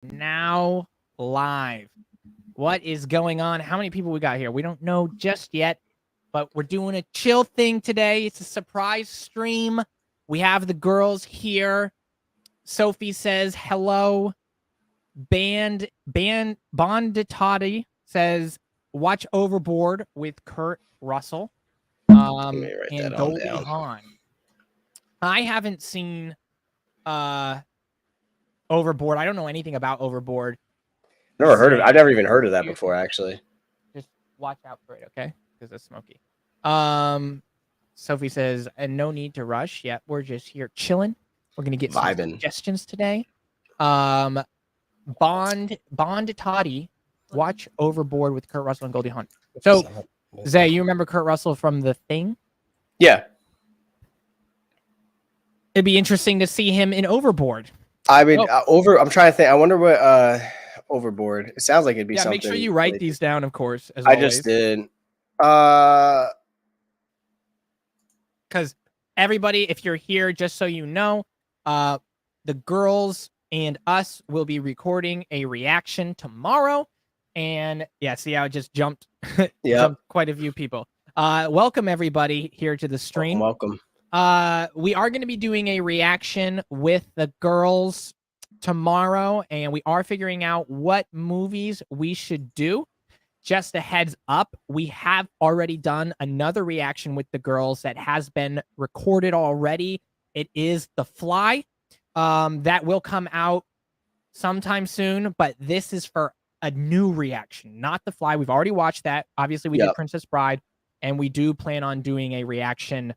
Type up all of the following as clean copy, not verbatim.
now live. What is going on? How many people we got here? We don't know just yet, but we're doing a chill thing today. It's a surprise stream. We have the girls here. Sophie says hello. Bonditati says watch Overboard with Kurt Russell. Let me write And that all Goldie down. Hawn. I haven't seen Overboard. I don't know anything about Overboard. I've never even heard of that before, actually. Just watch out for it, okay? Because it's smoky. Sophie says, and no need to rush. Yeah, we're just here chilling. We're gonna get some suggestions today. Bond Toddy, watch Overboard with Kurt Russell and Goldie Hawn. So, Zay, you remember Kurt Russell from The Thing? Yeah. It'd be interesting to see him in Overboard. I mean, I'm trying to think. I wonder what Overboard. It sounds like it'd be something. Make sure you write these down, of course. As I always. just did. Because everybody, if you're here, just so you know, the girls and us will be recording a reaction tomorrow. And yeah, see how it just jumped? Jumped quite a few people. Welcome everybody here to the stream. Welcome. We are going to be doing a reaction with the girls tomorrow, and we are figuring out what movies we should do. Just a heads up, we have already done another reaction with the girls that has been recorded already. It is The Fly. That will come out sometime soon, but this is for a new reaction, not The Fly. We've already watched that. Obviously, we did Princess Bride, and we do plan on doing a reaction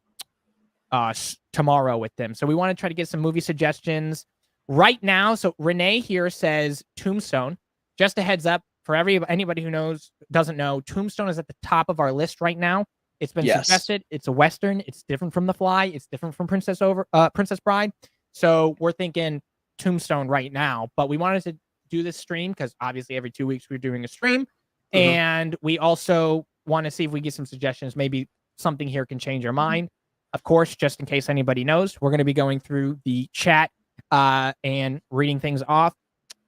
tomorrow with them. So we want to try to get some movie suggestions right now. So Renee here says Tombstone. Just a heads up for anybody who doesn't know, Tombstone is at the top of our list right now. It's been suggested. It's a Western. It's different from The Fly. It's different from Princess Bride. So we're thinking Tombstone right now, but we wanted to do this stream because obviously every 2 weeks we're doing a stream. And we also want to see if we get some suggestions. Maybe something here can change our mind. Of course, just in case anybody knows, we're going to be going through the chat and reading things off.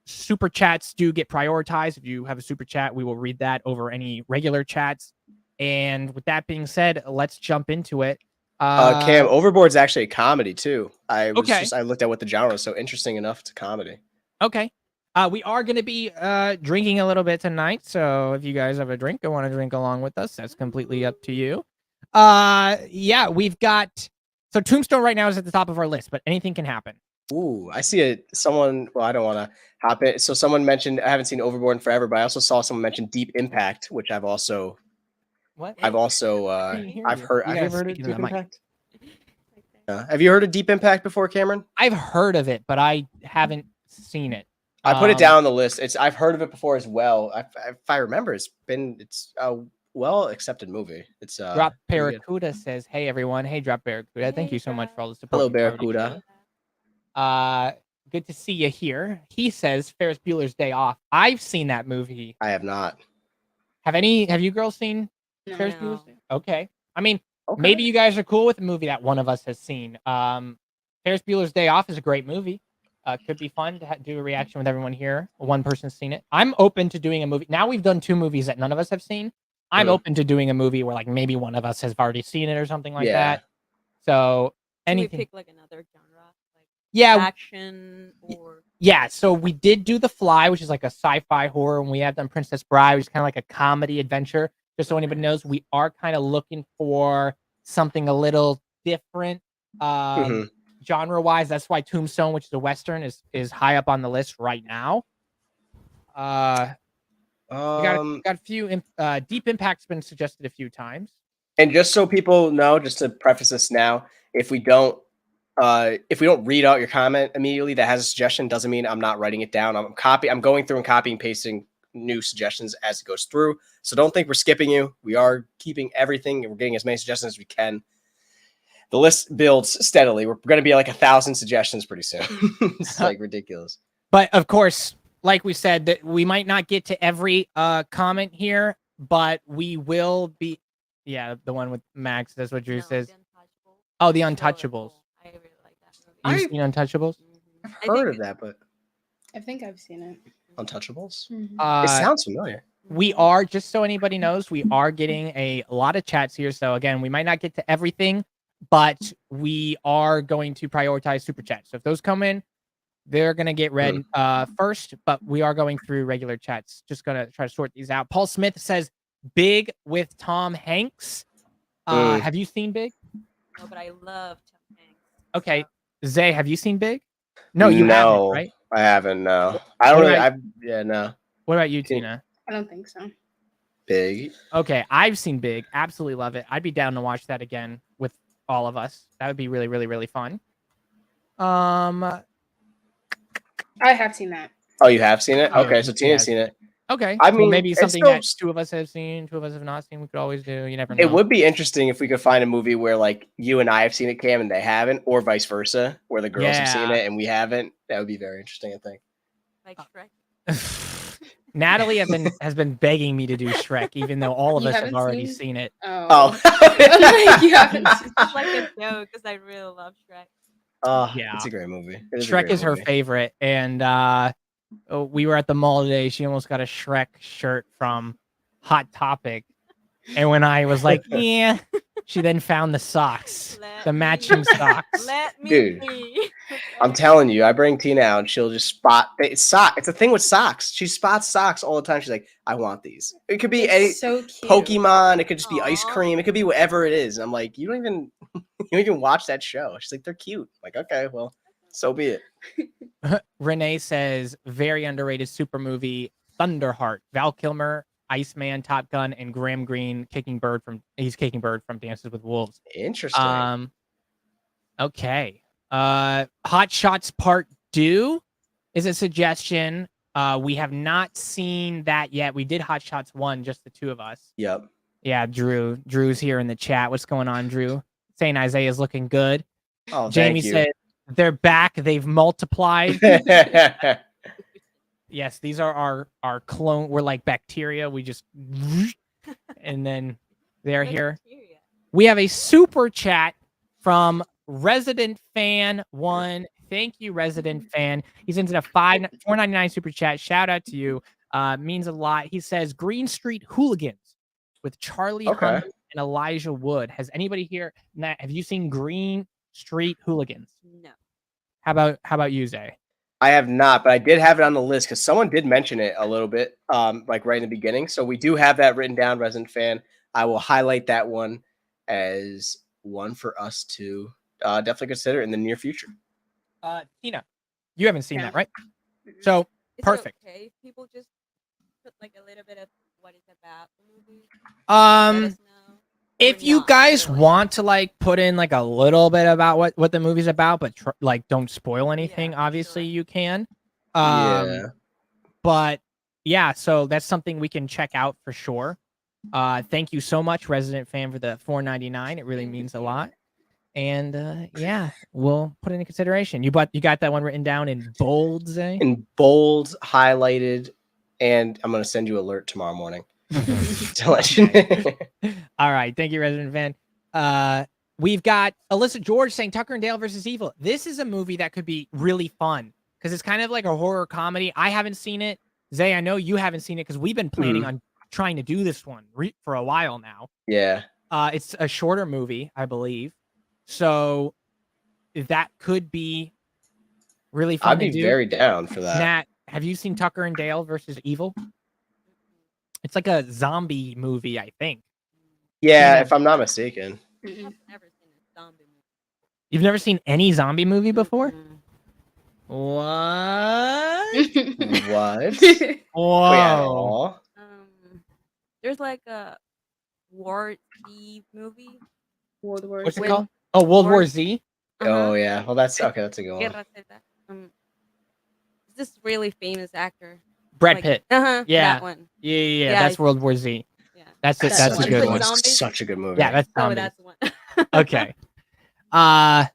Super chats do get prioritized. If you have a super chat, we will read that over any regular chats. And with that being said, let's jump into it. Cam, Overboard's actually a comedy too. I looked at what the genre is, so interesting enough, it's a comedy. Okay. We are going to be drinking a little bit tonight, so if you guys have a drink or want to drink along with us, that's completely up to you. Yeah, we've got so Tombstone right now is at the top of our list, but anything can happen. Ooh, I see someone. Well, I don't want to hop it. So someone mentioned I haven't seen Overboard in forever, but I also saw someone mention Deep Impact, which I've also. What? I've also I've heard. I've heard of Deep Impact. Have you heard of Deep Impact before, Cameron? I've heard of it, but I haven't seen it. I put it down on the list. I've heard of it before as well. If I remember, it's a well accepted movie. It's Drop Barracuda says, "Hey everyone, hey Drop Barracuda, thank you so much for all the support." Hello Barracuda. Good to see you here. He says Ferris Bueller's Day Off. I've seen that movie. I have not. Have you girls seen Ferris Bueller's Day? Okay. I mean, maybe you guys are cool with a movie that one of us has seen. Ferris Bueller's Day Off is a great movie. Could be fun to do a reaction with everyone here. One person's seen it. I'm open to doing a movie. Now we've done 2 movies that none of us have seen. I'm open to doing a movie where like maybe one of us has already seen it or something like that. So anything. Can we pick like another genre? Action or so we did do The Fly, which is like a sci-fi horror, and we have done Princess Bride, which is kind of like a comedy adventure. Just so anybody knows, we are kind of looking for something a little different genre-wise. That's why Tombstone, which is a Western, is high up on the list right now. We got a few. Deep Impact's been suggested a few times. And just so people know, just to preface this now, if we don't read out your comment immediately that has a suggestion, doesn't mean I'm not writing it down. I'm going through and copying and pasting new suggestions as it goes through. So don't think we're skipping you. We are keeping everything and we're getting as many suggestions as we can. The list builds steadily. We're going to be like 1,000 suggestions pretty soon. It's like ridiculous. But of course, like we said, that we might not get to every comment here, but we will be. Yeah, the one with Max. That's what Drew says. The Untouchables. I really like that movie. You've seen Untouchables? I've heard of that, but I think I've seen it. Untouchables. Mhm. It sounds familiar. We are, just so anybody knows, we are getting a lot of chats here. So again, we might not get to everything, but we are going to prioritize super chats. So if those come in, they're gonna get read first. But we are going through regular chats. Just gonna try to sort these out. Paul Smith says Big with Tom Hanks. Have you seen Big? No, but I love Tom Hanks. Okay, Zay, have you seen Big? No, you haven't, right? I haven't. No, I don't What really. about- Yeah, no. What about you, Tina? I don't think so. Big. Okay, I've seen Big. Absolutely love it. I'd be down to watch that again with all of us. That would be really, really, really fun. I have seen that. Oh, you have seen it? Oh, Okay, so Tina's seen it. Okay. I Well, mean, maybe it's something still- that two of us have seen, two of us have not seen. We could always do. You never know. It would be interesting if we could find a movie where like you and I have seen it, Cam, and they haven't, or vice versa, where the girls have seen Yeah. it and we haven't. That would be very interesting, I think. Like Shrek. Natalie has been begging me to do Shrek, even though all of You us have haven't already seen- seen it. Oh. Oh. You haven't seen It's like a joke because I really love Shrek. Yeah. It's a great movie. It is a Shrek great is her movie. favorite, and we were at the mall today. She almost got a Shrek shirt from Hot Topic, and when I was like, "Yeah," she then found the socks, the matching socks. Let me Dude. see. I'm telling you, I bring Tina out and she'll just spot it's a thing with socks. She spots socks all the time. She's like, I want these. It could be It's any so cute. Pokemon, it could just be ice Aw. cream, it could be whatever it is. I'm like, you don't even you don't even watch that show. She's like, they're cute. I'm like, okay, well, so be it. Renee says very underrated super movie Thunderheart. Val Kilmer, Iceman, Top Gun, and Graham Greene kicking Bird from Dances with Wolves. Interesting. Okay. Hot Shots Part 2 is a suggestion. We have not seen that yet. We did Hot Shots 1, just the two of us. Yep. Yeah, Drew. Drew's here in the chat. What's going on, Drew? Saying Isaiah's looking good. Oh, Jamie thank you. said they're back. They've multiplied. Yes, these are our clone. We're like bacteria. We just and then they're here. Bacteria. We have a super chat from Resident Fan 1. Thank you, Resident Fan. He sends in a $4.99 super chat. Shout out to you. Means a lot. He says Green Street Hooligans with Charlie Hunnam and Elijah Wood. Has anybody here? Have you seen Green Street Hooligans? No. How about you, Zay? I have not, but I did have it on the list because someone did mention it a little bit, like right in the beginning. So we do have that written down, Resident Fan. I will highlight that one as one for us to definitely consider in the near future. Tina, you haven't seen Yeah. that, right? So Is it perfect. okay if people just put like a little bit of what it's about the movie? Let us know. If Or you not, guys really. want to like put in like a little bit about what the movie's about, but like don't spoil anything, Yeah, obviously sure. you can. Yeah. But yeah, so that's something we can check out for sure. Thank you so much, Resident Fan, for the $4.99. It really Thank means a you. lot. And yeah, we'll put it in consideration. You got that one written down in bold, Zay? In bold, highlighted, and I'm gonna send you an alert tomorrow morning. To let you All right. Thank you, Resident Fan. We've got Alyssa George saying Tucker and Dale versus Evil. This is a movie that could be really fun because it's kind of like a horror comedy. I haven't seen it. Zay, I know you haven't seen it because we've been planning on trying to do this one for a while now. Yeah. It's a shorter movie, I believe. So that could be really fun I'd to be do. very down for that. Nat, have you seen Tucker and Dale versus Evil? It's like a zombie movie, I think. Yeah, Yeah. if I'm not mistaken. I've Mm-mm. never seen a zombie movie. You've never seen any zombie movie before? Mm. What? What? Whoa. Wait, at all? There's like a War Z movie. World War What's it Z. called? Oh, World War War- Z? Oh yeah. Well, that's okay. That's a good one. Guerra Z. It's this really famous actor. Brad Like- Pitt. Yeah. Yeah. That one. Yeah. Yeah, That's it's- World War Z. Yeah. That's it. That's That's a one. good Like one. zombie? It's such a good movie. Yeah, that's Oh, zombie. that's the one. Okay. I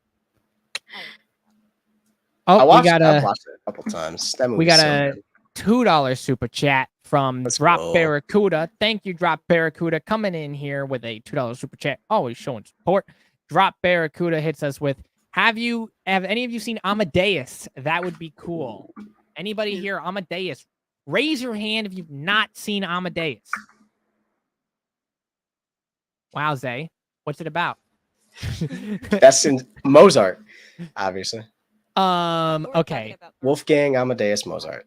Oh, watched, we got I've a watched it a couple times. That movie. we got a $2 super chat from Let's Drop go. Barracuda. Thank you, Drop Barracuda, coming in here with a $2 super chat. Always showing support. Drop Barracuda hits us with, have any of you seen Amadeus? That would be cool. Anybody here, Amadeus? Raise your hand if you've not seen Amadeus. Wow, Zay. What's it about? That's in Mozart, obviously. Okay. Wolfgang Amadeus Mozart.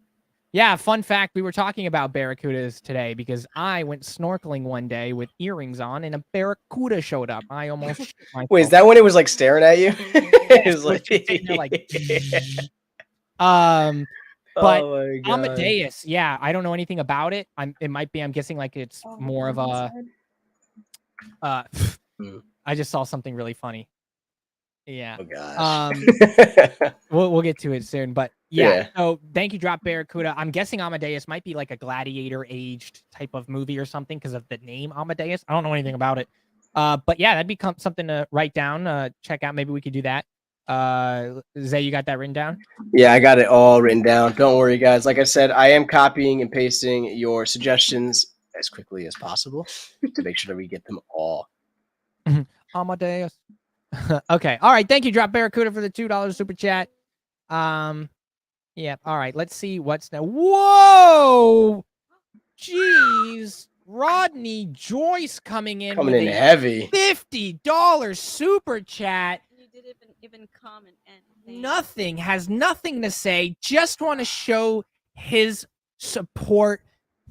Yeah, fun fact, we were talking about barracudas today because I went snorkeling one day with earrings on and a barracuda showed up. I almost shit myself. Wait, is that when it was like staring at you? It was Yes, like, just sitting there like oh but my God. Amadeus, yeah, I don't know anything about it. I'm guessing like it's more of a I just saw something really funny. Yeah. Oh gosh. We'll get to it soon, but yeah. So thank you, Drop Barracuda. I'm guessing Amadeus might be like a gladiator aged type of movie or something because of the name Amadeus. I don't know anything about it. But yeah, that'd become something to write down. Check out. Maybe we could do that. Zay, you got that written down? Yeah, I got it all written down. Don't worry, guys. Like I said, I am copying and pasting your suggestions as quickly as possible to make sure that we get them all. Amadeus. Okay. All right. Thank you, Drop Barracuda, for the $2 super chat. Yeah. All right. Let's see what's now. Whoa! Jeez. Rodney Joyce coming in heavy. $50 super chat. You didn't even comment anything. Nothing. Has nothing to say. Just want to show his support.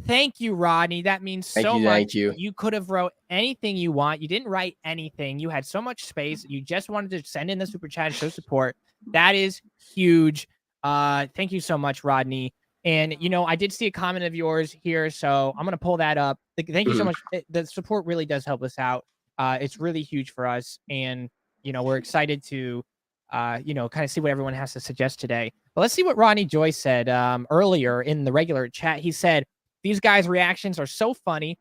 Thank you, Rodney. That means so much. Thank you. You could have wrote anything you want. You didn't write anything. You had so much space. You just wanted to send in the super chat and show support. That is huge. Thank you so much, Rodney. And, you know, I did see a comment of yours here, so I'm going to pull that up. Thank you so much. The support really does help us out. It's really huge for us. And, you know, we're excited to, you know, kind of see what everyone has to suggest today. But let's see what Rodney Joyce said earlier in the regular chat. He said, these guys' reactions are so funny.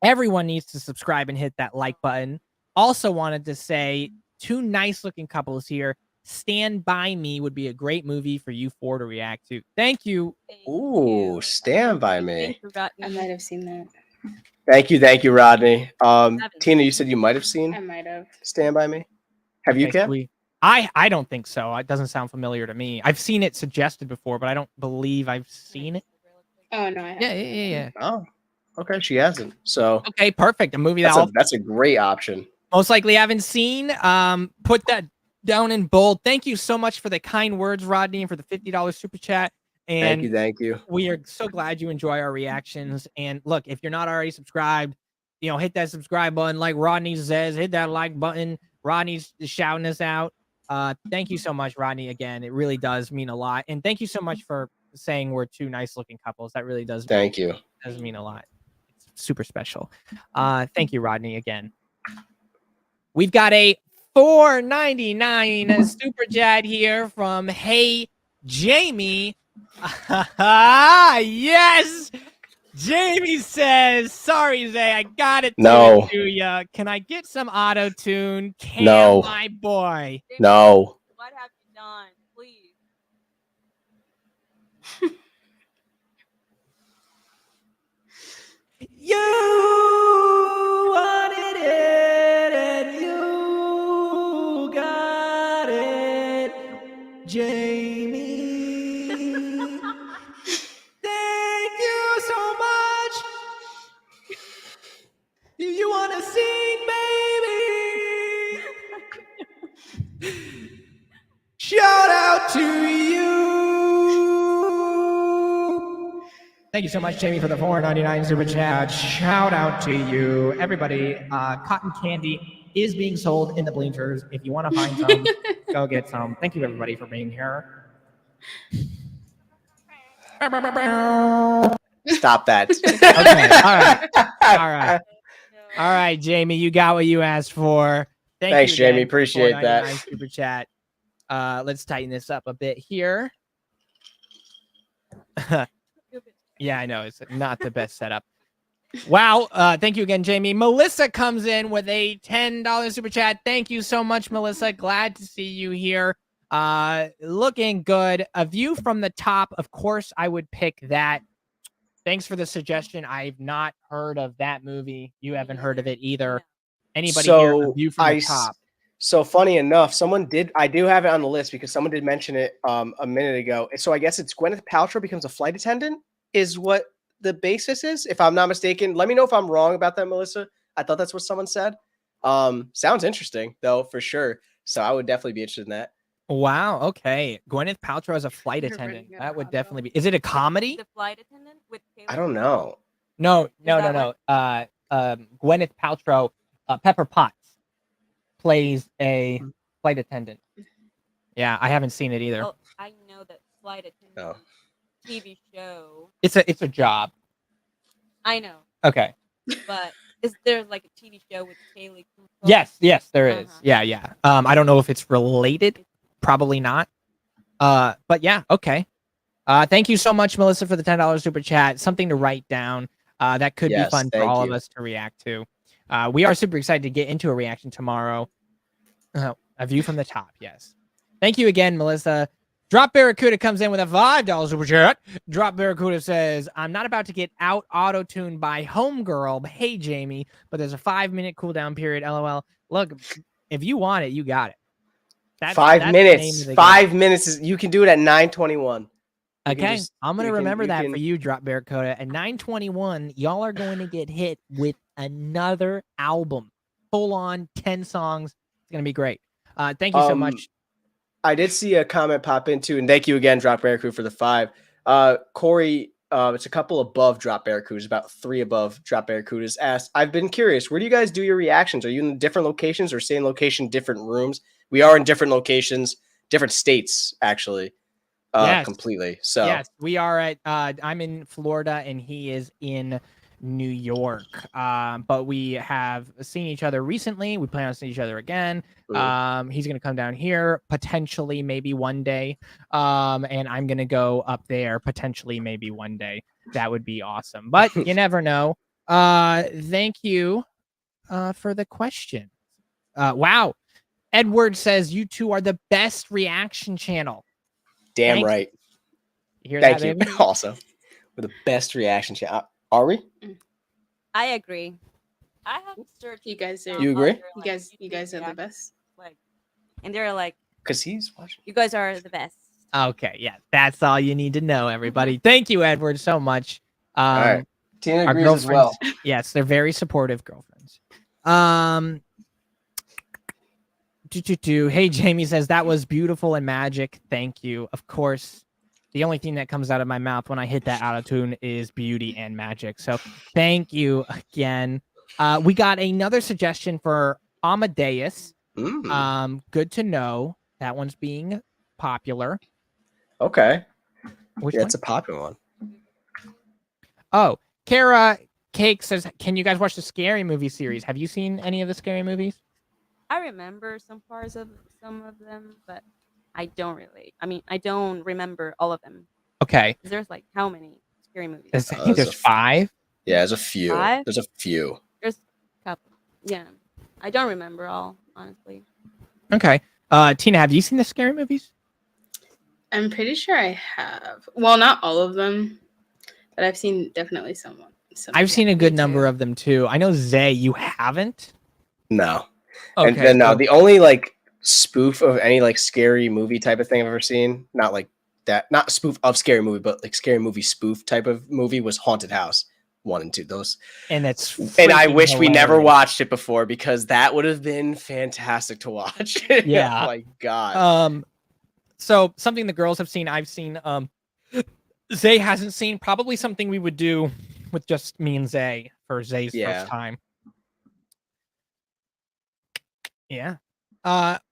Everyone needs to subscribe and hit that like button. Also wanted to say, two nice-looking couples here. Stand By Me would be a great movie for you four to react to. Thank you. Ooh, Stand By Me. I might have seen that. Thank you, Rodney. Tina, you said you might have seen I might have. Stand By Me. Have you, Cam? I don't think so. It doesn't sound familiar to me. I've seen it suggested before, but I don't believe I've seen it. Oh no, I haven't. Yeah. Oh, okay. She hasn't. So okay, perfect. A movie that's a great option. Most likely haven't seen. Put that down in bold. Thank you so much for the kind words, Rodney, and for the $50 super chat. And thank you. We are so glad you enjoy our reactions. And look, if you're not already subscribed, you know, hit that subscribe button. Like Rodney says, hit that like button. Rodney's shouting us out. Thank you so much, Rodney. Again, it really does mean a lot. And thank you so much for saying we're two nice looking couples. That really does. Thank you. Does mean a lot. It's super special. Thank you, Rodney, again. We've got a $4.99 super chat here from Hey Jamie. Yes. Jamie says, sorry, Zay, I got it to you. Can I get some auto tune? No. My boy. No. What have you done? Please. You wanted it and you got it, Jamie. Thank you so much. You want to sing, baby? Shout out to you. Thank you so much, Jamie, for the $4.99 super chat. Shout out to you. Everybody, cotton candy is being sold in the bleachers. If you want to find some, go get some. Thank you, everybody, for being here. Stop that. Okay, all right. All right, Jamie, you got what you asked for. Thanks, Jamie. Appreciate that. Super chat. Let's tighten this up a bit here. Yeah, I know. It's not the best setup. Wow. Thank you again, Jamie. Melissa comes in with a $10 super chat. Thank you so much, Melissa. Glad to see you here. Looking good. A View from the Top. Of course, I would pick that. Thanks for the suggestion. I've not heard of that movie. You haven't heard of it either. Anybody here? A View from the Top. So funny enough, I do have it on the list because someone did mention it a minute ago. So I guess it's Gwyneth Paltrow becomes a flight attendant is what the basis is, if I'm not mistaken. Let me know if I'm wrong about that, Melissa. I thought that's what someone said. Sounds interesting though, for sure. So I would definitely be interested in that. Wow. Okay. Gwyneth Paltrow as a flight You're attendant. running out That of would hot definitely be. dogs. Is it a comedy? The flight attendant with Taylor I don't Swift? know. No. that Gwyneth Paltrow, Pepper Potts plays a flight attendant. Yeah, I haven't seen it either. Oh, I know that flight attendant Oh. TV show. It's a job. I know, Okay. but is there like a TV show with Taylor Swift? Yes, there is. Uh-huh. Yeah. I don't know if it's related. Probably not. But yeah, okay. Thank you so much, Melissa, for the $10 super chat. Something to write down. That could be Yes, fun for thank all you. of us to react to. We are super excited to get into a reaction tomorrow. A view from the top, yes. Thank you again, Melissa. Drop Barracuda comes in with a $5 super chat. Drop Barracuda says, I'm not about to get out auto-tuned by Homegirl. Hey, Jamie, but there's a 5-minute cooldown period. LOL. Look, if you want it, you got it. That's 5 the name minutes. of the 5 minutes is you can do it at 9:21. Okay, I'm gonna remember that can- for you, Drop Barracuda. At 9:21, y'all are going to get hit with another album, full on 10 songs. It's gonna be great. Thank you so much. I did see a comment pop into, and thank you again, Drop Barracuda, for the 5. Corey, it's a couple above Drop Barracudas, about 3 above Drop Barracudas. Asked, I've been curious, where do you guys do your reactions? Are you in different locations or same location, different rooms? We are in different locations, different states, actually. Yes. Completely. So yes, we are at. I'm in Florida, and he is in New York. But we have seen each other recently. We plan on seeing each other again. He's gonna come down here potentially, maybe one day. And I'm gonna go up there potentially, maybe one day. That would be awesome. But you never know. Thank you, for the question. Wow. Edward says you two are the best reaction channel. damn Thanks. right. You hear Thank that, you. baby? Also, with the best reaction channel. Are we? I agree. I have searched. You guys are. You agree? other, You like, guys YouTube are the reactions, best. Like, and they're like, Because he's watching. you guys are the best. Okay, yeah, that's all you need to know, everybody. Thank you, Edward, so much. All right. Tina Our agrees as well. girlfriends, yes, they're very supportive girlfriends. Hey, Jamie says that was beautiful and magic. Thank you. Of course, the only thing that comes out of my mouth when I hit that auto-tune is beauty and magic. So thank you again. We got another suggestion for Amadeus. Good to know. That one's being popular. Okay. Which Yeah, one? it's a popular one. Oh, Kara Cake says, can you guys watch the Scary Movie series? Have you seen any of the Scary Movies? I remember some parts of some of them, but I don't really. I mean, I don't remember all of them. Okay. There's like how many scary movies? I think there's 5. Yeah, there's a few. 5? There's a few. There's a couple. Yeah, I don't remember all, honestly. Okay. Tina, have you seen the Scary Movies? I'm pretty sure I have. Well, not all of them, but I've seen definitely some. I've seen a good me number too. of them too. I know Zay, you haven't. No. Okay. And then so- the only like spoof of any like scary movie type of thing I've ever seen, not like that, not spoof of scary movie, but like scary movie spoof type of movie was Haunted House 1 and 2. Those, and it's and I freaking wish we never hilarious. watched it before because that would have been fantastic to watch. Yeah. Oh my god. So something the girls have seen, I've seen. Zay hasn't seen. Probably something we would do with just me and Zay for Zay's first time. Yeah.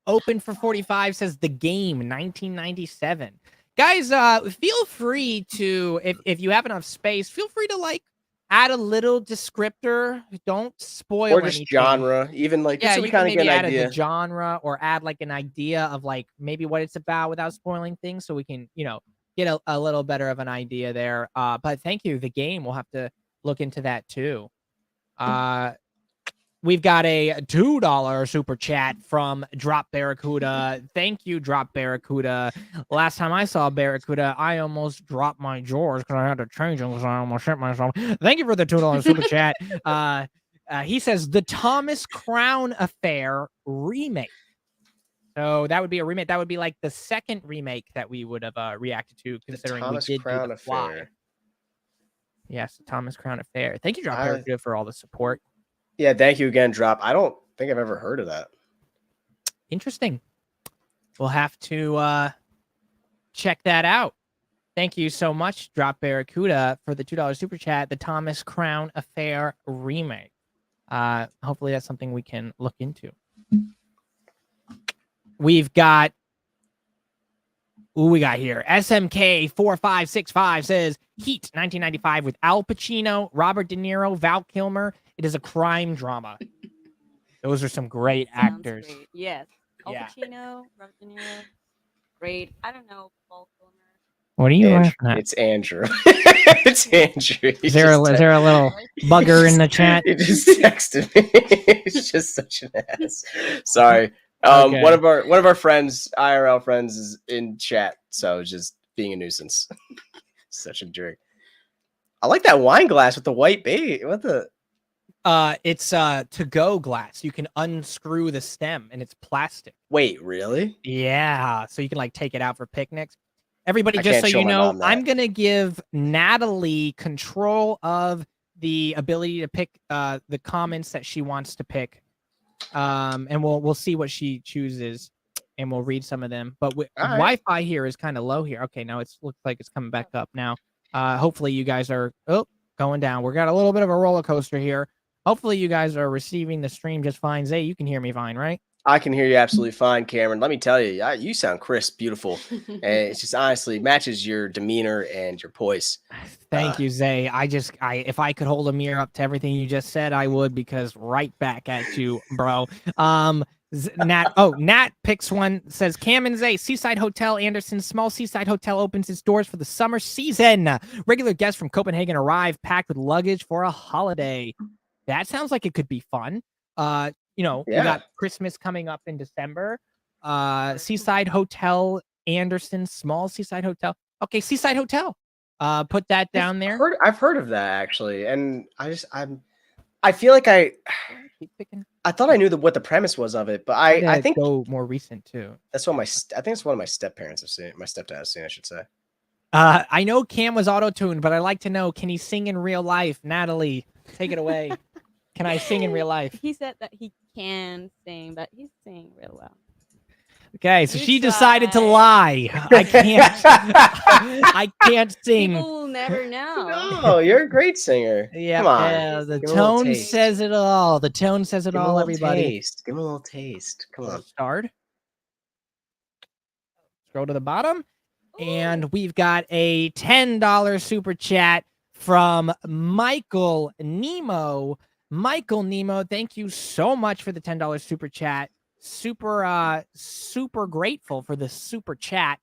Open for 45 says The Game 1997. Guys, feel free to, if you have enough space, feel free to like add a little descriptor. Don't spoil or just anything. genre, even like Yeah, just so we you can kind of maybe get an add idea. a genre or add like an idea of like maybe what it's about without spoiling things, so we can get a little better of an idea there. But thank you, The Game. We'll have to look into that too. We've got a $2 super chat from Drop Barracuda. Thank you, Drop Barracuda. Last time I saw Barracuda, I almost dropped my drawers because I had to change them because I almost shit myself. Thank you for the $2 super chat. He says, The Thomas Crown Affair remake. So that would be a remake. That would be like the second remake that we would have reacted to, The considering we Thomas did Crown do the Fly. Affair. Yes, Thomas Crown Affair. Thank you, Drop I- Barracuda, for all the support. Yeah, thank you again, Drop. I don't think I've ever heard of that. Interesting. We'll have to check that out. Thank you so much, Drop Barracuda, for the $2 super chat. The Thomas Crown Affair remake. Hopefully that's something we can look into. We've got, we got here. SMK 4565 says Heat 1995 with Al Pacino, Robert De Niro, Val Kilmer. It is a crime drama. Those are some great Sounds actors. great. Yes. Al Yeah. Pacino, Robert De Niro. Great. I don't know. Paul Kilmer. What are you Andrew. laughing at? It's Andrew. It's Andrew. Is there a little bugger in the chat? He just texted me. He's just such an ass. Sorry. Okay. One of our friends, IRL friends, is in chat, so just being a nuisance. Such a jerk. I like that wine glass with the white baby. What the? It's to-go glass. You can unscrew the stem, and it's plastic. Wait, really? Yeah, so you can like take it out for picnics. Everybody, I just can't so show you my know, mom that. I'm gonna give Natalie control of the ability to pick the comments that she wants to pick, and we'll see what she chooses, and we'll read some of them. But All right. Wi-Fi here is kind of low here. Okay, now it's looks like it's coming back up now. Hopefully you guys are going down. We got a little bit of a roller coaster here. Hopefully you guys are receiving the stream just fine. Zay, you can hear me fine, right? I can hear you absolutely fine, Cameron. Let me tell you, you sound crisp, beautiful, and it's just honestly matches your demeanor and your poise. Thank you, Zay. If I could hold a mirror up to everything you just said, I would, because right back at you, bro. Nat picks one, says Cam&Zay, Seaside Hotel Anderson, small seaside hotel opens its doors for the summer season. Regular guests from Copenhagen arrive packed with luggage for a holiday. That sounds like it could be fun. We got Christmas coming up in December. Seaside Hotel Anderson, small seaside hotel. Okay, Seaside Hotel. Put that down there. I've heard of that actually, and I feel like I thought I knew what the premise was of it, but I think go more recent too. that's what I think it's one of my step parents have seen. My stepdad has seen, I should say. I know Cam was auto-tuned, but I'd like to know, can he sing in real life? Natalie, take it away. Can I sing in real life? He said that he can sing, but he's singing real well. Okay, so You she decided to try. lie. I can't. I can't sing. People will never know. No, you're a great singer. Yeah, Come on. yeah, the Give him a little tone taste. says it all. The tone says it Give him a all, little everybody. taste. Give him a little taste. Come on. Start. Scroll to the bottom. And we've got a $10 super chat from Michael Nemo. Michael Nemo, thank you so much for the $10 super chat. Super grateful for the super chat.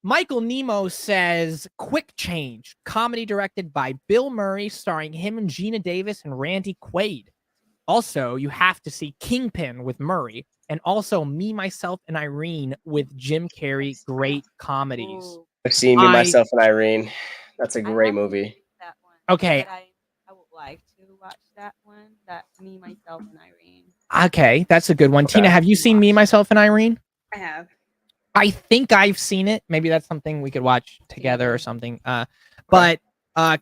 Michael Nemo says, quick change. Comedy directed by Bill Murray, starring him and Gina Davis and Randy Quaid. Also, you have to see Kingpin with Murray, and also Me, Myself, and Irene with Jim Carrey. Great comedies. Ooh, I've seen Me, Myself, and Irene. That's a I great haven't movie. seen that one, Okay. but I would like to watch that one. That Me, Myself, and Irene. Okay, that's a good one. Okay. Tina, have you seen Me, Myself, and Irene? I have. I think I've seen it. Maybe that's something we could watch together or something. But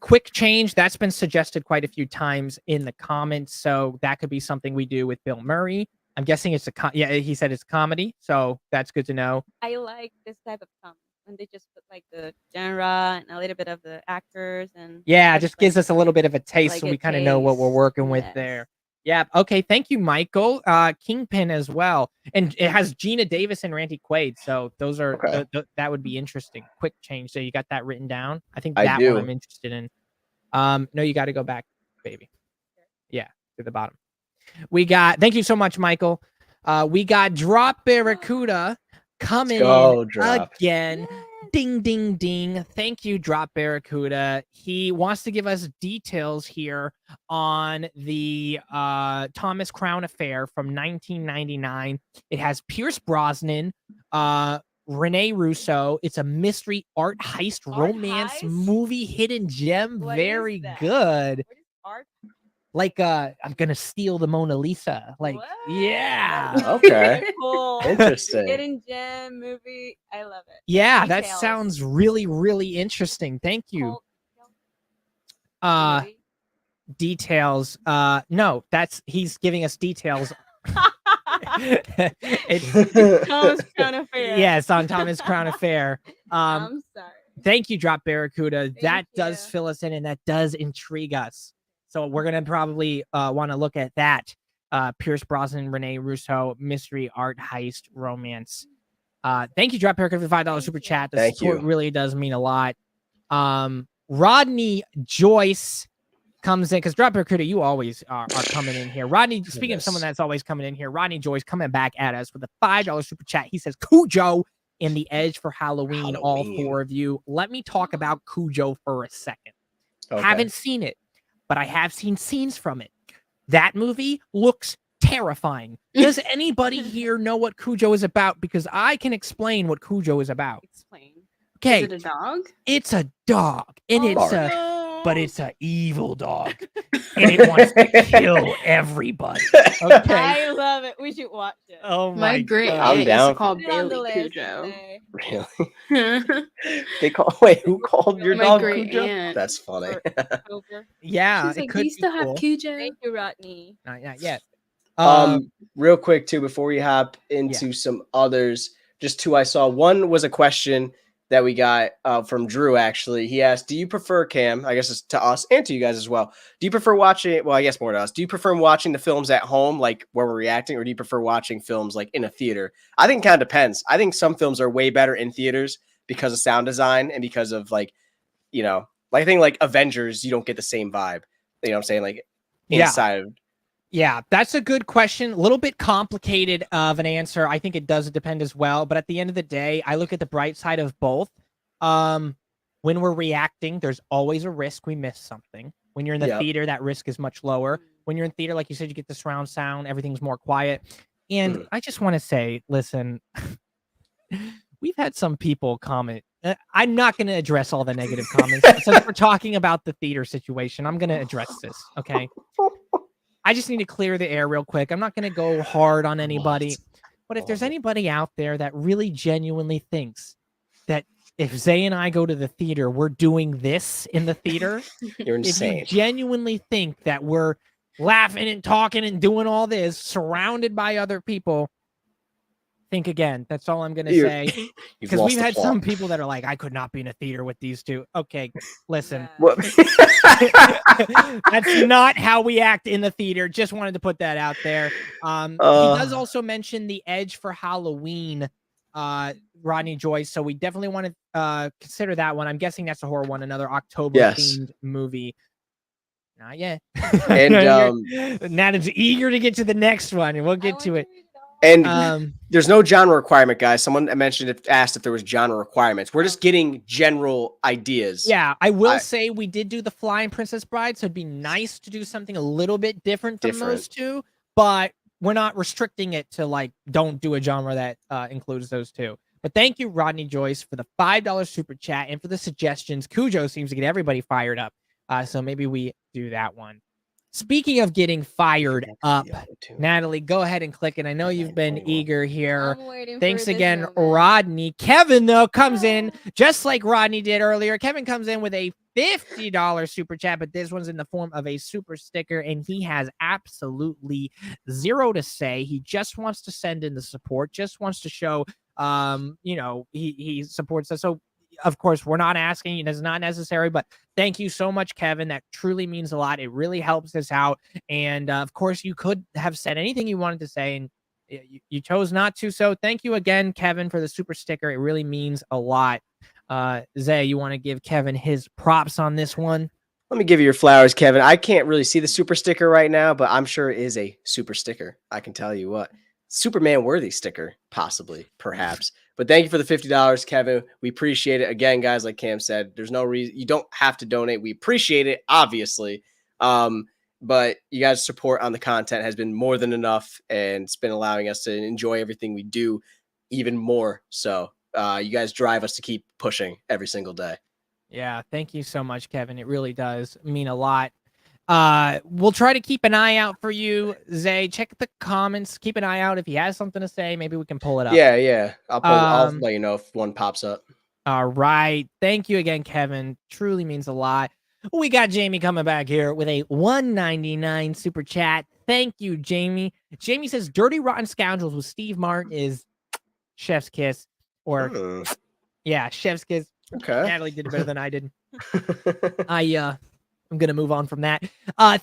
quick change, that's been suggested quite a few times in the comments. So that could be something we do with Bill Murray. I'm guessing it's he said it's comedy. So that's good to know. I like this type of comedy when they just put like the genre and a little bit of the actors and Yeah, it just gives us a little bit of a taste, like so a we kind of know what we're taste, working with yes. there. Yeah. Okay. Thank you, Michael. Kingpin as well, and it has Gina Davis and Randy Quaid. So those are Okay. that would be interesting. Quick change. So you got that written down? I think I that do. one I'm interested in. No, you got to go back, baby. Yeah, to the bottom. We got. Thank you so much, Michael. We got Drop Barracuda coming go, in Drop. again. Yes. Ding, ding, ding. Thank you, Drop Barracuda. He wants to give us details here on the Thomas Crown Affair from 1999. It has Pierce Brosnan, Rene Russo. It's a mystery art heist Art romance heist? movie, hidden gem. What is Very that? good. What is art? I'm gonna steal the Mona Lisa. Like, What? yeah. That sounds Okay. very cool. Interesting. Hidden gem movie. I love it. Yeah, that Details. sounds really, really interesting. Thank you. Cult- movie. Details. No, he's giving us details. It's Thomas Crown Affair. Yes, on Thomas Crown Affair. I'm sorry. Thank you, Drop Barracuda. That does you. fill us in, and that does intrigue us. So we're gonna probably want to look at that. Pierce Brosnan, Rene Russo, mystery, art, heist, romance. Thank you, Drop Barracuda, for the $5 super chat. The Thank support you. really does mean a lot. Rodney Joyce comes in because Drop Barracuda, you always are coming in here. Rodney, speaking of someone that's always coming in here, Rodney Joyce coming back at us with a $5 super chat. He says Cujo in The Edge for Halloween, all four of you. Let me talk about Cujo for a second. Okay. Haven't seen it, but I have seen scenes from it. That movie looks terrifying. Does anybody here know what Cujo is about? Because I can explain what Cujo is about. Explain. Okay, Is it a dog? it's a dog, and it's Bark. but it's an evil dog, and it wants to kill everybody. Okay. I love it. We should watch it. Oh My my great God. I'm aunt used down to call Put it on the Bailey list Cujo. today. Really? Wait, who called your My dog great Cujo? aunt. That's funny. Over. Yeah, She's it like, could do you be still have cool. Cujo? Thank you, Rodney. Not yet. Real quick too, before we hop into some others, just two I saw. One was a question that we got from Drew. Actually, he asked, "Do you prefer Cam? I guess it's to us and to you guys as well. Do you prefer watching? Well, I guess more to us. Do you prefer watching the films at home, like where we're reacting, or do you prefer watching films like in a theater? I think it kind of depends. I think some films are way better in theaters because of sound design and because of like I think like Avengers, you don't get the same vibe. You know what I'm saying? Like inside of. Yeah, that's a good question. A little bit complicated of an answer. I think it does depend as well. But at the end of the day, I look at the bright side of both. When we're reacting, there's always a risk we miss something. When you're in the theater, that risk is much lower. When you're in theater, like you said, you get the surround sound, everything's more quiet. And I just want to say, listen, we've had some people comment. I'm not going to address all the negative comments. Since we're talking about the theater situation, I'm going to address this, okay? I just need to clear the air real quick. I'm not going to go hard on anybody. But if there's anybody out there that really genuinely thinks that if Zay and I go to the theater, we're doing this in the theater, You're insane. if you genuinely think that we're laughing and talking and doing all this surrounded by other people, think again. That's all I'm going to say. Because we've had some people that are like, I could not be in a theater with these two. Okay, listen. That's not how we act in the theater. Just wanted to put that out there. He does also mention The Edge for Halloween, Rodney Joyce. So we definitely want to consider that one. I'm guessing that's a horror one, another October-themed movie. Not yet. And Nat is eager to get to the next one, and we'll get to it. And there's no genre requirement, guys. Someone asked if there was genre requirements. We're just getting general ideas. Yeah, I will say we did do the Flying Princess Bride, so it'd be nice to do something a little bit different from those two, but we're not restricting it to like, don't do a genre that includes those two. But thank you, Rodney Joyce, for the $5 super chat and for the suggestions. Cujo seems to get everybody fired up, so maybe we do that one. Speaking of getting fired up, Natalie, go ahead and click it. I know you've been eager here. Thanks again, Rodney. Kevin, though, comes in just like Rodney did earlier. Kevin comes in with a $50 super chat, but this one's in the form of a super sticker, and he has absolutely zero to say. He just wants to send in the support, just wants to show, he supports us. So, of course, we're not asking. It is not necessary, but thank you so much, Kevin. That truly means a lot. It really helps us out. And, of course, you could have said anything you wanted to say, and you chose not to. So thank you again, Kevin, for the super sticker. It really means a lot. Zay, you want to give Kevin his props on this one? Let me give you your flowers, Kevin. I can't really see the super sticker right now, but I'm sure it is a super sticker. I can tell you what. Superman worthy sticker, possibly, perhaps. But thank you for the $50, Kevin. We appreciate it. Again, guys, like Cam said, there's no reason you don't have to donate. We appreciate it, obviously. But you guys' support on the content has been more than enough, and it's been allowing us to enjoy everything we do even more. So you guys drive us to keep pushing every single day. Yeah, thank you so much, Kevin. It really does mean a lot. We'll try to keep an eye out for you, Zay. Check the comments. Keep an eye out if he has something to say. Maybe we can pull it up. Yeah. I'll Um, let you know if one pops up. All right. Thank you again, Kevin. Truly means a lot. We got Jamie coming back here with a $1.99 super chat. Thank you, Jamie. Jamie says Dirty Rotten Scoundrels with Steve Martin is chef's kiss. Or yeah, chef's kiss. Okay. Natalie did it better than I did. I'm gonna move on from that.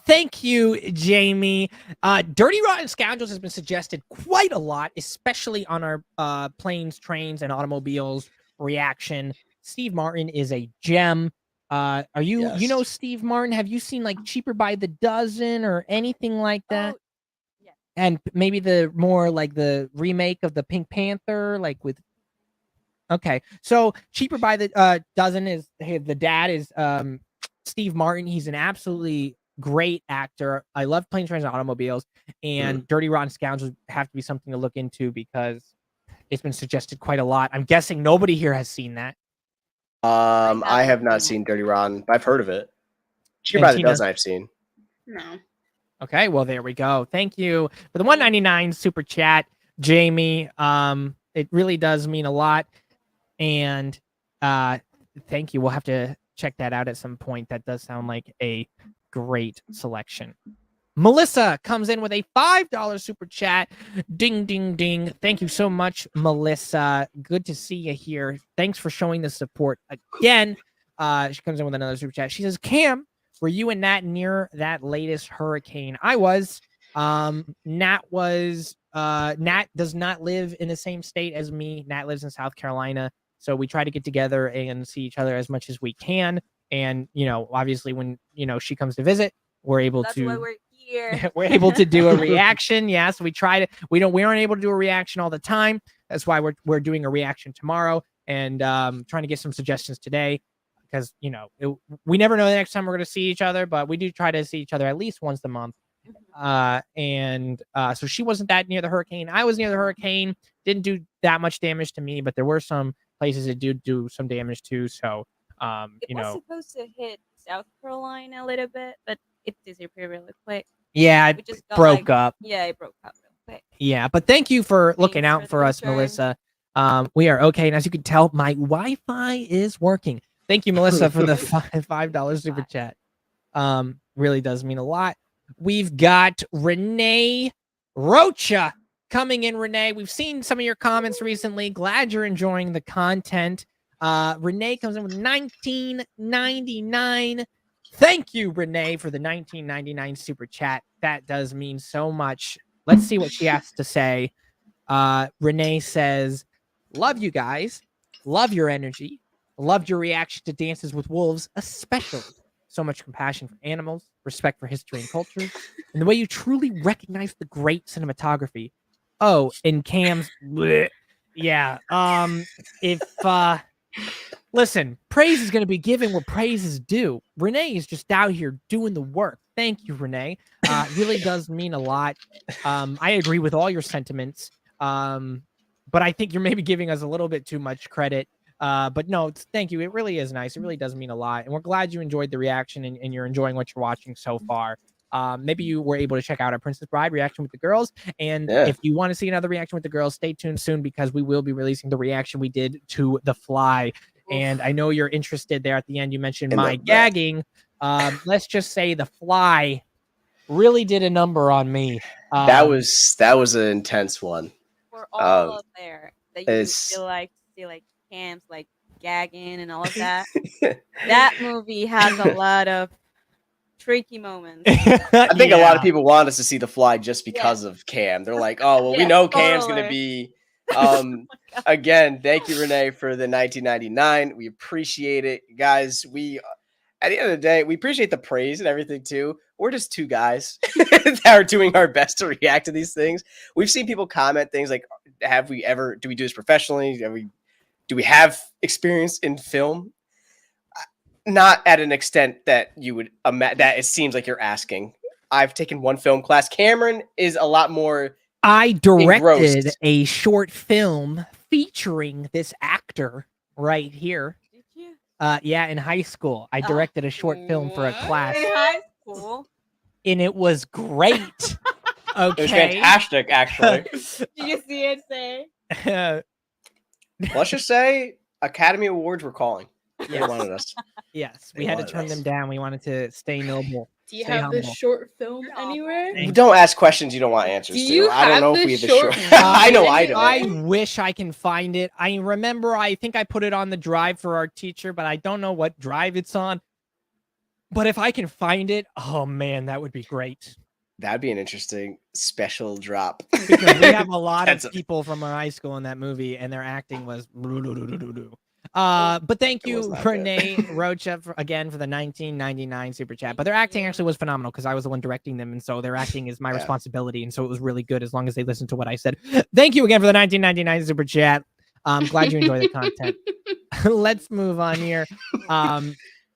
Thank you, Jamie. Dirty Rotten Scoundrels has been suggested quite a lot, especially on our planes, trains, and automobiles reaction. Steve Martin is a gem. Are you you know Yes. Steve Martin? Have you seen like Cheaper by the Dozen or anything like that? Oh, yeah. And maybe the more like the remake of the Pink Panther, like with. Okay, so Cheaper by the Dozen is the dad is Steve Martin. He's an absolutely great actor. I love Planes, Trains, and Automobiles, and Dirty Rotten Scoundrels have to be something to look into because it's been suggested quite a lot. I'm guessing nobody here has seen that. I have not seen seen Dirty Rotten, but I've heard of it. Cheer And by the Tina? Dozen I've seen. No. Okay, well there we go. Thank you for the $1.99 super chat, Jamie. It really does mean a lot, and thank you. We'll have to check that out at some point. That does sound like a great selection. Melissa comes in with a $5 super chat. Ding, ding, ding. Thank you so much, Melissa. Good to see you here. Thanks for showing the support again. She comes in with another super chat. She says, Cam, were you and Nat near that latest hurricane? I was. Nat does not live in the same state as me. Nat lives in South Carolina. So we try to get together and see each other as much as we can. And, obviously when, she comes to visit, we're able That's to. why we're here. We're able to do a reaction. Yeah, so we we aren't able to do a reaction all the time. That's why we're doing a reaction tomorrow and trying to get some suggestions today because we never know the next time we're going to see each other, but we do try to see each other at least once a month. So she wasn't that near the hurricane. I was near the hurricane. Didn't do that much damage to me, but there were some places that do some damage too. So It was supposed to hit South Carolina a little bit, but it disappeared really quick. Yeah, it just got, broke up. Yeah, it broke up real quick. Yeah, but thank you for looking Thanks out for for the us, concern. Melissa. We are okay, and as you can tell, my Wi-Fi is working. Thank you, Melissa, for the $5 super chat. Really does mean a lot. We've got Renee Rocha coming in. Renee, we've seen some of your comments recently. Glad you're enjoying the content. Renee comes in with $19.99. Thank you, Renee, for the $19.99 super chat. That does mean so much. Let's see what she has to say. Renee says, love you guys. Love your energy. Loved your reaction to Dances with Wolves, especially. So much compassion for animals, respect for history and culture, and the way you truly recognize the great cinematography. Oh, and Cam's bleh. Yeah. Listen, praise is going to be given where praise is due. Renee is just out here doing the work. Thank you, Renee. Really does mean a lot. I agree with all your sentiments. But I think you're maybe giving us a little bit too much credit. But no, thank you. It really is nice. It really does mean a lot. And we're glad you enjoyed the reaction and you're enjoying what you're watching so far. Maybe you were able to check out our Princess Bride reaction with the girls. And if you want to see another reaction with the girls, stay tuned soon because we will be releasing the reaction we did to The Fly. And I know you're interested there at the end. You mentioned my gagging. Let's just say The Fly really did a number on me. That was an intense one. For all of there that you feel like Cam's like gagging and all of that. That movie has a lot of tricky moments. I think a lot of people want us to see The Fly just because of Cam. They're like, oh, well, we know Cam's going to be. Again, thank you, Renee, for the $19.99. We appreciate it, guys. At the end of the day, we appreciate the praise and everything too. We're just two guys that are doing our best to react to these things. We've seen people comment things like, do we do this professionally? Do we have experience in film? Not at an extent that you would that it seems like you're asking. I've taken one film class. Cameron is a lot more. I directed engrossed. A short film featuring this actor right here. Did you? Yeah, in high school. I directed a short film for a class. In high school? and it was great. Okay. It was fantastic, actually. Did you see it say? Let's just say Academy Awards were calling. They Yes. wanted us. Yes, we They had to wanted turn us. them down. We wanted to stay noble. Do you Stay have this humble. short film anywhere? Thank Don't ask questions you don't want answers Do to. you I don't have know if the we have the short short. film I know I anywhere? don't. I wish I can find it. I remember, I think I put it on the drive for our teacher, but I don't know what drive it's on. But if I can find it, oh man, that would be great. That'd be an interesting special drop. Because we have a lot of That's- people from our high school in that movie, and their acting was. But thank It was you, not good. Renee Rocha, again for the 1999 super chat. But their acting actually was phenomenal because I was the one directing them, and so their acting is my Yeah. responsibility, and so it was really good as long as they listened to what I said. Thank you again for the 1999 super chat. I'm glad you enjoy the content. Let's move on here.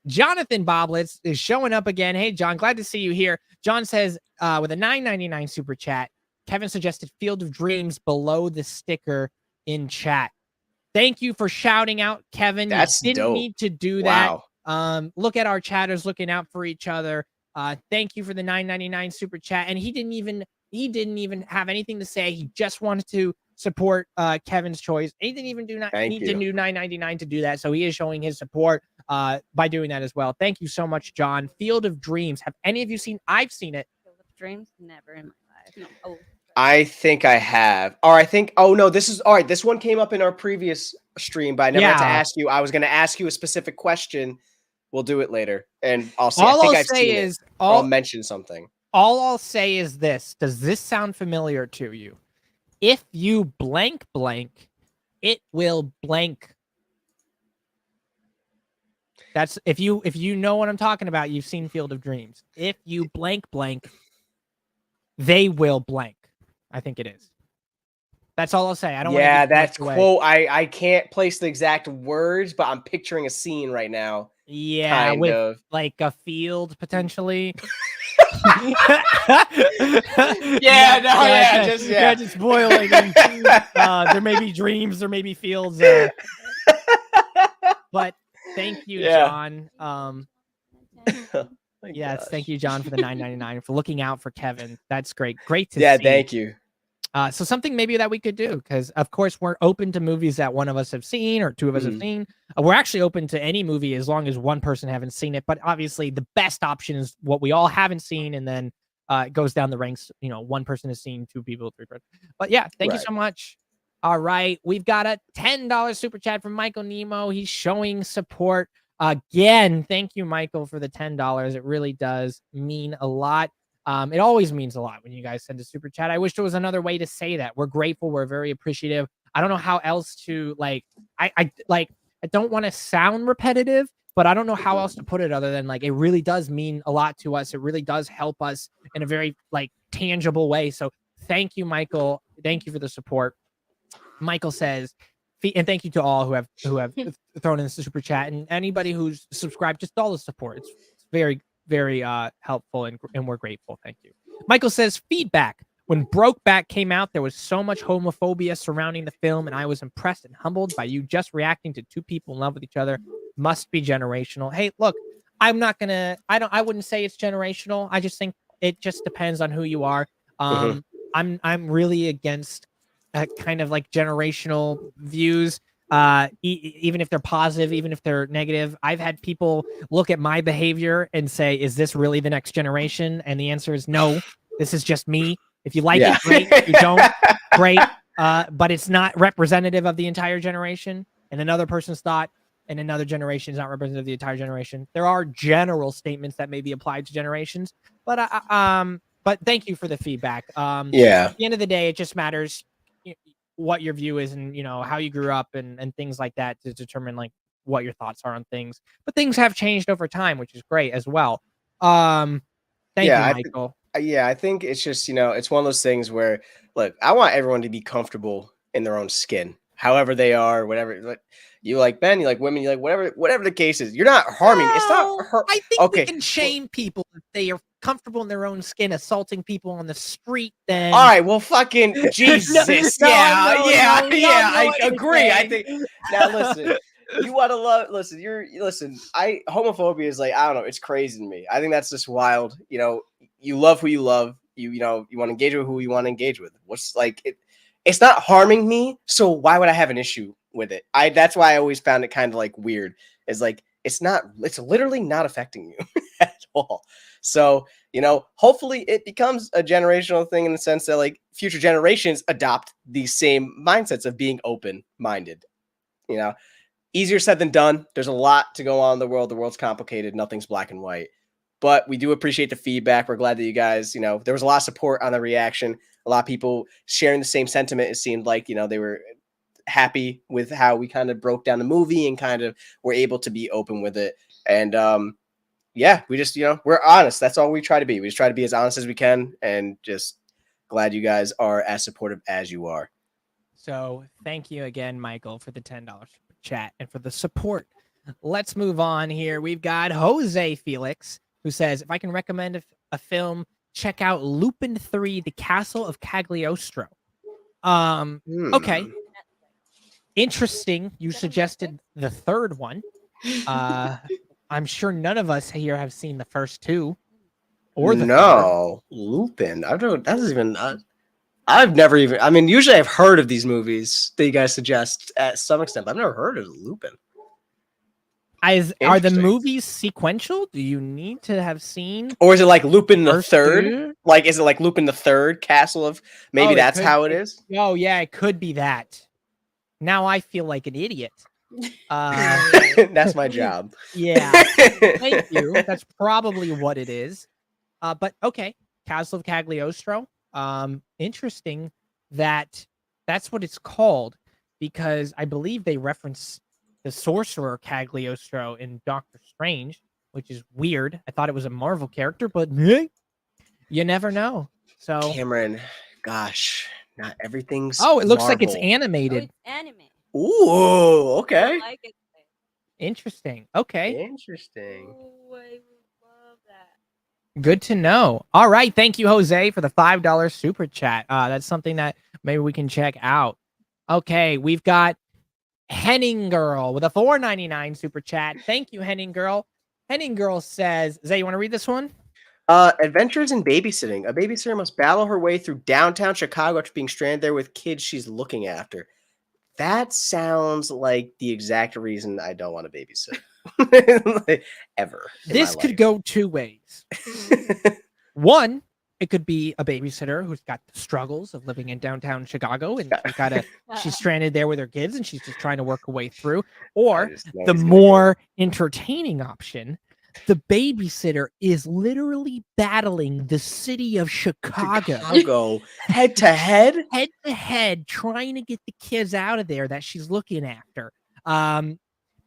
Jonathan Boblets is showing up again. Hey, John, glad to see you here. John says, with a $9.99 super chat, Kevin suggested Field of Dreams below the sticker in chat. Thank you for shouting out, Kevin. That's you didn't dope. need to do Wow. that. Look at our chatters looking out for each other. Thank you for the $9.99 super chat. And he didn't even have anything to say. He just wanted to support Kevin's choice. He didn't even need to do $9.99 to do that. So he is showing his support by doing that as well. Thank you so much, John. Field of Dreams. Have any of you seen? I've seen it. Field of Dreams, never in my life. No. Oh. I think I have. Or I think. Oh no, this is all right. This one came up in our previous stream, but I never had to ask you. I was going to ask you a specific question. We'll do it later, and I'll say. All I think I'll I've say seen is it. I'll mention something. All I'll say is this. Does this sound familiar to you? If you blank blank, it will blank. That's if you know what I'm talking about, you've seen Field of Dreams. If you blank blank, they will blank. I think it is. That's all I'll say. I don't want to give that's too much away. quote. I can't place the exact words, but I'm picturing a scene right now. Yeah, kind with of. like a field potentially. Just boiling. And, there may be dreams, there may be fields. But thank you, John. Yes, thank you, John, for the $9.99 for looking out for Kevin. That's great. Great to see. Thank you. So something maybe that we could do, because of course we're open to movies that one of us have seen or two of us have seen. We're actually open to any movie as long as one person haven't seen it. But obviously the best option is what we all haven't seen, and then it goes down the ranks. You know, one person has seen, two people, three people. But yeah, thank you so much. All right, we've got a $10 super chat from Michael Nemo. He's showing support again. Thank you, Michael, for the $10. It really does mean a lot. It always means a lot when you guys send a super chat. I wish there was another way to say that. We're grateful. We're very appreciative. I don't know how else to I don't want to sound repetitive, but I don't know how else to put it other than like, it really does mean a lot to us. It really does help us in a very tangible way. So thank you, Michael. Thank you for the support. Michael says, and thank you to all who have thrown in the super chat, and anybody who's subscribed, just all the support. It's very, very helpful, and we're grateful. Thank you. Michael says, feedback. When Brokeback came out, there was so much homophobia surrounding the film, and I was impressed and humbled by you just reacting to two people in love with each other. Must be generational. Hey, look, I wouldn't say it's generational. I just think it just depends on who you are. I'm really against kind of generational views. Even if they're positive, even if they're negative. I've had people look at my behavior and say, is this really the next generation? And the answer is no, this is just me. If you like it, great. If you don't, great. But it's not representative of the entire generation. And another person's thought and another generation is not representative of the entire generation. There are general statements that may be applied to generations, but thank you for the feedback. At the end of the day, it just matters what your view is, and how you grew up and things like that to determine what your thoughts are on things. But things have changed over time, which is great as well. Thank you, Michael. I think it's just, it's one of those things where, look, I want everyone to be comfortable in their own skin, however they are, whatever. You like men, you like women, you like whatever the case is. You're not harming. It's not hurt. I think we can shame people if they are comfortable in their own skin, assaulting people on the street. Then all right, well, fucking Jesus, I agree. I think now listen. You want to love? Listen, homophobia is I don't know. It's crazy to me. I think that's just wild. you love who you love. You know, you want to engage with who you want to engage with. What's like it's not harming me, so why would I have an issue with it? That's why I always found it kind of like weird. Is like it's literally not affecting you at all. So, you know, hopefully it becomes a generational thing in the sense that like future generations adopt these same mindsets of being open-minded. You know, easier said than done. There's a lot to go on in the world. The world's complicated. Nothing's black and white. But we do appreciate the feedback. We're glad that you guys, you know, there was a lot of support on the reaction. A lot of people sharing the same sentiment. It seemed like, you know, they were happy with how we kind of broke down the movie and kind of were able to be open with it. And yeah, we just, you know, we're honest. That's all we try to be. We just try to be as honest as we can, and just glad you guys are as supportive as you are. So thank you again, Michael, for the $10 chat and for the support. Let's move on here. We've got Jose Felix, who says, if I can recommend a film, check out Lupin 3, The Castle of Cagliostro. Okay. Interesting. You suggested the third one. I'm sure none of us here have seen the first two. Or the third. Lupin. I've never even, I mean, usually I've heard of these movies that you guys suggest at some extent, but I've never heard of Lupin. Are the movies sequential? Do you need to have seen? Or is it like Lupin the Third? Two? Like, is it like Lupin the Third, Castle of, maybe that's how it is? Oh, yeah, it could be that. Now I feel like an idiot. That's my job. Yeah. Thank you. That's probably what it is. But okay. Castle of Cagliostro. Interesting that's what it's called, because I believe they reference the sorcerer Cagliostro in Doctor Strange, which is weird. I thought it was a Marvel character, but you never know. So Cameron, gosh, not everything's it looks Marvel. like it's animated. It's anime. Ooh, okay. I like it. Interesting. Okay. Interesting. Oh, I love that. Good to know. All right. Thank you, Jose, for the $5 super chat. That's something that maybe we can check out. Okay. We've got Henning Girl with a $4.99 super chat. Thank you, Henning Girl. Henning Girl says, Zay, you want to read this one? Adventures in babysitting. A babysitter must battle her way through downtown Chicago after being stranded there with kids she's looking after. That sounds like the exact reason I don't want to babysit. Ever. This could go two ways. One, it could be a babysitter who's got the struggles of living in downtown Chicago, and she's stranded there with her kids and she's just trying to work her way through. Or the more entertaining option, the babysitter is literally battling the city of Chicago head to head, trying to get the kids out of there that she's looking after.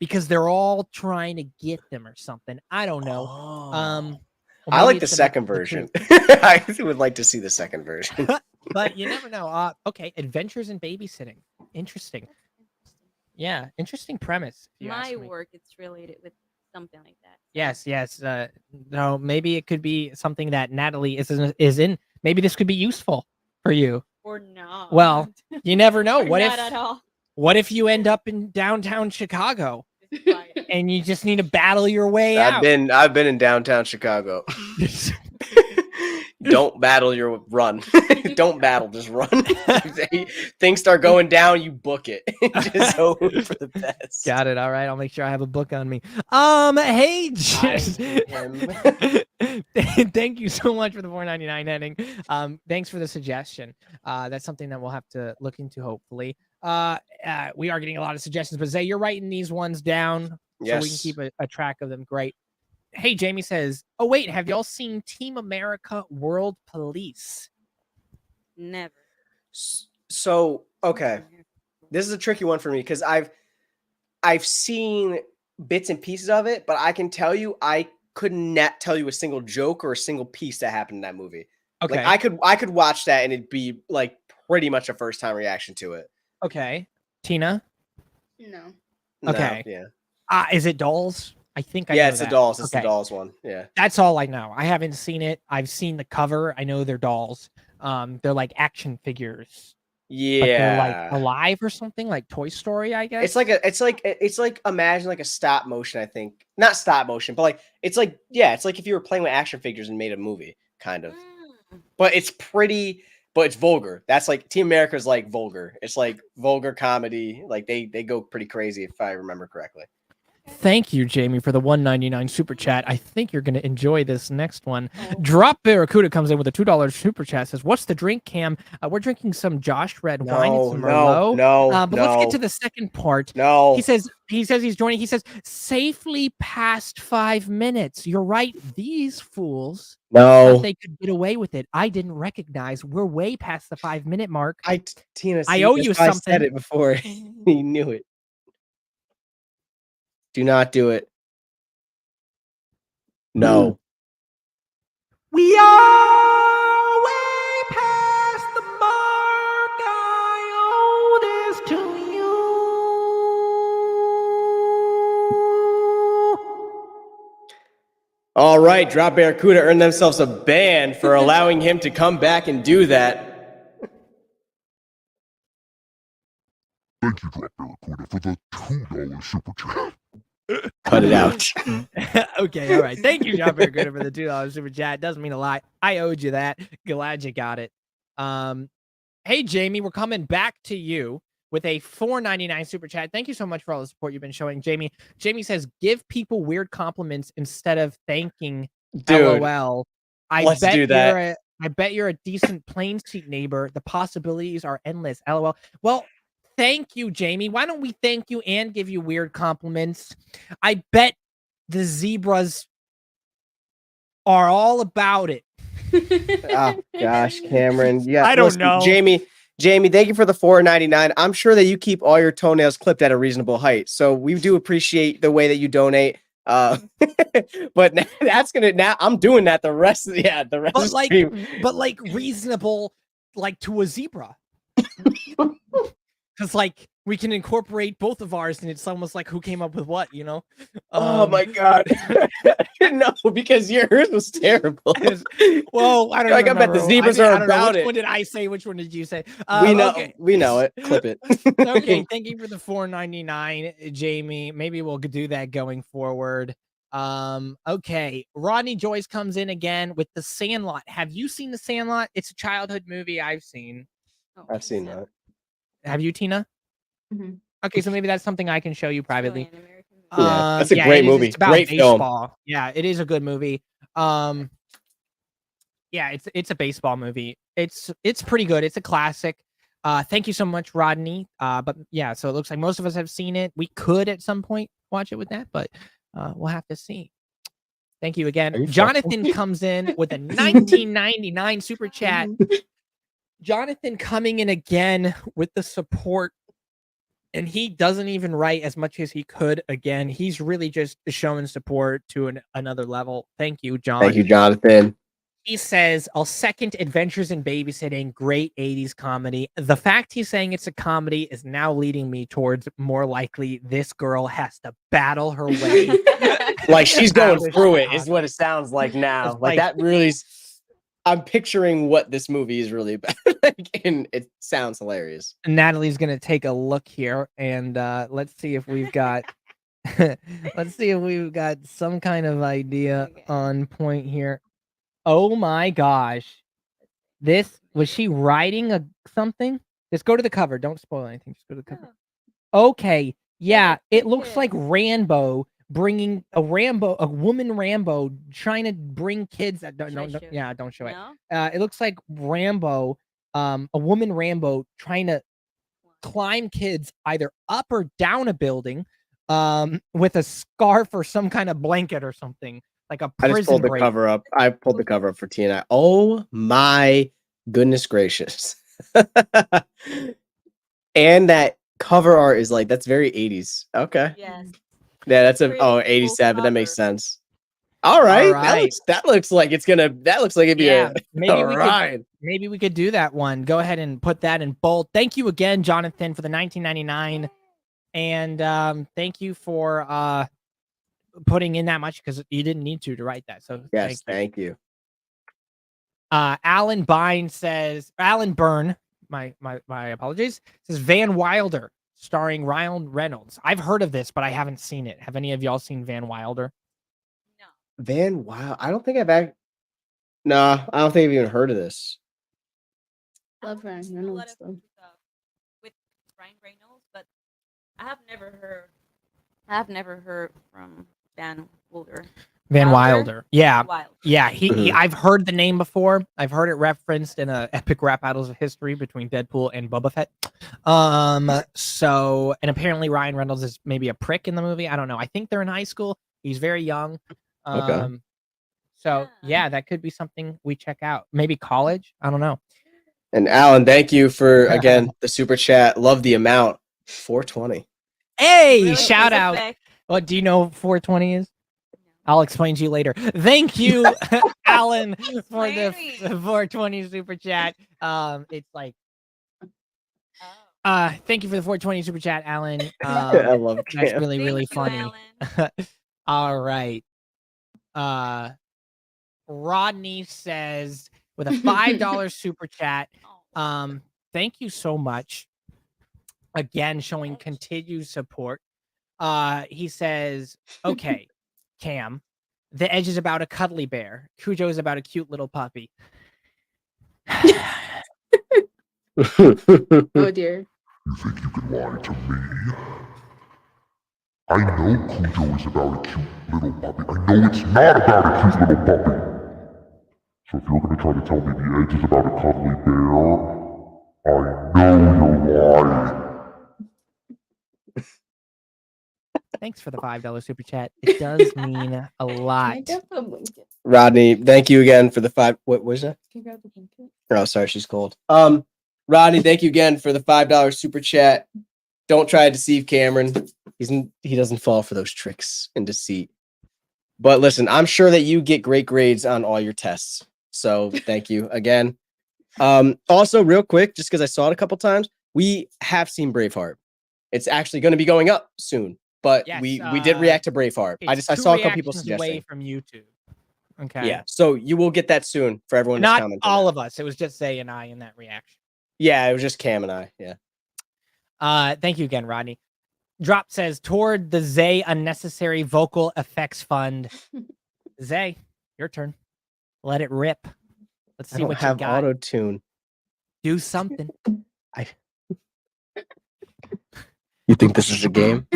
Because they're all trying to get them or something. I don't know. I like the second version. I would like to see the second version. But you never know. Okay, Adventures in Babysitting. Interesting. Yeah, interesting premise. My work, it's related with something like that. Yes. No, maybe it could be something that Natalie is in. Maybe this could be useful for you. Or not. Well, you never know. What if? Not at all. What if you end up in downtown Chicago and you just need to battle your way out? I've been in downtown Chicago. Don't battle, your run. Don't battle, just run. Things start going down, you book it. Just hope for the best. Got it. All right, I'll make sure I have a book on me. Hey, thank you so much for the $4.99 Henning. Thanks for the suggestion. That's something that we'll have to look into, hopefully. We are getting a lot of suggestions, but Zay, you're writing these ones down so we can keep a track of them. Great. Hey, Jamie says, oh, wait, have y'all seen Team America World Police? Never. So, okay. This is a tricky one for me because I've seen bits and pieces of it, but I can tell you I could not tell you a single joke or a single piece that happened in that movie. Okay. Like, I could watch that and it'd be like pretty much a first time reaction to it. Okay. Tina? No. Okay. Yeah. Is it Dolls? I think I know it's that. the Dolls. It's the Dolls one. Yeah. That's all I know. I haven't seen it. I've seen the cover. I know they're dolls. They're like action figures. But they're like Yeah. alive or something, like Toy Story, I guess. It's like imagine like a stop motion, I think. Not stop motion, but like it's like if you were playing with action figures and made a movie, kind of. But it's vulgar. That's like Team America's like vulgar. It's like vulgar comedy. Like they go pretty crazy if I remember correctly. Thank you, Jamie, for the $1.99 super chat. I think you're going to enjoy this next one. Drop Barracuda comes in with a $2 super chat. Says, "What's the drink, Cam?" We're drinking some Josh Red wine. It's some Merlot. But let's get to the second part. No. He says he's joining. He says, "Safely past 5 minutes." You're right. These fools thought they could get away with it. I didn't recognize we're way past the 5-minute mark. Tina, I owe you something. I said it before. He knew it. Do not do it. No. We are way past the mark. I owe this to you. All right, Drop Barracuda earned themselves a ban for allowing him to come back and do that. Thank you, Drop Barracuda, for the $2 super chat. Cut it out. Okay, all right. Thank you, John Barracuda, for the $2 super chat. Doesn't mean a lot. I owed you that. Glad you got it. Hey, Jamie, we're coming back to you with a $4.99 super chat. Thank you so much for all the support you've been showing, Jamie. Jamie says, "Give people weird compliments instead of thanking." Dude, LOL. let's do that. I bet you're a decent plane seat neighbor. The possibilities are endless. LOL. Well, thank you, Jamie. Why don't we thank you and give you weird compliments? I bet the zebras are all about it. Oh gosh, Cameron. Yeah, I don't know. Jamie, thank you for the $4.99. I'm sure that you keep all your toenails clipped at a reasonable height. So we do appreciate the way that you donate. But that's gonna I'm doing that the rest of the stream. But like reasonable, like to a zebra. Because like we can incorporate both of ours, and it's almost like who came up with what, you know? Oh my god. No, because yours was terrible. Well, I don't know. Like I bet the zebras are about it. Which one did I say? Which one did you say? We know it. Clip it. Okay, thank you for the $4.99, Jamie. Maybe we'll do that going forward. Okay. Rodney Joyce comes in again with The Sandlot. Have you seen The Sandlot? It's a childhood movie I've seen. I've seen that. Have you, Tina? Mm-hmm. Okay, so maybe that's something I can show you privately. Yeah, that's a great movie. It's about great baseball. film. Yeah, it is a good movie. Yeah, it's a baseball movie. It's pretty good. It's a classic. Thank you so much, Rodney. But yeah, so it looks like most of us have seen it. We could at some point watch it with that, but we'll have to see. Thank you again. Jonathan comes in with a $19.99 super chat. Jonathan coming in again with the support, and he doesn't even write as much as he could. Again, he's really just showing support to another level. Thank you, John. Thank you, Jonathan. He says, "I'll second Adventures in Babysitting, great 80s comedy. The fact he's saying it's a comedy is now leading me towards more likely this girl has to battle her way." Like she's going through it is what it sounds like now. Like that really, I'm picturing what this movie is really about. And it sounds hilarious. Natalie's going to take a look here, and let's see if we've got some kind of idea on point here. Oh my gosh. Was she riding something? Just go to the cover. Don't spoil anything. Just go to the cover. Okay. Yeah, it looks like Rambo bringing a woman Rambo trying to bring kids that don't show it. It looks like Rambo, a woman Rambo trying to climb kids either up or down a building with a scarf or some kind of blanket or something. Like a prison I just pulled the cover up. I pulled the cover up for Tina. Oh my goodness gracious. And that cover art is like, that's very 80s. Okay. Yes. Yeah, that's 87. That makes sense. All right. That looks like it'd be maybe we could do that one. Go ahead and put that in bold. Thank you again, Jonathan, for the $19.99. And thank you for putting in that much, because you didn't need to write that. So yes, thank you. Alan Byrne my apologies. It says Van Wilder, starring Ryan Reynolds. I've heard of this, but I haven't seen it. Have any of y'all seen Van Wilder? No. Van Wild. I don't think Nah, I don't think I've even heard of this. Love Ryan I've seen a lot Reynolds of though. movies, with Ryan Reynolds, but I have never heard from Van Wilder. Van Wilder. Yeah. Wild. Yeah, he Mhm. I've heard the name before. I've heard it referenced in a epic rap battles of history between Deadpool and Boba Fett. So, and apparently Ryan Reynolds is maybe a prick in the movie. I don't know. I think they're in high school. He's very young. Okay. So yeah, that could be something we check out. Maybe college. I don't know. And Alan, thank you for again the super chat. Love the amount. 420. Hey, Really shout out. specific. What do you know what 420 is? I'll explain to you later. Thank you, Alan, for the Explain. 420 super chat. It's like Oh. thank you for the 420 super chat, Alan. I love That's Cam. really, really Thank you, funny. All right. Rodney says with a $5 super chat. Oh. Thank you so much. Again, showing continued support. He says, okay, Cam, the Edge is about a cuddly bear. Cujo is about a cute little puppy. Oh dear. You think you can lie to me? I know Cujo is about a cute little puppy. I know it's not about a cute little puppy. So if you're gonna try to tell me the Edge is about a cuddly bear, I know you're lying. Thanks for the $5 super chat. It does mean a Can lot. I get the blanket? Rodney, thank you again for the 5. What was that? Can you grab the blanket? Oh, sorry, she's cold. Rodney, thank you again for the $5 super chat. Don't try to deceive Cameron. He doesn't fall for those tricks and deceit. But listen, I'm sure that you get great grades on all your tests. So thank you again. Also, real quick, just because I saw it a couple times, we have seen Braveheart. It's actually going to be going up soon. But Yes, we did react to Braveheart. I It's saw a couple people reactions away suggesting. from YouTube. Okay. Yeah, so you will get that soon for everyone that's Not commenting. all of us. It was just Zay and I in that reaction. Yeah, it was just Cam and I. Yeah. Thank you again, Rodney. Drop says toward the Zay unnecessary vocal effects fund. Zay, your turn. Let it rip. Let's I see don't what you have got. auto tune. Do something. You think this is a game?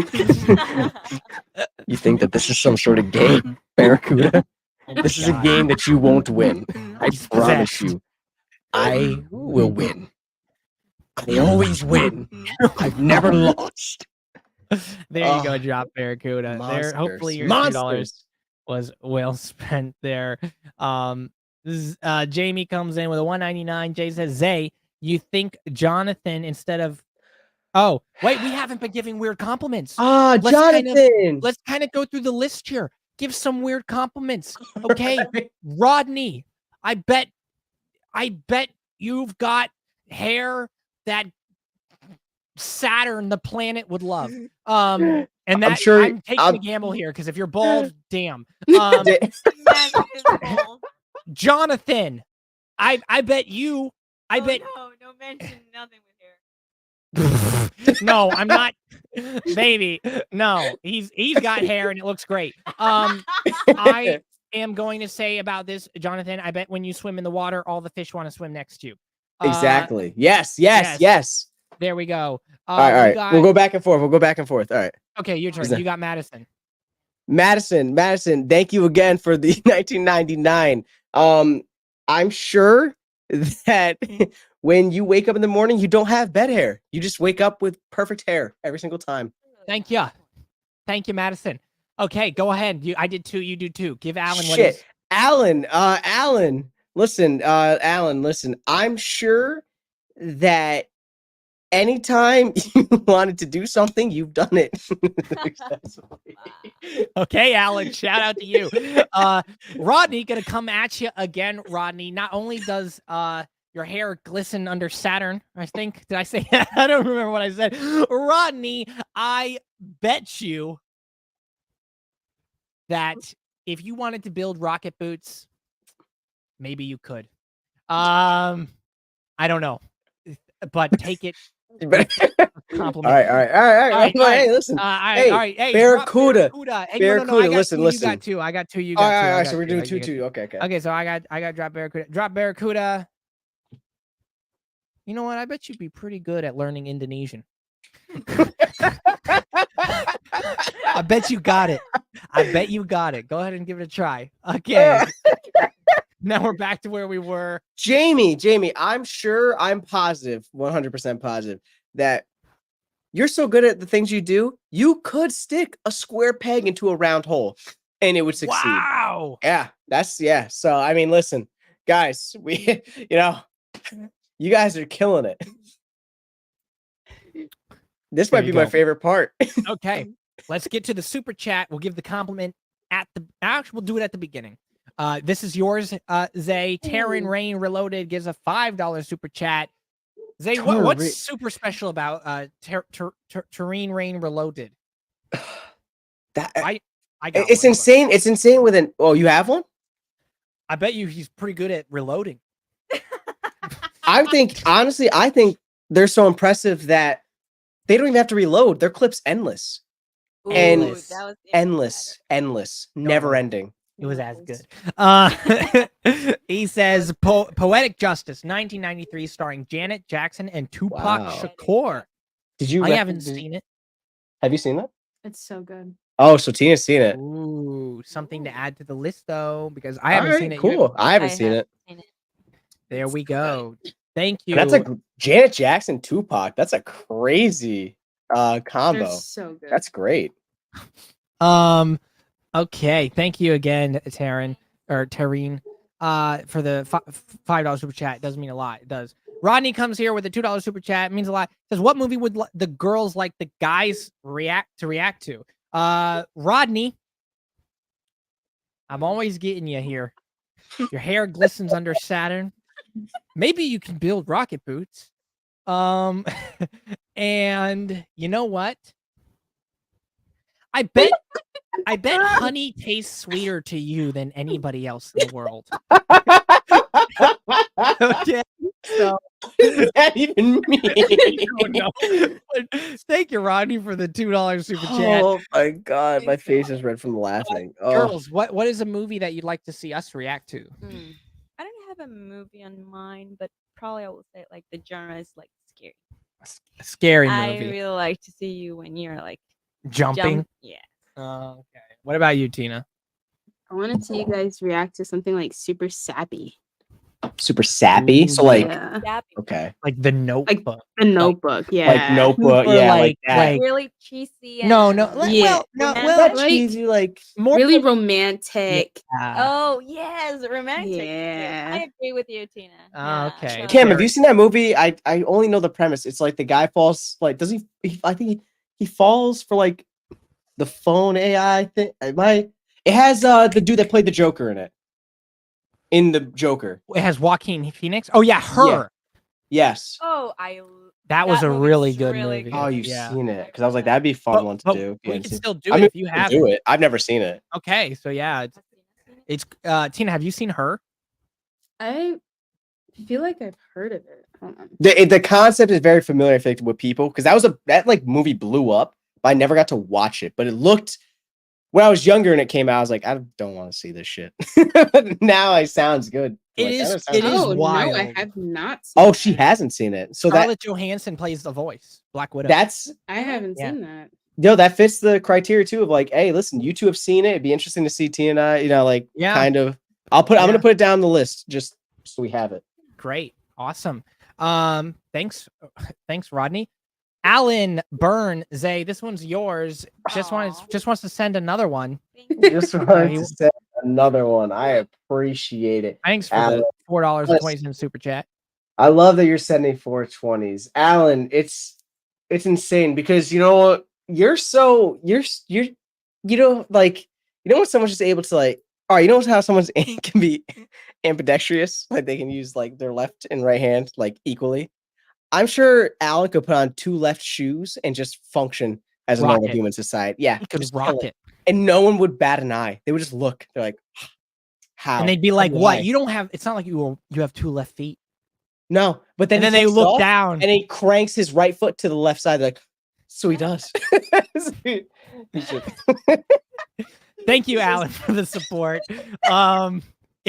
You think that this is some sort of game, Barracuda? This is a game that you won't win. I He's promise possessed. you. I will win. I always win. I've never lost. There you go, Drop Barracuda. There, hopefully your $2 Monsters. was well spent there. Jamie comes in with a $1.99. Jay says, Zay, you think Jonathan instead of oh, wait, we haven't been giving weird compliments. Jonathan. Let's kind of go through the list here. Give some weird compliments. Okay. Rodney, I bet you've got hair that Saturn, the planet, would love. And that I'm sure I'm taking a gamble here because if you're bald, damn. Jonathan, I bet you. I bet. No mention nothing with hair. No, I'm not. Baby, no. He's got hair and it looks great. I am going to say about this, Jonathan. I bet when you swim in the water, all the fish want to swim next to you. Exactly. Yes. There we go. All right. We'll go back and forth. All right. Okay, your turn. You got Madison. Madison, thank you again for the 1999. I'm sure that when you wake up in the morning, you don't have bed hair. You just wake up with perfect hair every single time. Thank you, Madison. Okay, go ahead. I did 2. You do 2. Give Alan what Shit. is. Alan, listen, I'm sure that anytime you wanted to do something, you've done it successfully. Okay, Alan, shout out to you. Rodney, gonna come at you again, Rodney. Not only does your hair glisten under Saturn, I think. Did I say that? I don't remember what I said. Rodney, I bet you that if you wanted to build rocket boots, maybe you could. I don't know. but take it. You better- Compliment. all right. Hey, listen. All right. Hey, Barracuda. drop Hey, Barracuda, no, listen. You got two. I got two. You got All two. right, I got so we're doing I two. got Okay. Okay, so I got drop Barracuda. Drop Barracuda. You know what? I bet you'd be pretty good at learning Indonesian. I bet you got it. Go ahead and give it a try. Okay. Now we're back to where we were. Jamie, I'm positive, 100% positive that you're so good at the things you do, you could stick a square peg into a round hole and it would succeed. Wow. Yeah, So, I mean, listen, guys, you guys are killing it. This might be my favorite part. Okay. Let's get to the super chat. We'll give the compliment actually, we'll do it at the beginning. This is yours, Zay. Terran Rain Reloaded gives a $5 super chat. Zay, what's super special about Terran Rain Reloaded? I got it's one, insane. It's insane with an. Oh, you have one? I bet you he's pretty good at reloading. I think they're so impressive that they don't even have to reload. Their clip's endless. Ooh, Endless. that was Endless, never ending. It was as good. He says Poetic Justice, 1993, starring Janet Jackson and Tupac Shakur. I haven't seen it. Have you seen that? It's so good. Oh, so Tina's seen it. Ooh, something to add to the list though, because I haven't seen it. Cool. I haven't seen it. There we go. Thank you. And that's a Janet Jackson, Tupac. That's a crazy combo. They're so good. That's great. Okay. Thank you again, Taryn for the $5 super chat. It doesn't mean a lot. It does. Rodney comes here with a $2 super chat. It means a lot. Says, what movie would the girls like the guys react to? Rodney, I'm always getting you here. Your hair glistens under Saturn. Maybe you can build rocket boots. And you know what? I bet honey tastes sweeter to you than anybody else in the world. Okay. So what does that even mean? Thank you, Rodney, for the $2 super chat. Oh my god, my face is red from laughing. Girls, what is a movie that you'd like to see us react to? I don't have a movie on mind, but probably I will say like the genre is like scary. A scary movie. I really like to see you when you're like jumping. Yeah. Okay. What about you, Tina? I want to see you guys react to something like super sappy. Super sappy. So like, okay, like The Notebook. The Notebook, yeah. Like Notebook, yeah, like that. Like really cheesy. And Not cheesy, like more really romantic. Oh yes, romantic. Yeah, I agree with you, Tina. Okay. Cam, have you seen that movie? I only know the premise. It's like the guy falls. Like, does he I think he falls for like the phone AI thing. It has the dude that played the Joker in it. In the Joker. It has Joaquin Phoenix. Oh yeah, Her. Yeah. Yes. Oh, that was a really good movie. Oh, you've seen it. Because I was like, that'd be a fun one to do. We can still do it if you have it. I've never seen it. Okay, so yeah. It's Tina, have you seen Her? I feel like I've heard of it. The concept is very familiar, I think, with people, because that movie blew up, but I never got to watch it. But it looked, when I was younger and it came out, I was like, I don't want to see this shit. Now it sounds good. It is wild. No, I have not seen Oh, she hasn't seen it. So Scarlett Johansson plays the voice, Black Widow. I haven't seen that. No, that fits the criteria too of like, hey, listen, you two have seen it. It'd be interesting to see Tia and I, kind of. I'm gonna put it down the list just so we have it. Great. Awesome. Thanks, Rodney. Alan Byrne, Zay, this one's yours. Just wants to send another one. Just wanted to send another one. I appreciate it. Thanks for the $4.20 super chat. I love that you're sending 420s. Alan, it's insane because you know what? You're when someone's just able to like, all right, you know how someone's can be ambidextrous? Like they can use like their left and right hand like equally. I'm sure Alan could put on two left shoes and just function as a normal human society. Yeah, he could rock it. And no one would bat an eye. They would just look. They're like, how? And they'd be like, what? You don't have, it's not like you have two left feet. No, but then And then he they takes look off, down. and he cranks his right foot to the left side. Like, so he does. He should- Thank you, Alan, for the support.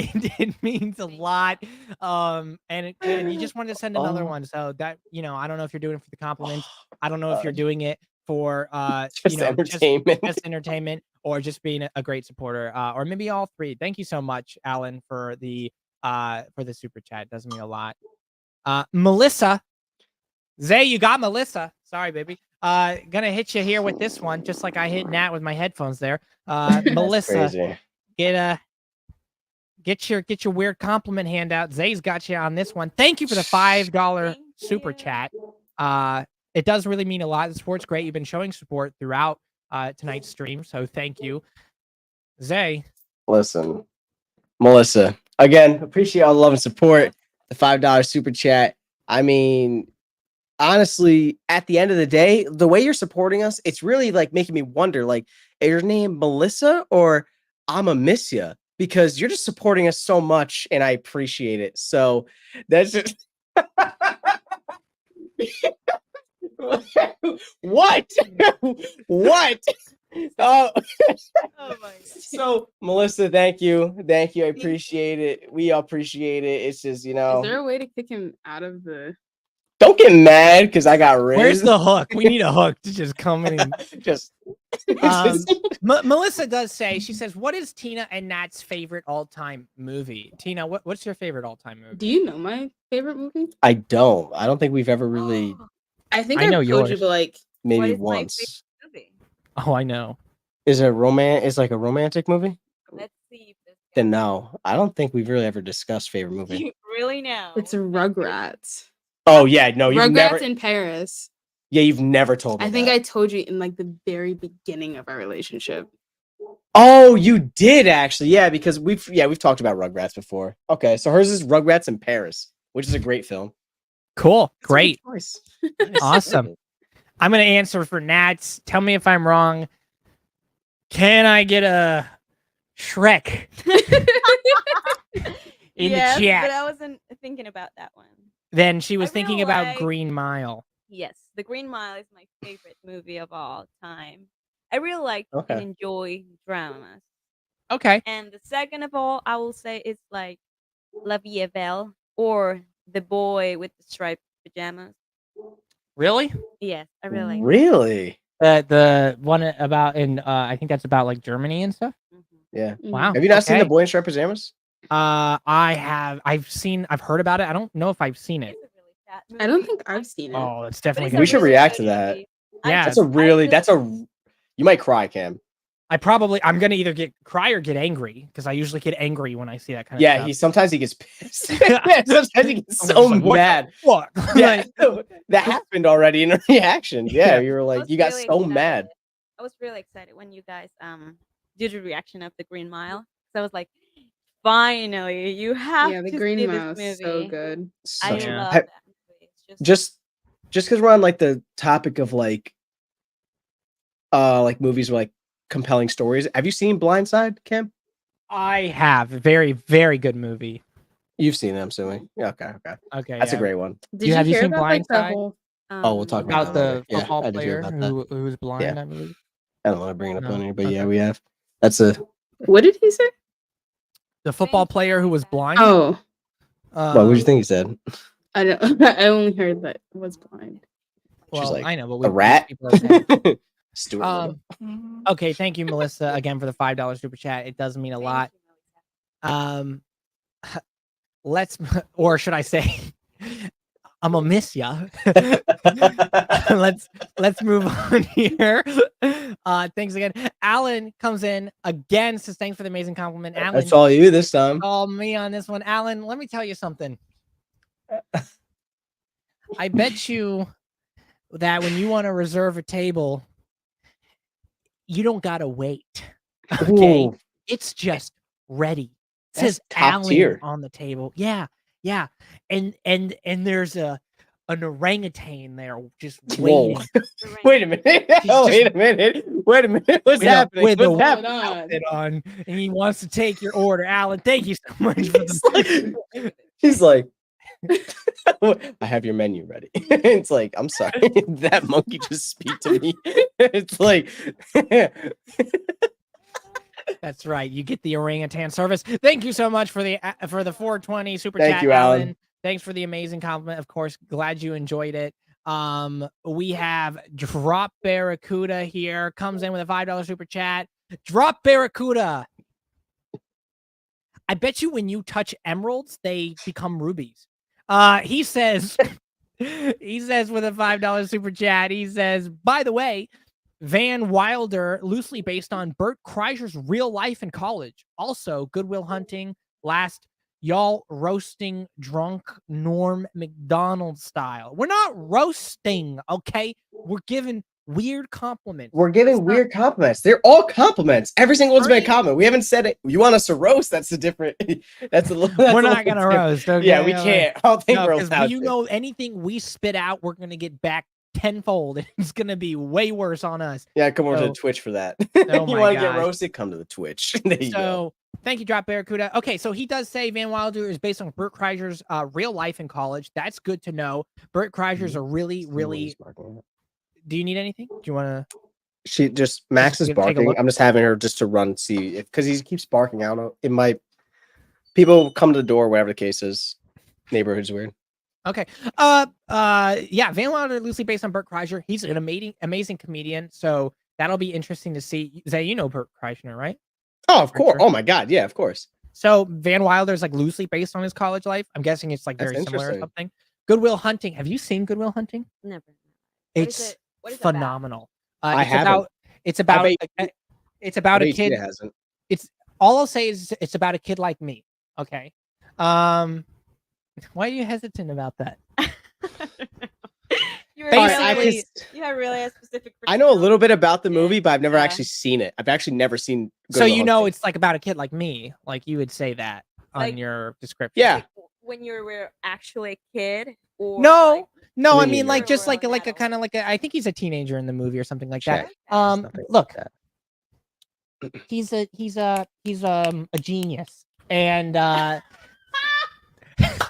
It means a lot. And you just wanted to send another one. So that, I don't know if you're doing it for the compliments. I don't know if you're doing it for just entertainment. just entertainment, or just being a great supporter, or maybe all three. Thank you so much, Alan, for the super chat. It does mean a lot. Melissa, Zay, you got Melissa. Sorry, baby. Gonna hit you here with this one, just like I hit Nat with my headphones there. Melissa, get your weird compliment handout. Zay's got you on this one. Thank you for the $5 super chat. It does really mean a lot. The support's great. You've been showing support throughout tonight's stream, so thank you. Zay. Listen, Melissa, again, appreciate all the love and support. The $5 super chat. I mean, honestly, at the end of the day, the way you're supporting us, it's really like making me wonder, like, is your name Melissa or I'ma miss ya? Because you're just supporting us so much, and I appreciate it. So that's just what? What? Oh, Oh my god. so Melissa, thank you. I appreciate it. We all appreciate it. It's just, Is there a way to kick him out of the? don't get mad because I got raised. Where's the hook? We need a hook to just come in and just Melissa does say, she says, what is Tina and Nat's favorite all-time movie? Tina, what's your favorite all-time movie? Do you know my favorite movie? I don't think we've ever really I think I know I've told you, yours. but like, maybe What is my once. movie? Oh, I know. Is it like a romantic movie? Let's see if this Then no. I don't think we've really ever discussed favorite movie. You really know. it's Rugrats. Oh yeah, no, you've Rugrats never in Paris. you've never told me. I think that. I told you in like the very beginning of our relationship. Oh, you did actually. Yeah, because we've talked about Rugrats before. Okay, so hers is Rugrats in Paris, which is a great film. Cool. That's a good Great. choice. Awesome. I'm going to answer for Nat's. Tell me if I'm wrong. Can I get a Shrek in Yes, the chat? but I wasn't thinking about that one. Then she was I thinking feel about like- Green Mile. Yes, The Green Mile is my favorite movie of all time. I really like Okay. and enjoy dramas. Okay. And the second of all, I will say it's like La Vie est Belle or The Boy with the Striped Pajamas. Really? Yes, I really like Really? The one about I think that's about like Germany and stuff. that. Mhm. Yeah. Wow. Have you not seen okay. The Boy in Striped Pajamas? I have. I've heard about it. I don't know if I've seen it. It's a really sad I don't movie. think I've seen it. Oh, it's But definitely. it's gonna We a should be- really react good to that. movie. Yeah. That's a really you might cry, Cam. I'm gonna either cry or get angry, because I usually get angry when I see that kind of Yeah, stuff. sometimes he gets pissed. Sometimes he gets I'm so just like, what the mad. fuck? Yeah, Like, that happened already in a reaction. Yeah, Yeah. you were I like, was you got really so excited. mad. I was really excited when you guys did the reaction of The Green Mile. So I was like, finally, you have Yeah, the to Green see Mile this is movie. so good. I Such Yeah. love a, that movie. It's just because we're on like the topic of like movies with like compelling stories. Have you seen Blindside, Cam? I have. Very, very good movie. You've seen it, I'm assuming. Yeah, okay. Okay. That's yeah. a great one. Did You- have you hear seen about like the Blindside? whole? Oh, we'll talk About that later. the Yeah, football I did hear player about that. who was blind, I believe. I don't want to bring it up No, on here, but yeah, okay. we have. That's a. What did he say? The football player who was blind. Oh, What would you think he said? I don't. I only heard that was blind. Well, She's like, I know, but A rat? people are saying- Stuart Little. Okay, thank you, Melissa, again for the $5 super chat. It does mean a lot. Let's, or should I say, I'm gonna miss ya. let's move on here. Thanks again. Alan comes in again, says thanks for the amazing compliment. Alan, That's all you this time. call me on this one. Alan, let me tell you something. I bet you that when you want to reserve a table, you don't gotta wait. Okay, Ooh, it's just ready. It That's says top Alan tier. on the table. Yeah, and there's an orangutan there just Whoa. waiting. Wait a minute. Oh, wait a minute. Wait a minute. What's happening? with What's the- happening? Outfit on, and he wants to take your order. Alan, thank you so much for He's the. like, he's like, I have your menu ready. It's like, I'm sorry, that monkey just speak to me. It's like, That's right. You get the orangutan service. Thank you so much for the 420 super Thank chat, you, Alan. Thanks for the amazing compliment. Of course, glad you enjoyed it. We have Drop Barracuda here. Comes in with a $5 super chat. Drop Barracuda. I bet you when you touch emeralds, they become rubies. He says, he says with a $5 super chat, he says, by the way, Van Wilder, loosely based on Bert Kreischer's real life in college. Also, Good Will Hunting, last y'all roasting drunk Norm McDonald style. We're not roasting, okay? We're giving weird compliments. We're giving weird compliments. They're all compliments. Every single one's been a compliment. We haven't said it. You want us to roast? That's a different. That's a little. We're not gonna roast. Okay? Yeah, we can't. I don't think we're allowed. You know, anything we spit out, we're gonna get back tenfold. It's gonna be way worse on us. Yeah, come over to Twitch for that. Oh you want to get roasted? Come to the Twitch. There you go. Thank you, Drop Barracuda. Okay, so he does say Van Wilder is based on Bert Kreischer's real life in college. That's good to know. Bert Kreischer's a really. Do you need anything? Do you want to? She just Max is barking. I'm just having her just to run see if because he keeps barking out. It might people come to the door, whatever the case is. Neighborhood's weird. Okay. Yeah, Van Wilder loosely based on Bert Kreischer. He's an amazing comedian. So that'll be interesting to see. Zay, you know Bert Kreischer, right? Oh, of course. Oh my God. Yeah, of course. So Van Wilder's like loosely based on his college life. I'm guessing it's like very similar or something. Good Will Hunting. Have you seen Good Will Hunting? Never. It's phenomenal. I haven't. It's about a kid. It hasn't. It's all I'll say is it's about a kid like me. Okay. Why are you hesitant about that? You have really a specific. I know a little bit about the movie, but I've never actually seen it. I've actually never seen. So you know, it's like about a kid like me. Like you would say that on your description. Yeah. Like when you were actually a kid. Or no. I mean, like just like a kind of like I think he's a teenager in the movie or something like that. Look, he's a genius, and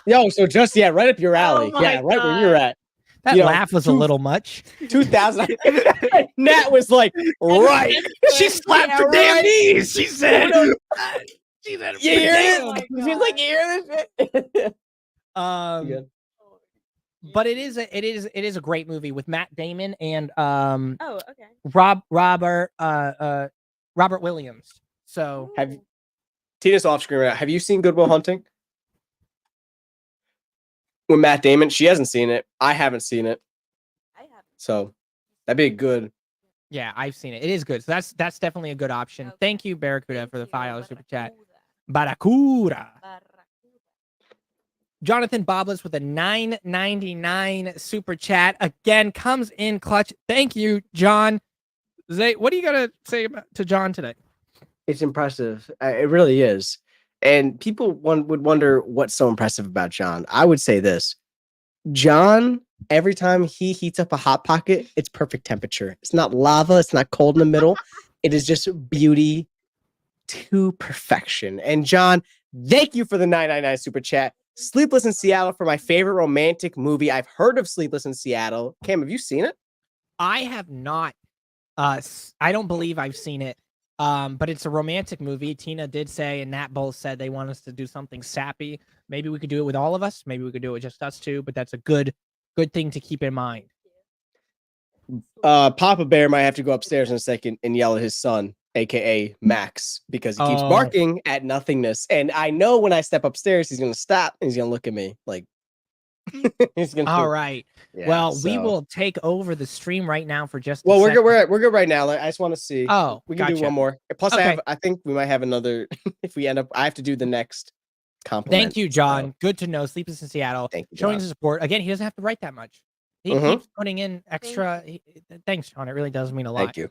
yo, so just right up your alley, right where you're at. That laugh was a little much. 2000. Nat was like, right. She slapped her damn knees. She said, "You hear this?" She's like, "You hear this?" But it is a great movie with Matt Damon and okay. Robert Williams. So have Tina's off screen right now. Have you seen Good Will Hunting? With Matt Damon, she hasn't seen it. I haven't seen it. I haven't. So that'd be good. Yeah, I've seen it. It is good. So that's definitely a good option. Okay. Thank you, Barracuda, for the $5 super chat. Barracuda. Jonathan Bobless with a $9.99 super chat again comes in clutch. Thank you, John. Zay, what do you got to say to John today? It's impressive. It really is. And people would wonder what's so impressive about John. I would say this. John, every time he heats up a Hot Pocket, it's perfect temperature. It's not lava. It's not cold in the middle. It is just beauty to perfection. And John, thank you for the $9.99 super chat. Sleepless in Seattle for my favorite romantic movie. I've heard of Sleepless in Seattle. Cam, have you seen it? I have not. I don't believe I've seen it. But it's a romantic movie. Tina did say, and Nat both said they want us to do something sappy. Maybe we could do it with all of us. Maybe we could do it with just us two. But that's a good thing to keep in mind. Papa Bear might have to go upstairs in a second and yell at his son, aka Max, because he keeps barking at nothingness. And I know when I step upstairs, he's gonna stop and he's gonna look at me like. He's gonna. All right. Yeah, well, we will take over the stream right now for just. Well, we're good right now. I just want to see. Oh, we can do one more. Plus, okay. I think we might have another. If we end up, I have to do the next compliment. Thank you, John. Good to know. Sleepless in Seattle. Thank you, showing his support. Again, he doesn't have to write that much. He keeps putting in extra. Thanks, John. It really does mean a lot. Thank you.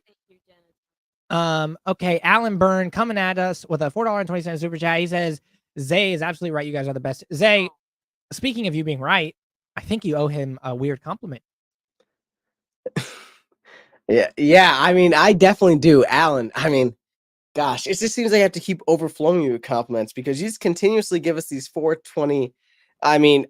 Okay, Alan Byrne coming at us with a $4.20 super chat. He says, Zay is absolutely right. You guys are the best. Zay, speaking of you being right, I think you owe him a weird compliment. Yeah. I mean, I definitely do, Alan. I mean, gosh, it just seems like I have to keep overflowing you with compliments because you just continuously give us these 420 I mean,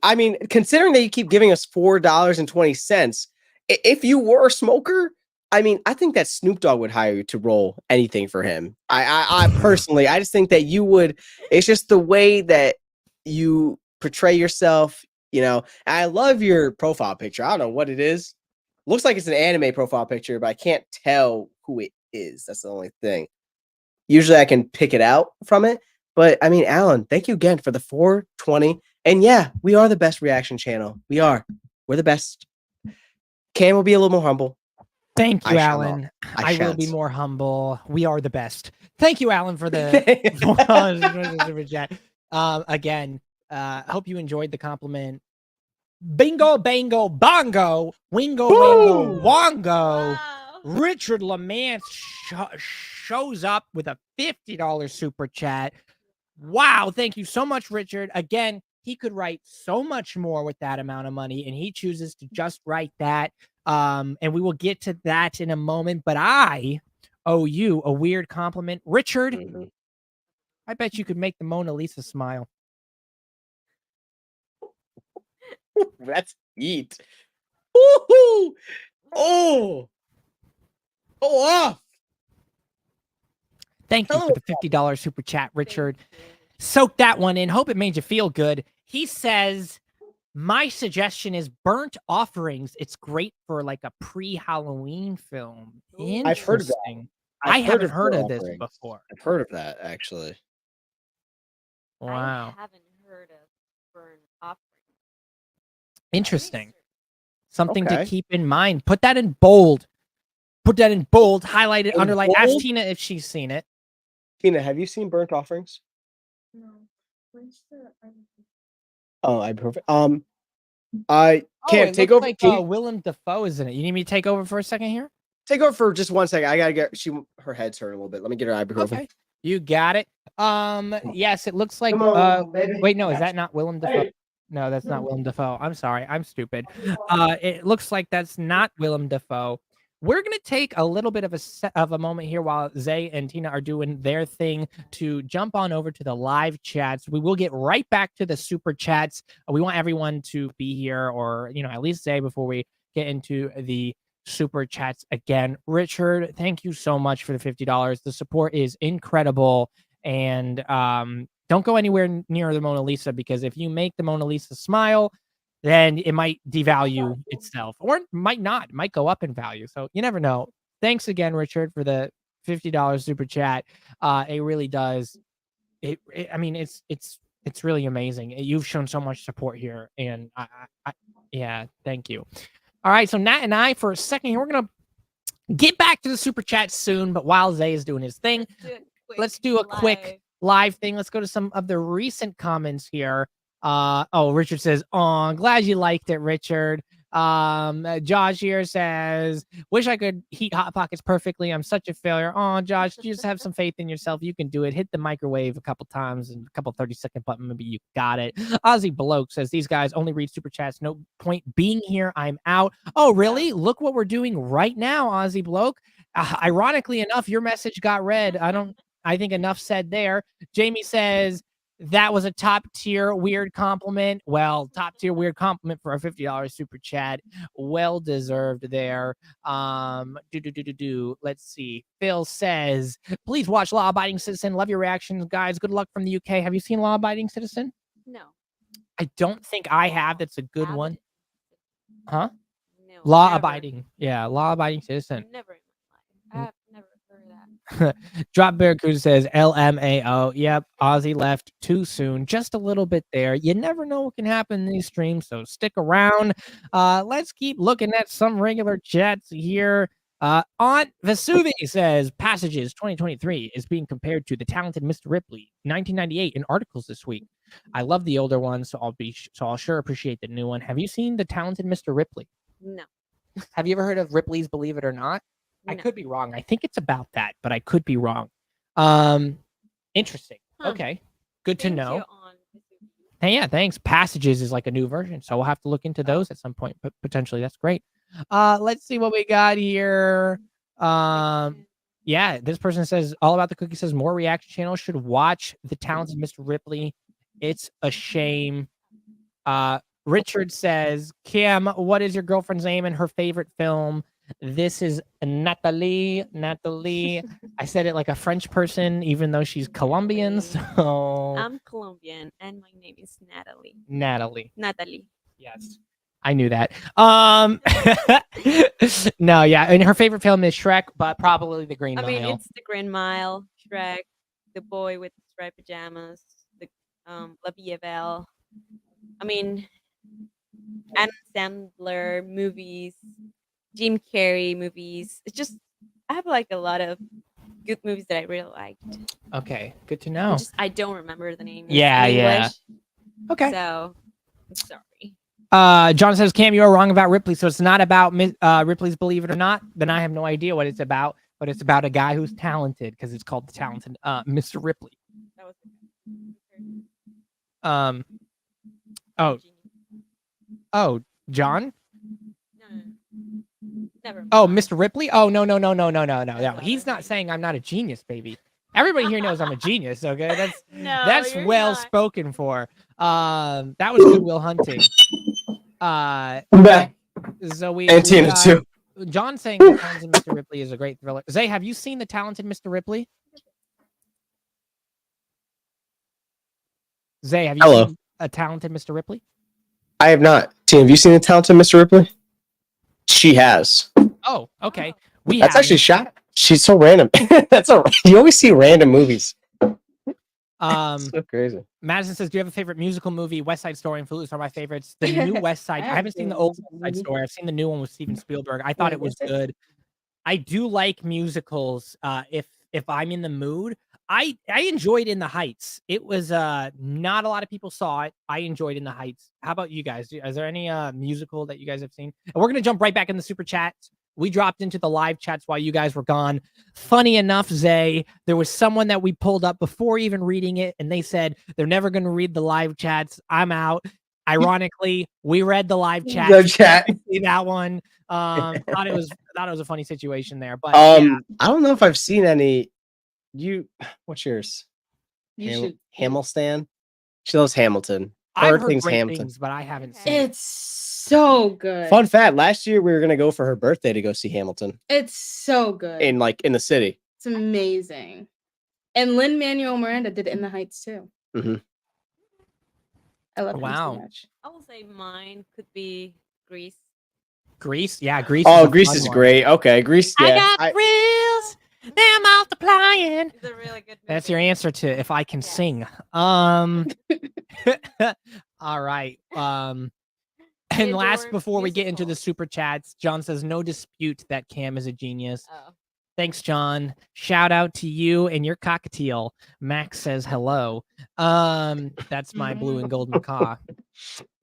considering that you keep giving us $4.20, if you were a smoker, I mean, I think that Snoop Dogg would hire you to roll anything for him. I personally, I just think that you would. It's just the way that you portray yourself. You know, I love your profile picture. I don't know what it is. Looks like it's an anime profile picture, but I can't tell who it is. That's the only thing. Usually I can pick it out from it. But I mean, Alan, thank you again for the 420. And yeah, we are the best reaction channel. We are. We're the best. Cam will be a little more humble. Thank you, I shall Alan. not. I will be more humble. We are the best. Thank you, Alan, for the super chat. Again, I hope you enjoyed the compliment. Bingo, bango, bongo, wingo, wango, wongo. Wow. Richard Lamance shows up with a $50 super chat. Wow, thank you so much, Richard. Again, he could write so much more with that amount of money, and he chooses to just write that. And we will get to that in a moment, but I owe you a weird compliment. Richard, I bet you could make the Mona Lisa smile. That's heat. Woo-hoo! Oh, go off. Thank you for the $50 super chat, Richard. Soak that one in. Hope it made you feel good. He says, my suggestion is Burnt Offerings. It's great for like a pre-Halloween film. Interesting. I've heard of that. I haven't heard of this before. I've heard of that, actually. Wow. I haven't heard of Burnt Offerings. Interesting. Something to Okay. keep in mind. Put that in bold. Highlight it, underline. Ask bold? Tina if she's seen it. Tina, have you seen Burnt Offerings? No. Where's the Oh, I'm perfect. Oh, Can't it take looks over. like Willem Dafoe is in it. You need me to take over for a second here? Take over for just 1 second. I gotta get her head's hurt a little bit. Let me get her ibuprofen. Okay. You got it. Yes, it looks like Come on, baby. wait, no, is that not Willem Dafoe? No, that's not Willem Dafoe. I'm sorry. I'm stupid. It looks like that's not Willem Dafoe. We're going to take a little bit of a moment here while Zay and Tina are doing their thing to jump on over to the live chats. We will get right back to the super chats. We want everyone to be here, or, you know, at least Zay, before we get into the super chats again. Richard, thank you so much for the $50. The support is incredible. And don't go anywhere near the Mona Lisa, because if you make the Mona Lisa smile, then it might devalue itself, or it might not. It might go up in value. So you never know. Thanks again, Richard, for the $50 super chat. It really does. I mean, it's really amazing. You've shown so much support here, and yeah, thank you. All right, so Nat and I, for a second here, we're gonna get back to the super chat soon. But while Zay is doing his thing, let's do a quick live thing. Let's go to some of the recent comments here. Richard says, "Oh, I'm glad you liked it, Richard." Josh here says, "Wish I could heat Hot Pockets perfectly. I'm such a failure." Oh, Josh, just have some faith in yourself. You can do it. Hit the microwave a couple times and a couple 30-second button. Maybe you got it. Ozzy Bloke says, "These guys only read super chats. No point being here. I'm out." Oh, really? Look what we're doing right now, Ozzy Bloke. Ironically enough, your message got read. I think enough said there. Jamie says, "That was a top tier weird compliment." Well, top tier weird compliment for a $50 super chat. Well deserved there. Let's see. Phil says, "Please watch Law Abiding Citizen. Love your reactions, guys. Good luck from the UK." Have you seen Law Abiding Citizen? No. I don't think I have. That's a good one. Huh? No, Law never. Abiding. Yeah, Law Abiding Citizen. Never in my life. I have never heard of that. Drop Bear Cruz says LMAO. Yep, Ozzy left too soon. Just a little bit there. You never know what can happen in these streams, so stick around. Let's keep looking at some regular chats here. Aunt Vesuvi says Passages 2023 is being compared to The Talented Mr. Ripley 1998 in articles this week. I love the older one, so I'll sure appreciate the new one. Have you seen The Talented Mr. Ripley? No. Have you ever heard of Ripley's Believe It or Not? I could be wrong. I think it's about that, but I could be wrong. Interesting. Okay. Good to know. Hey, yeah, thanks. Passages is like a new version, so we'll have to look into those at some point, but potentially that's great. Let's see what we got here. Yeah, this person says, All About the Cookie says more reaction channels should watch The Talented Mr. Ripley. It's a shame. Richard says, Cam, what is your girlfriend's name and her favorite film? This is Natalie. Natalie. I said it like a French person, even though she's Colombian. So I'm Colombian, and my name is Natalie. Natalie. Natalie. Yes. I knew that. No, yeah. And her favorite film is Shrek, but probably The Green Mile. I mean, it's The Green Mile, Shrek, The Boy with Striped Pajamas, the La Vie est Belle. I mean, Adam Sandler movies, Jim Carrey movies. It's just I have like a lot of good movies that I really liked. Okay, good to know. I don't remember the name. Yeah, in yeah. English, Okay. So sorry. John says, Cam, you are wrong about Ripley. So it's not about Ripley's Believe It or Not. Then I have no idea what it's about, but it's about a guy who's talented because it's called The Talented Mr. Ripley. That was Oh, John? No. Never. Oh, Mr. Ripley? Oh, no. He's not saying I'm not a genius, baby. Everybody here knows I'm a genius, okay? That's you're well not. spoken for. That was Good Will Hunting. I'm back. So we And Tina got- too. John saying The Talented Mr. Ripley is a great thriller. Zay, have you seen The Talented Mr. Ripley? Zay, have you Hello. seen A Talented Mr. Ripley? I have not. Tina, have you seen The Talented Mr. Ripley? She has. Oh, okay. That's actually shot. She's so random. You always see random movies. So crazy. Madison says, do you have a favorite musical movie? West Side Story and Footloose are my favorites. The new West Side. I haven't seen the old West Side Story. I've seen the new one with Steven Spielberg. I thought it was good. I do like musicals. If I'm in the mood, I enjoyed In the Heights. It was not a lot of people saw it. I enjoyed In the Heights. How about you guys? Is there any musical that you guys have seen? And we're gonna jump right back in the super chats. We dropped into the live chats while you guys were gone. Funny enough, Zay, there was someone that we pulled up before even reading it, and they said they're never going to read the live chats. I'm out. Ironically, we read the live chat. The chat. See that one. Thought it was a funny situation there. But I don't know if I've seen any. What's yours? Hamilton. She loves Hamilton. I've heard great things, but I haven't seen it. It's so good. Fun fact: last year we were gonna go for her birthday to go see Hamilton It's so good. in the city. It's amazing. And Lin-Manuel Miranda did In the Heights too. Mm-hmm. I love him Wow. so much. I will say mine could be Grease. Grease, yeah, Grease. Oh, a Grease fun is one. great. Okay, Grease. Yeah, I got grills. They're multiplying. It's a really good movie. That's your answer to if I can Yes. sing. All right. And last, adore before we get into the musicals. super chats, John says no dispute that Cam is a genius. Oh. Thanks, John. Shout out to you and your cockatiel. Max says hello. That's my blue and gold macaw.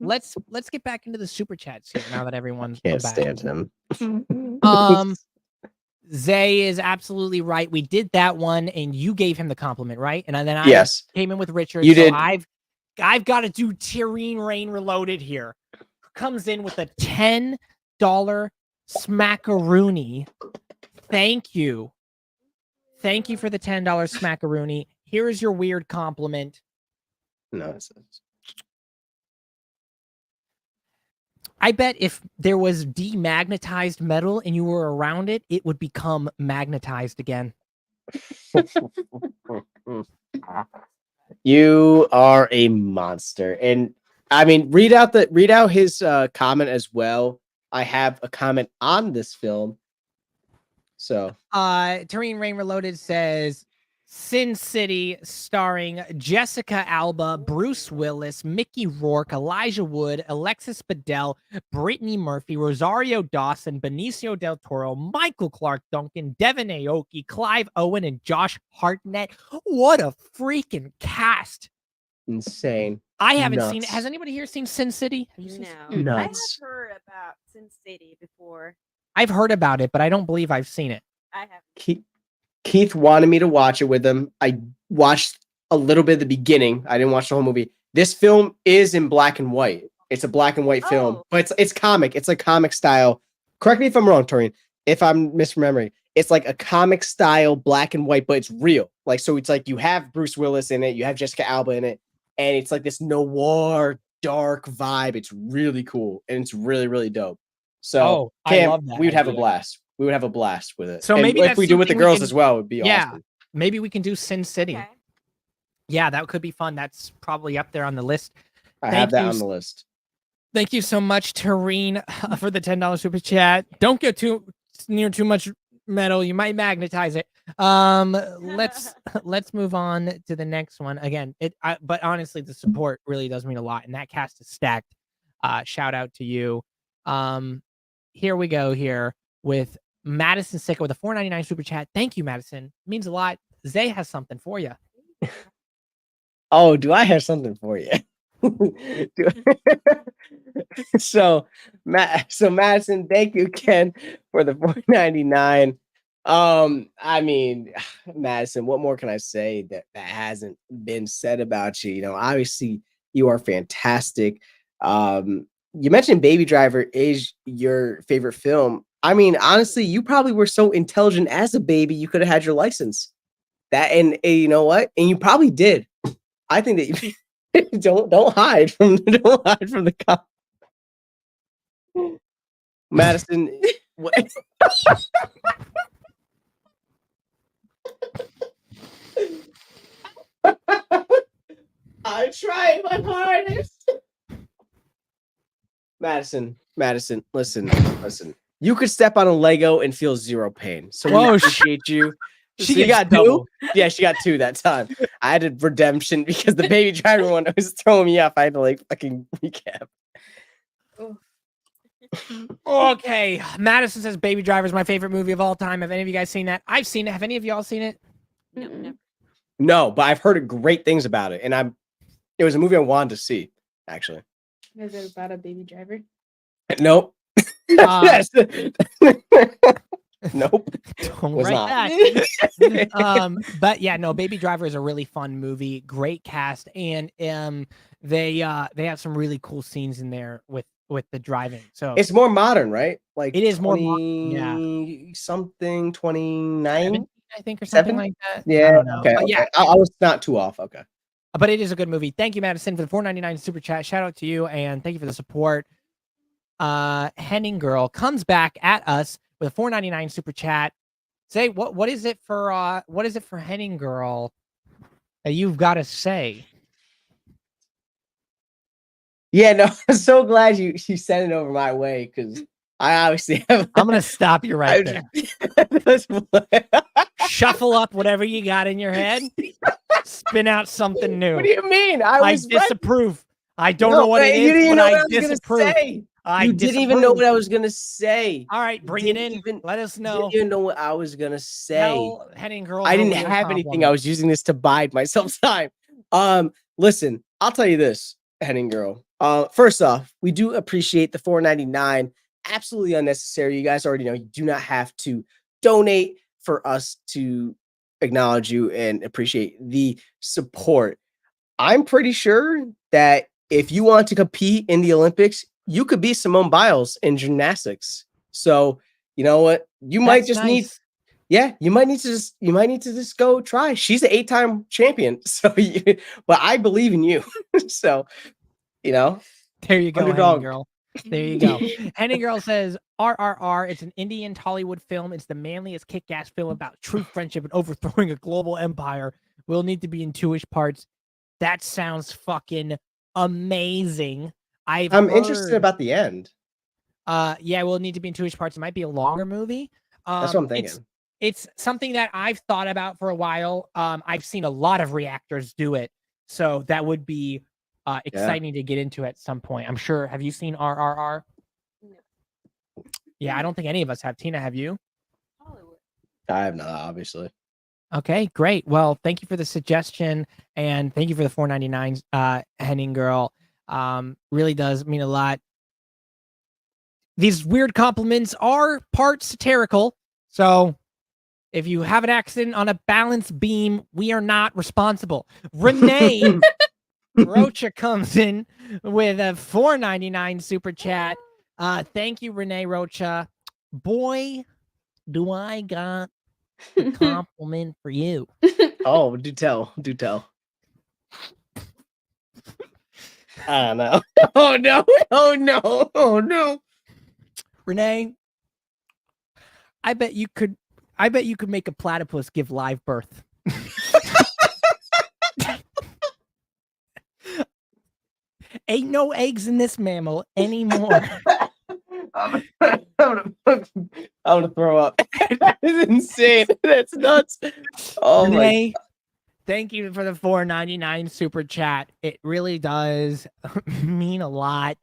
Let's get back into the super chats here now that everyone's can't back. stand him. Zay is absolutely right. We did that one, and you gave him the compliment, right? And then I Yes. came in with Richard. You so did. I've got to do Tyrene Rain Reloaded here. Comes in with a $10 smackaroony. Thank you. Thank you for the $10 smackaroony. Here is your weird compliment. No, it's I bet if there was demagnetized metal and you were around it, it would become magnetized again. You are a monster. And I mean, read out his comment as well. I have a comment on this film. So Tyrene Rain Reloaded says Sin City, starring Jessica Alba, Bruce Willis, Mickey Rourke, Elijah Wood, Alexis Bledel, Brittany Murphy, Rosario Dawson, Benicio del Toro, Michael Clark Duncan, Devin Aoki, Clive Owen, and Josh Hartnett. What a freaking cast! insane. I haven't seen it. Nuts. Has anybody here seen Sin City? Have you seen No. I have Nuts. heard about Sin City before. I've heard about it, but I don't believe I've seen it. I have. Keith wanted me to watch it with him. I watched a little bit of the beginning. I didn't watch the whole movie. This film is in black and white. It's a black and white film, Oh. but it's comic. It's like comic style. Correct me if I'm wrong, Torian. If I'm misremembering, it's like a comic style black and white, but it's real. Like, so it's like you have Bruce Willis in it, you have Jessica Alba in it, and it's like this noir, dark vibe. It's really cool and it's really, really dope. So Oh, I Cam, love that we would have a idea. blast. We would have a blast with it. So And maybe if that's we do with the something we girls can- as well, it would be Yeah. awesome. Maybe we can do Sin City. Okay. Yeah, that could be fun. That's probably up there on the list. I Thank have that you on the list. Thank you so much, Tareen, for the $10 super chat. Don't get near too much metal. You might magnetize it. Let's move on to the next one. Again, but honestly, the support really does mean a lot, and that cast is stacked. Shout out to you. Here we go here with Madison Sicka with a $4.99 super chat. Thank you, Madison. It means a lot. Zay has something for you. Oh, do I have something for you? So Madison, thank you, Ken, for the $4.99. I mean, Madison, what more can I say that hasn't been said about you? You know, obviously you are fantastic. You mentioned Baby Driver is your favorite film. I mean, honestly, you probably were so intelligent as a baby, you could have had your license. That and you know what? And you probably did. I think that you don't hide from the cop. Madison, what? I tried my hardest. Madison, listen. You could step on a Lego and feel zero pain. So we appreciate you. She So you gets got two? double. Yeah, she got 2 that time. I had a redemption because the Baby Driver one was throwing me off. I had to like fucking recap. Okay, Madison says Baby Driver is my favorite movie of all time. Have any of you guys seen that? I've seen it. Have any of y'all seen it? No, never. No, but I've heard great things about it, and it was a movie I wanted to see. Actually, Is it about a baby driver? nope. Yes. Nope. Don't Was write not. that. But yeah, no, Baby Driver is a really fun movie, great cast, and they have some really cool scenes in there with the driving. So It's more modern, right? Like It is more 20 modern, something, 29. I think, or something 7? like that. I Yeah. don't know. Okay. But Okay. yeah, I was not too off. Okay. but it is a good movie. Thank you, Madison, for the $4.99 super chat. Shout out to you, and thank you for the support. Henning Girl comes back at us with a $4.99 super chat. Say what is it for Henning Girl that you've got to say? Yeah. No. I'm so glad you sent it over my way because I obviously have. I'm gonna stop you right there. there. Shuffle up whatever you got in your head. Spin out something new. What do you mean? I I was right. disapprove. I don't No, know what it you didn't is, even but know what I I was gonna disapprove. say. I You didn't even know disapprove. what I was gonna say. All right, bring it Didn't in. even- Let us know. Didn't even know what I was gonna say. Tell Henning Girl. I didn't have anything. I was using this to bide myself time. Listen, I'll tell you this, Henning Girl. First off, we do appreciate the $4.99. Absolutely unnecessary. You guys already know you do not have to donate for us to acknowledge you and appreciate the support. I'm pretty sure that if you want to compete in the Olympics, you could be Simone Biles in gymnastics. So you know what? You might just need. Yeah, you might need to just go try. She's an 8-time champion. So, but I believe in you. So, you know, There you go, underdog. Henning Girl. There you go. Henning Girl says, RRR, it's an Indian Tollywood film. It's the manliest kick-ass film about true friendship and overthrowing a global empire. Will need to be in 2-ish parts. That sounds fucking amazing. I'm interested about the end. Yeah, we'll need to be in 2-ish parts. It might be a longer movie. That's what I'm thinking. It's something that I've thought about for a while. I've seen a lot of reactors do it. So that would be exciting to get into at some point. I'm sure. Have you seen RRR? No. Yeah, I don't think any of us have. Tina, have you? Hollywood. I have not, obviously. Okay, great. Well, thank you for the suggestion and thank you for the $4.99, Henning Girl. Really does mean a lot. These weird compliments are part satirical. So if you have an accident on a balance beam, we are not responsible. Renee Rocha comes in with a $4.99 super chat. Thank you, Renee Rocha. Boy, do I got a compliment for you. Oh, do tell. I don't know. Oh no! Oh no! Oh no! Renee, I bet you could make a platypus give live birth. Ain't no eggs in this mammal anymore. I'm gonna throw up. That is insane. That's nuts. Oh my! Renee, thank you for the $4.99 super chat. It really does mean a lot.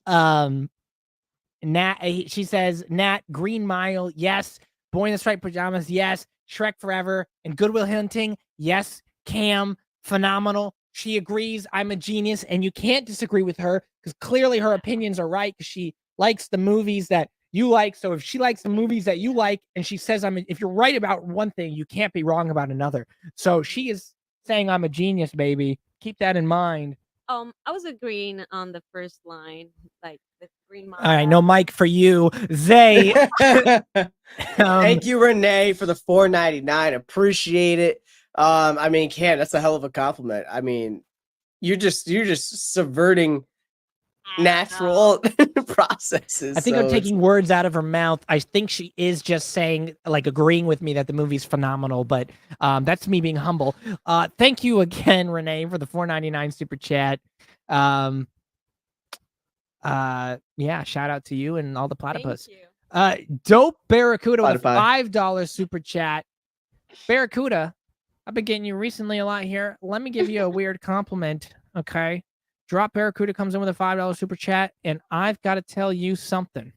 Nat, she says, Nat, Green Mile, yes. Boy in the Striped Pajamas, yes. Shrek Forever and Goodwill Hunting, yes. Cam, phenomenal. She agrees I'm a genius, and you can't disagree with her because clearly her opinions are right because she likes the movies that you like. So if she likes the movies that you like, and she says if you're right about one thing, you can't be wrong about another. So she is saying I'm a genius, baby. Keep that in mind. I was agreeing on the first line, like the Green Mile. All right, no mic for you, Zay. Thank you, Renee, for the $4.99. Appreciate it. I mean, Cam, that's a hell of a compliment. I mean, you're just subverting natural processes. I think so I'm taking words out of her mouth. I think she is just saying, like, agreeing with me that the movie's phenomenal, but that's me being humble. Thank you again, Renee, for the $4.99 super chat. Yeah, shout out to you and all the platypus. Thank you. Dope Barracuda with a Platypi. $5 super chat. Barracuda, I've been getting you recently a lot here. Let me give you a weird compliment, okay? Drop Barracuda comes in with a $5 super chat, and I've got to tell you something.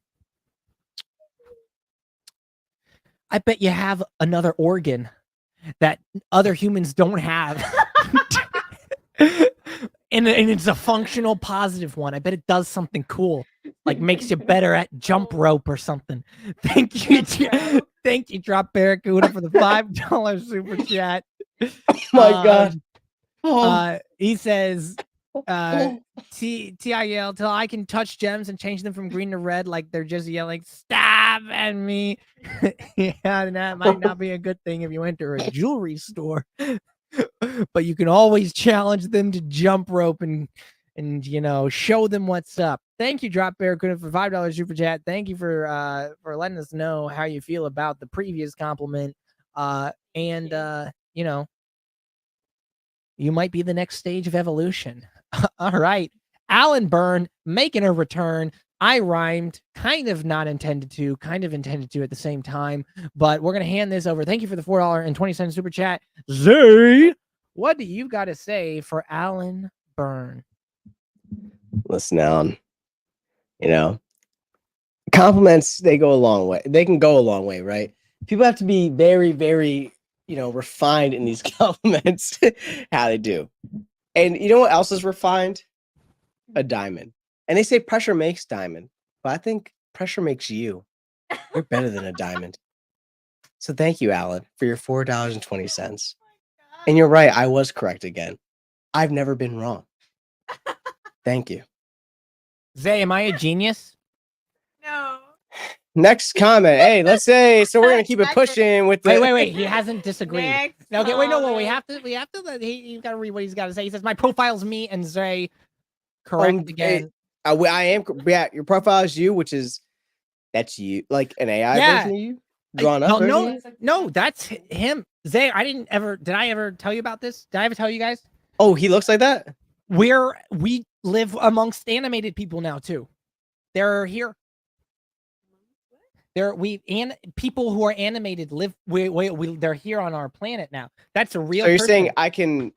I bet you have another organ that other humans don't have. And it's a functional positive one. I bet it does something cool, like makes you better at jump rope or something. Thank you. Thank you, Drop Barracuda, for the $5 super chat. Oh my God. He says, TIL till I can touch gems and change them from green to red, like they're just yelling, "Stop at me." Yeah, that might not be a good thing if you enter a jewelry store. But you can always challenge them to jump rope and show them what's up. Thank you, Drop Barracuda, for $5 super chat. Thank you for letting us know how you feel about the previous compliment. You might be the next stage of evolution. All right. Alan Byrne making a return. I rhymed, kind of not intended to, kind of intended to at the same time, but we're going to hand this over. Thank you for the $4.20 super chat. Zay, what do you got to say for Alan Byrne? Listen, Alan, compliments, they go a long way. They can go a long way, right? People have to be very, very, refined in these compliments, how they do. And you know what else is refined? A diamond. And they say pressure makes diamond, but I think pressure makes you. You're better than a diamond. So thank you, Alan, for your $4.20. And you're right, I was correct again. I've never been wrong. Thank you. Zay, am I a genius? No. Next comment. Hey, let's say so. We're gonna keep it pushing with the. Wait. He hasn't disagreed. Next Okay, wait, no. comment. We have to. He's got to read what he's got to say. He says, "My profile's me and Zay." Correct again. I am. Yeah, your profile is you, which is that's you, like an AI version of you, drawn up. No, that's him. Zay, did I ever tell you about this? Did I ever tell you guys? Oh, he looks like that. We live amongst animated people now too. They're here. People who are animated live. They're here on our planet now. That's a real. So you're person. saying I can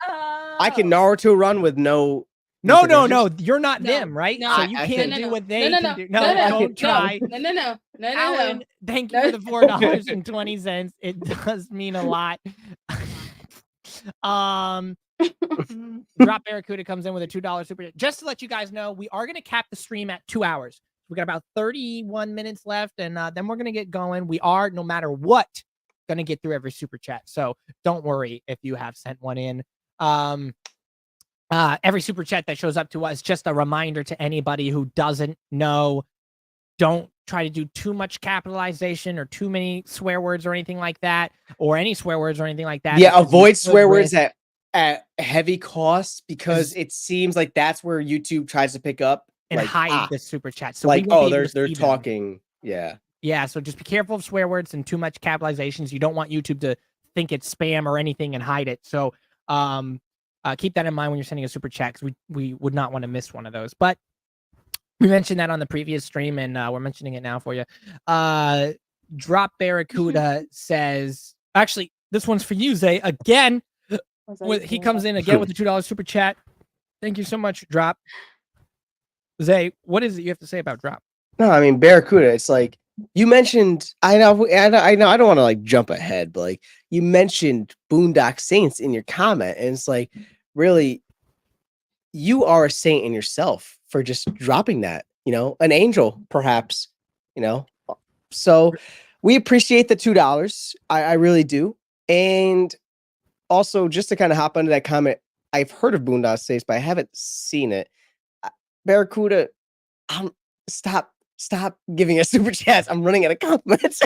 Naruto run with no. No. You're not them, right? No, so you can't do what they can do. Don't try. No. Alan, thank you for the $4.20. It does mean a lot. Drop Barracuda comes in with a $2 super. Just to let you guys know, we are going to cap the stream at 2 hours. We got about 31 minutes left, and then we're going to get going. We are, no matter what, going to get through every super chat. So don't worry if you have sent one in. Every super chat that shows up to us, just a reminder to anybody who doesn't know, don't try to do too much capitalization or too many swear words or anything like that, or any swear words or anything like that. Yeah, avoid swear words at at heavy cost because it seems like that's where YouTube tries to pick up and like, hide the super chat. So like, we won't oh, be able to they're see them. talking. Yeah. Yeah, so just be careful of swear words and too much capitalizations. You don't want YouTube to think it's spam or anything and hide it. So keep that in mind when you're sending a super chat, because we would not want to miss one of those. But we mentioned that on the previous stream, and we're mentioning it now for you. Drop Barracuda says, actually, this one's for you, Zay. Again, he comes in again with the $2 super chat. Thank you so much, Drop. Zay, what is it you have to say about Drop? No, I mean Barracuda. It's like you mentioned. I know. I don't want to like jump ahead, but like you mentioned Boondock Saints in your comment, and it's like, really, you are a saint in yourself for just dropping that. You know, an angel, perhaps. You know, so we appreciate the $2. I really do, and also just to kind of hop onto that comment, I've heard of Boondock Saints, but I haven't seen it. Barracuda, stop giving us super chats. I'm running out of compliments.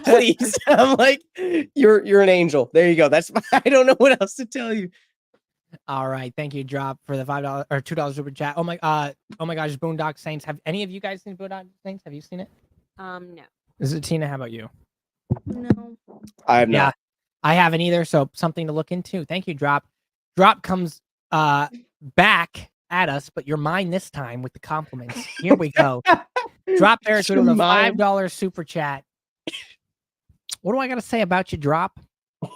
Please. I'm like, you're an angel. There you go. That's I don't know what else to tell you. All right, thank you, Drop, for the $5 or $2 super chat. Oh my gosh, Boondock Saints. Have any of you guys seen Boondock Saints? Have you seen it? No. Is it Tina? How about you? No. I have Yeah, not. I haven't either. So something to look into. Thank you, Drop. Drop comes back at us, but you're mine this time with the compliments. Here we go. Drop Barracuda with a $5 super chat. What do I got to say about you, Drop?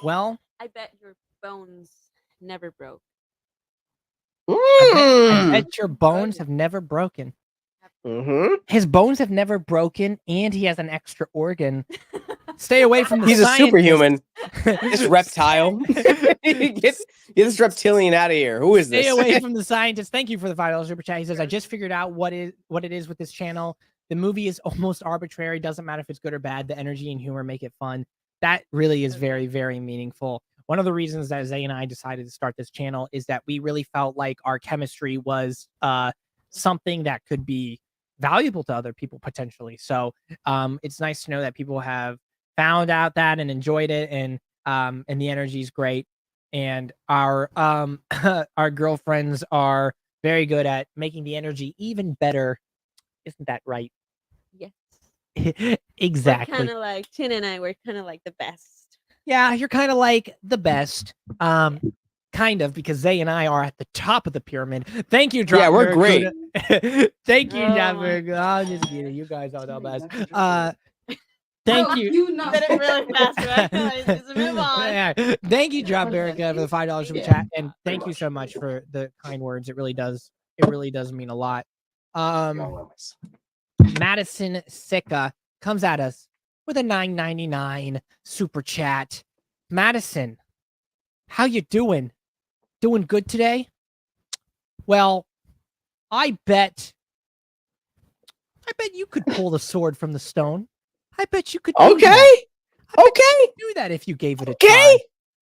Well, I bet your bones never broke. I bet your bones have never broken. Mm-hmm. His bones have never broken, and he has an extra organ. Stay away from the He's a scientists. superhuman. This reptile. Get this reptilian out of here. Who is this? Stay away from the scientists. Thank you for the $5 super chat. He says, I just figured out what it is with this channel. The movie is almost arbitrary. Doesn't matter if it's good or bad. The energy and humor make it fun. That really is very, very meaningful. One of the reasons that Zay and I decided to start this channel is that we really felt like our chemistry was something that could be valuable to other people potentially. So it's nice to know that people have found out that and enjoyed it, and the energy is great. And our our girlfriends are very good at making the energy even better. Isn't that right? Yes. Exactly. Kind of like Tina and I were kind of like the best. Yeah, you're kind of like the best. Kind of, because Zay and I are at the top of the pyramid. Thank you, Drop. Yeah, we're great. Thank you, Oh Drop. my I'm just kidding. You guys are the best. Thank you. You Said it really fast, right? Guys, just move on. Yeah. Thank you, Drop Erica, for the $5 super chat, and thank you so much for the kind words. It really does mean a lot. Madison Sicka comes at us with a $9.99 super chat. Madison, how you doing? Doing good today? Well, I bet you could pull the sword from the stone. I bet you could do Okay. that. Okay. Do that if you gave it a Okay. try.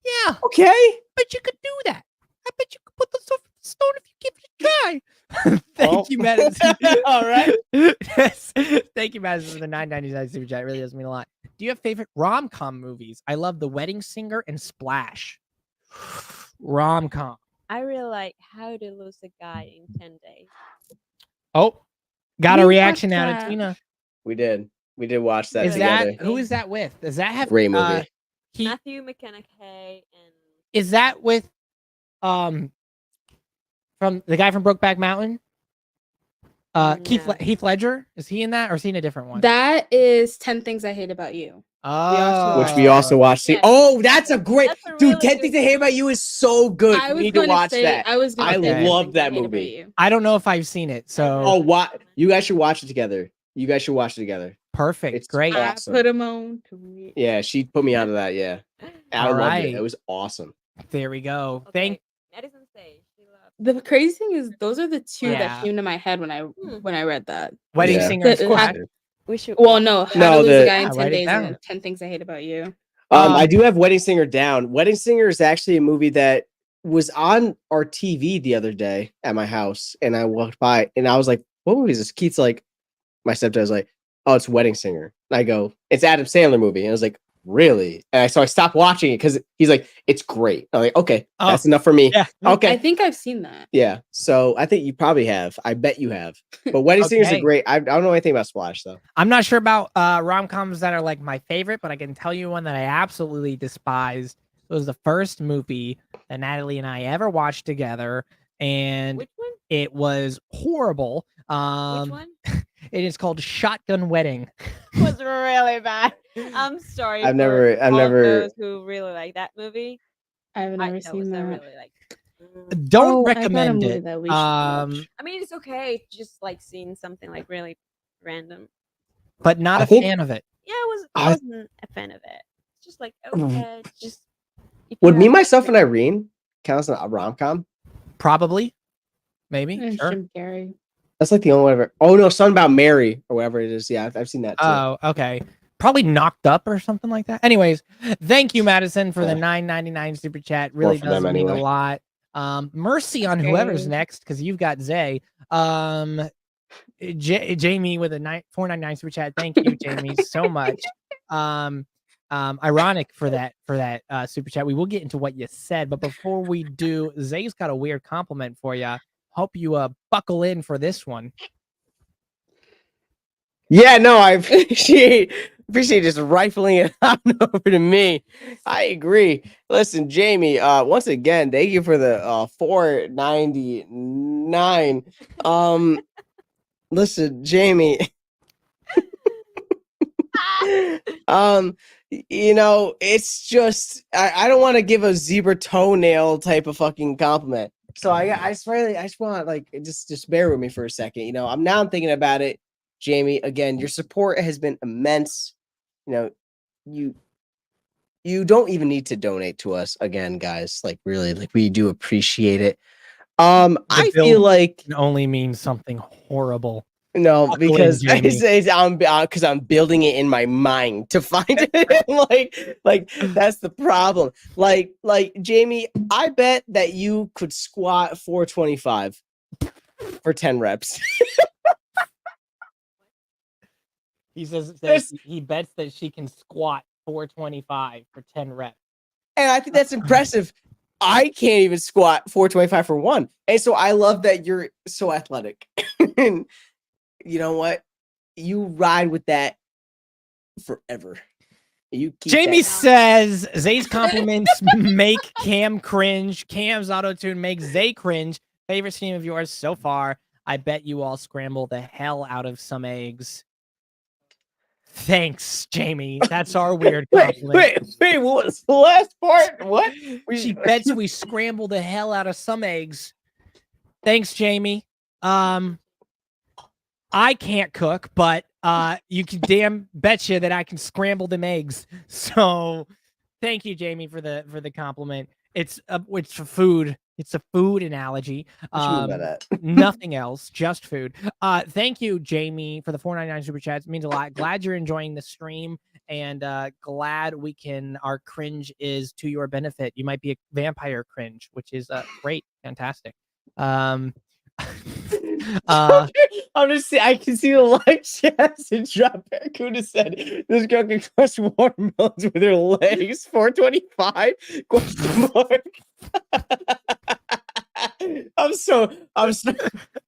Yeah. Okay. Bet you could do that. I bet you could put the sword from the stone if you give it a try. Thank you, Madison. All right. Yes. Thank you, Madison, for the $9.99 super chat. It really does mean a lot. Do you have favorite rom-com movies? I love The Wedding Singer and Splash. Rom-com. I really like How to Lose a Guy in 10 Days. Oh, got We a watched reaction out of that. Tina. We did watch that Is together. that who is that with? Does that have Great movie. Matthew McConaughey and Is that with from the guy from Brokeback Mountain? No. Heath Ledger? Is he in that, or is he in a different one? That is 10 Things I Hate About You. Oh, Which we also watched. Yeah. Oh, that's a great That's a dude. really 10 good Things I Hate About You is so good. I You was need to going to watch say, that. I was going I to say 10 love Things that I Hate About movie. You. I don't know if I've seen it, so Oh, what? You guys should watch it together. You guys should watch it together. perfect. It's Great. awesome. I put them on to me. Yeah, she put me onto that. Yeah, I All loved right. it. It was awesome. There we go. Okay, Thank Madison Say she loves The crazy thing is, those are the two Yeah. that came to my head when I read that. Wedding Yeah. Singer and The- Splash. we should Well, watch no, that. How No, to Lose the- a Guy in Yeah, 10 write it Days down. and 10 Things I Hate About You. I do have Wedding Singer down. Wedding Singer is actually a movie that was on our TV the other day at my house, and I walked by and I was like, "What movie is this?" Keith's like, my stepdad's like, "Oh, it's Wedding Singer." And I go, "It's Adam Sandler movie," and I was like, really? And so I stopped watching it because he's like, it's great. I'm like, okay, that's enough for me. Yeah. Okay. I think I've seen that. Yeah. So I think you probably have. I bet you have. But Wedding Singers are Okay. great. I don't know anything about Splash though. I'm not sure about rom-coms that are like my favorite, but I can tell you one that I absolutely despised. It was the first movie that Natalie and I ever watched together, and Which one? it was horrible. Which one? It is called Shotgun Wedding. Was really bad. I'm sorry. I've for never- all of those who really like that movie. I've never that was seen a that. really like. Don't Oh, I got a recommend movie it. that we should watch. I mean, it's okay. Just like seeing something like really random. But not I a think- fan of it. Yeah, I- I wasn't a fan of it. It's just like okay, just. if you Would Me, have Myself, and something- Irene count as a rom-com? Probably. Maybe. Sure. Jim Carrey. That's like the only one I've ever. Oh no, Something About Mary or whatever it is. Yeah, I've seen that too. Oh, okay. Probably Knocked Up or something like that. Anyways, thank you, Madison, for the Yeah. $9.99 super chat. Really for does them mean a anyway. lot. Mercy on whoever's Okay. next, because you've got Zay. Jamie with a $4.99 super chat. Thank you, Jamie, so much. Ironic for that super chat. We will get into what you said, but before we do, Zay's got a weird compliment for you. Hope you buckle in for this one. Yeah, no, I appreciate just rifling it on over to me. I agree. Listen, Jamie, once again, thank you for the $4.99. Listen, Jamie. It's just I don't want to give a zebra toenail type of fucking compliment. So I just want like just bear with me for a second. I'm thinking about it. Jamie, again, your support has been immense. You don't even need to donate to us again, guys. Like really, like we do appreciate it. I bill feel like Can only mean something horrible. no, Buckle in, because Jamie. I'm building it in my mind to find it. like that's the problem. Like Jamie, I bet that you could squat 425 for 10 reps. He says that There's- he bets that she can squat 425 for 10 reps. And I think that's impressive. I can't even squat 425 for one. And so I love that you're so athletic. And you know what? You ride with that forever. You keep Jamie that- says Zay's compliments make Cam cringe. Cam's auto-tune makes Zay cringe. Favorite stream of yours so far. I bet you all scramble the hell out of some eggs. Thanks, Jamie. That's our weird compliment. wait, what was the last part? What? She bets we scramble the hell out of some eggs. Thanks, Jamie. I can't cook, but you can damn betcha that I can scramble them eggs. So thank you, Jamie, for the compliment. It's for food. It's a food analogy. What you mean by that? Nothing else, just food. Thank you, Jamie, for the $4.99 super chats. It means a lot. Glad you're enjoying the stream, and glad our cringe is to your benefit. You might be a vampire cringe, which is great, fantastic. I'm just I can see the live chats and drop Barracuda said this girl can crush watermelons with her legs. 425? Question mark. I'm so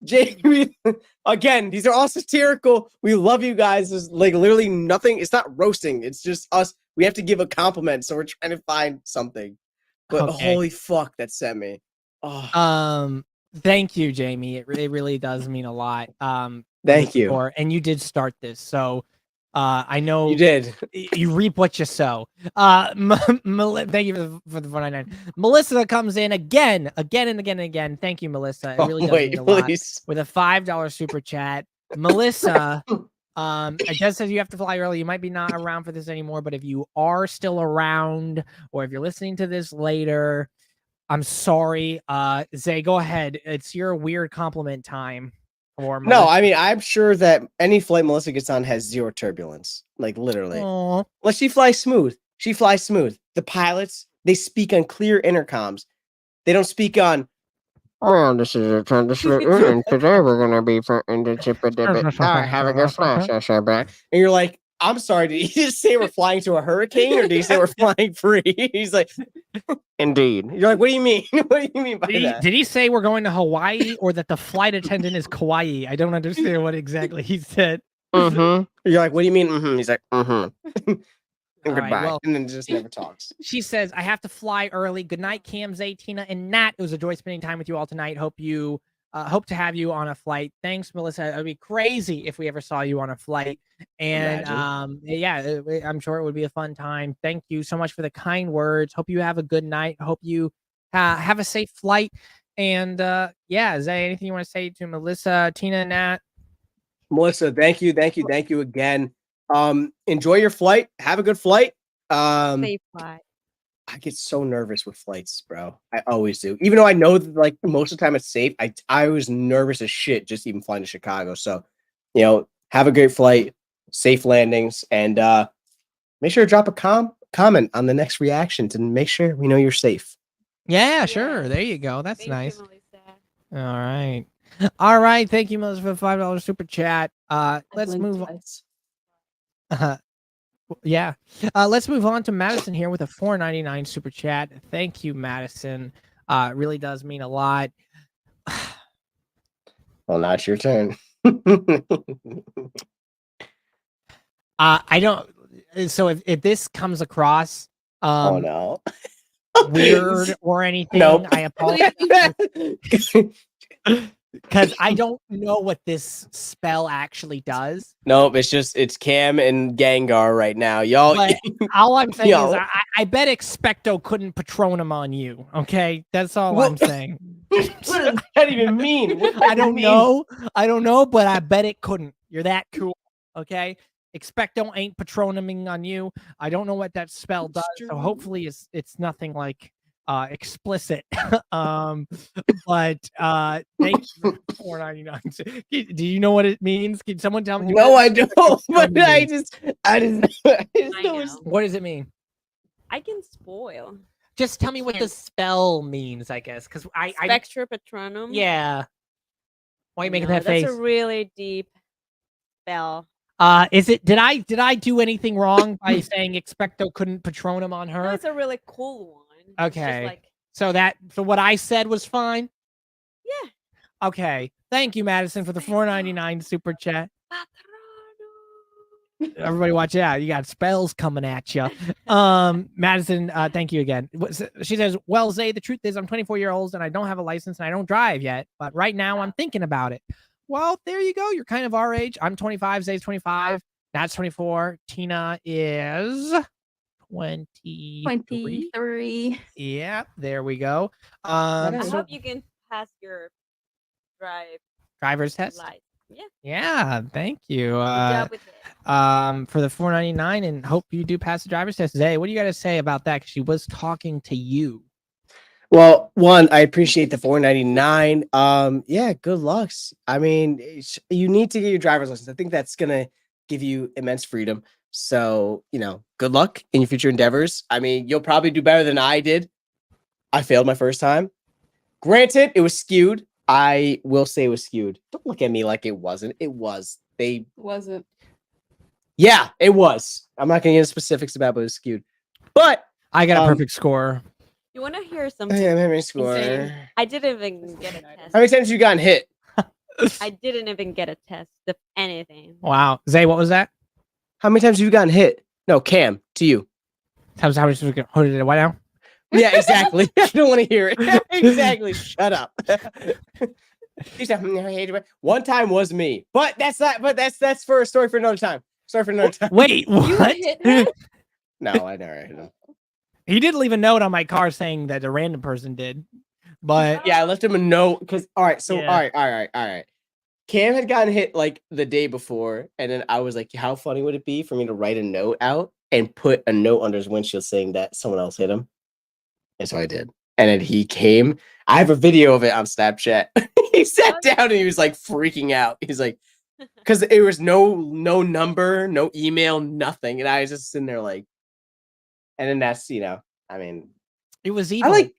Jamie. Again, these are all satirical. We love you guys. There's like literally nothing. It's not roasting. It's just us. We have to give a compliment, so we're trying to find something. But Okay. holy fuck, that sent me. Oh, Thank you, Jamie. It really does mean a lot. thank you. And you did start this, so I know You did. you reap what you sow. Thank you for the 499. Melissa comes in again and again. Thank you, Melissa. It really does mean a lot. With a $5 super chat. Melissa, it does say you have to fly early. You might be not around for this anymore, but if you are still around, or if you're listening to this later, I'm sorry. Zay, go ahead. It's your weird compliment time. No, Melissa. I mean, I'm sure that any flight Melissa gets on has zero turbulence. Like literally. Aw. Well, she flies smooth. She flies smooth. The pilots, they speak on clear intercoms. They don't speak on, oh, this is a transition, and today we're gonna be for in the chip of the bit. Have a good flash, and you're like, I'm sorry, did he just say we're flying to a hurricane or did he say we're flying free? He's like, indeed. You're like, what do you mean? What do you mean by that? Did he say we're going to Hawaii or that the flight attendant is kawaii? I don't understand what exactly he said. Mm-hmm. You're like, what do you mean? Mm-hmm. He's like, mm-hmm. All right, Goodbye. well, and then just never talks. she says, I have to fly early. Good night, Cam&Zay, Tina, and Nat. It was a joy spending time with you all tonight. Hope to have you on a flight. Thanks, Melissa. It would be crazy if we ever saw you on a flight. And I'm sure it would be a fun time. Thank you so much for the kind words. Hope you have a good night. Hope you have a safe flight. And Zay, anything you want to say to Melissa, Tina, Nat? Melissa, thank you again. Enjoy your flight. Have a good flight. Safe flight. I get so nervous with flights, bro. I always do. Even though I know that, like, most of the time it's safe, I was nervous as shit just even flying to Chicago. So, have a great flight, safe landings, and make sure to drop a comment on the next reaction to make sure we know you're safe. Yeah, sure. There you go. That's Thank nice. you, Melissa. All right. Thank you, Melissa, for the $5 super chat. Let's move on. Let's move on to Madison here with a $4.99 super chat. Thank you, Madison. It really does mean a lot. Well, now it's your turn. I don't. So if this comes across Oh no, weird or anything, Nope. I apologize because I don't know what this spell actually does. Nope, it's Cam and Gengar right now, y'all. But all I'm saying Yo. is I bet Expecto couldn't Patronum on you. Okay, that's all Well, I'm saying. What does that even mean? What does I that don't mean? know. I don't know, but I bet it couldn't. You're that cool. Okay. Expecto ain't patronuming on you. I don't know what that spell does. So hopefully it's nothing like explicit. But thank you for $4.99. Do you know what it means? Can someone tell me? No, I don't. But I means? just know know. What does it mean? I can spoil. Just tell me what the spell means, I guess. Because I Spectra Patronum. yeah. Why are you making No, that face? That's a really deep spell. Is it? Did I do anything wrong by saying Expecto couldn't Patronum on her? No, it's a really cool one. It's just Okay. like, So what I said was fine. yeah. Okay. Thank you, Madison, for the $4.99 super chat. Everybody watch out. You got spells coming at you. Madison, thank you again. She says, well, Zay, the truth is I'm 24 years old and I don't have a license and I don't drive yet. But right now I'm thinking about it. Well, there you go. You're kind of our age. I'm 25. Zay's 25. Nat's 24. Tina is 23. Yeah, there we go. I So hope you can pass your driver's test. license. Yeah. Yeah, thank you. Good job with it. For the $4.99 and hope you do pass the driver's test. Zay, what do you got to say about that? Because she was talking to you. Well, one, I appreciate the $4.99. Yeah, good lucks. I mean, you need to get your driver's license. I think that's gonna give you immense freedom. So, good luck in your future endeavors. I mean, you'll probably do better than I did. I failed my first time. Granted, it was skewed. I will say it was skewed. Don't look at me like it wasn't. It was. Wasn't. Yeah, it was. I'm not gonna get into specifics about, but it was skewed. But I got a perfect score. You want to hear something? yeah, let me score. insane? I didn't even get a test. How many times have you gotten hit? I didn't even get a test of anything. Wow. Zay, what was that? How many times have you gotten hit? No, Cam, to you. How much did it? What now? Yeah, exactly. I don't want to hear it. Exactly. Shut up. One time was me, but that's not. But that's for a story for another time. Sorry for another time. Wait, what? No, I never hit him. He did leave a note on my car saying that a random person did, but Yeah, I left him a note because. All right, so Yeah. all right. Cam had gotten hit like the day before, and then I was like, "How funny would it be for me to write a note out and put a note under his windshield saying that someone else hit him?" And so I did. And then he came. I have a video of it on Snapchat. He sat down and he was like freaking out. He's like, because it was no number, no email, nothing, and I was just sitting there like. And then that's I mean, it was evil. I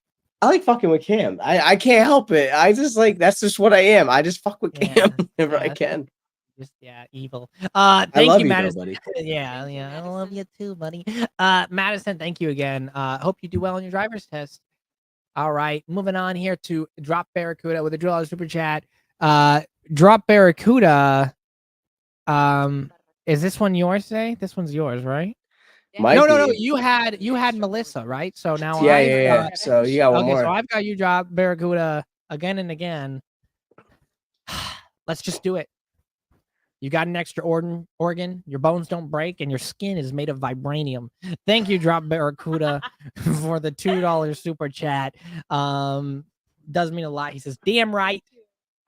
like fucking with Cam. I can't help it. I just that's just what I am. I just fuck with Cam whenever I can. Just evil. I Thank love you, you, though, Madison. buddy. Yeah, Thank you, I love you Madison. too, buddy. Madison, thank you again. Hope you do well on your driver's test. All right, moving on here to Drop Barracuda with a $2 super chat. Drop Barracuda. Is this one yours today? This one's yours, right? Might No. be. You had Melissa, right? So now Yeah, I've yeah, yeah. got So you got one okay. So more. I've got you drop Barracuda again and again. Let's just do it. You got an extra organ, your bones don't break, and your skin is made of vibranium. Thank you, Drop Barracuda, for the $2 super chat. Does mean a lot. He says, damn right,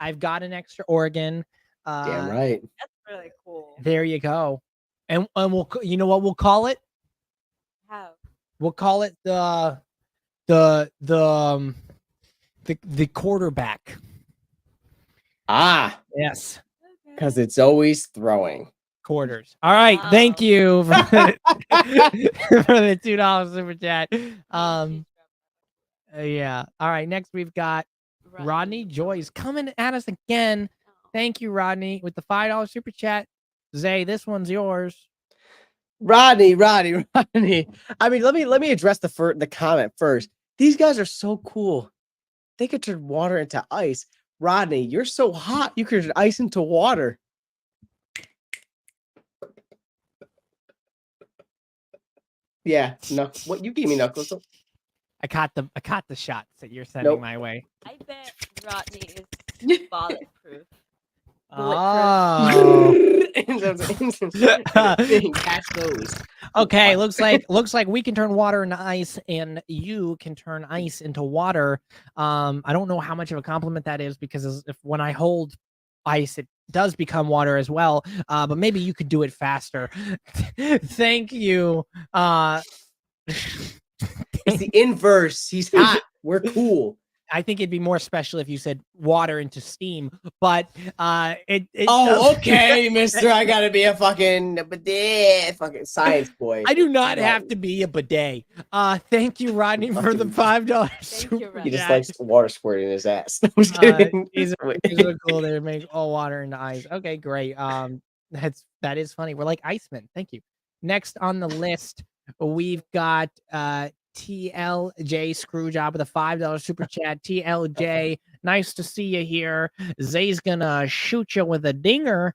I've got an extra organ. Damn right. That's really cool. There you go. And we'll, you know what we'll call it? How? We'll call it the quarterback. Ah, Yes. because it's always throwing. Quarters. All right. Thank Wow. you for the $2 super chat. Yeah. All right. Next we've got Rodney Joyce coming at us again. Thank you, Rodney, with the $5 super chat. Zay, this one's yours. Rodney. I mean, let me address the comment first. These guys are so cool. They could turn water into ice. Rodney, you're so hot. You could turn ice into water. Yeah, no. What you gave me knuckles? I caught the shots that you're sending my way. I bet Rodney is bulletproof. Oh. Catch those. Okay, looks like we can turn water into ice, and you can turn ice into water. I don't know how much of a compliment that is, because if when I hold ice, it does become water as well. But maybe you could do it faster. Thank you. It's the inverse. He's hot. We're cool. I think it'd be more special if you said water into steam, but it Oh, okay, mister. I gotta be a fucking science boy. I do not have to be a bidet. Thank you, Rodney, for the $5 super Rodney. He just chat. likes water squirting in his ass. I'm just kidding. These are cool. They make all water into ice. Okay, great. That is funny. We're like Iceman. Thank you. Next on the list, we've got TLJ Screwjob with a $5 super chat. TLJ, nice to see you here. Zay's gonna shoot you with a dinger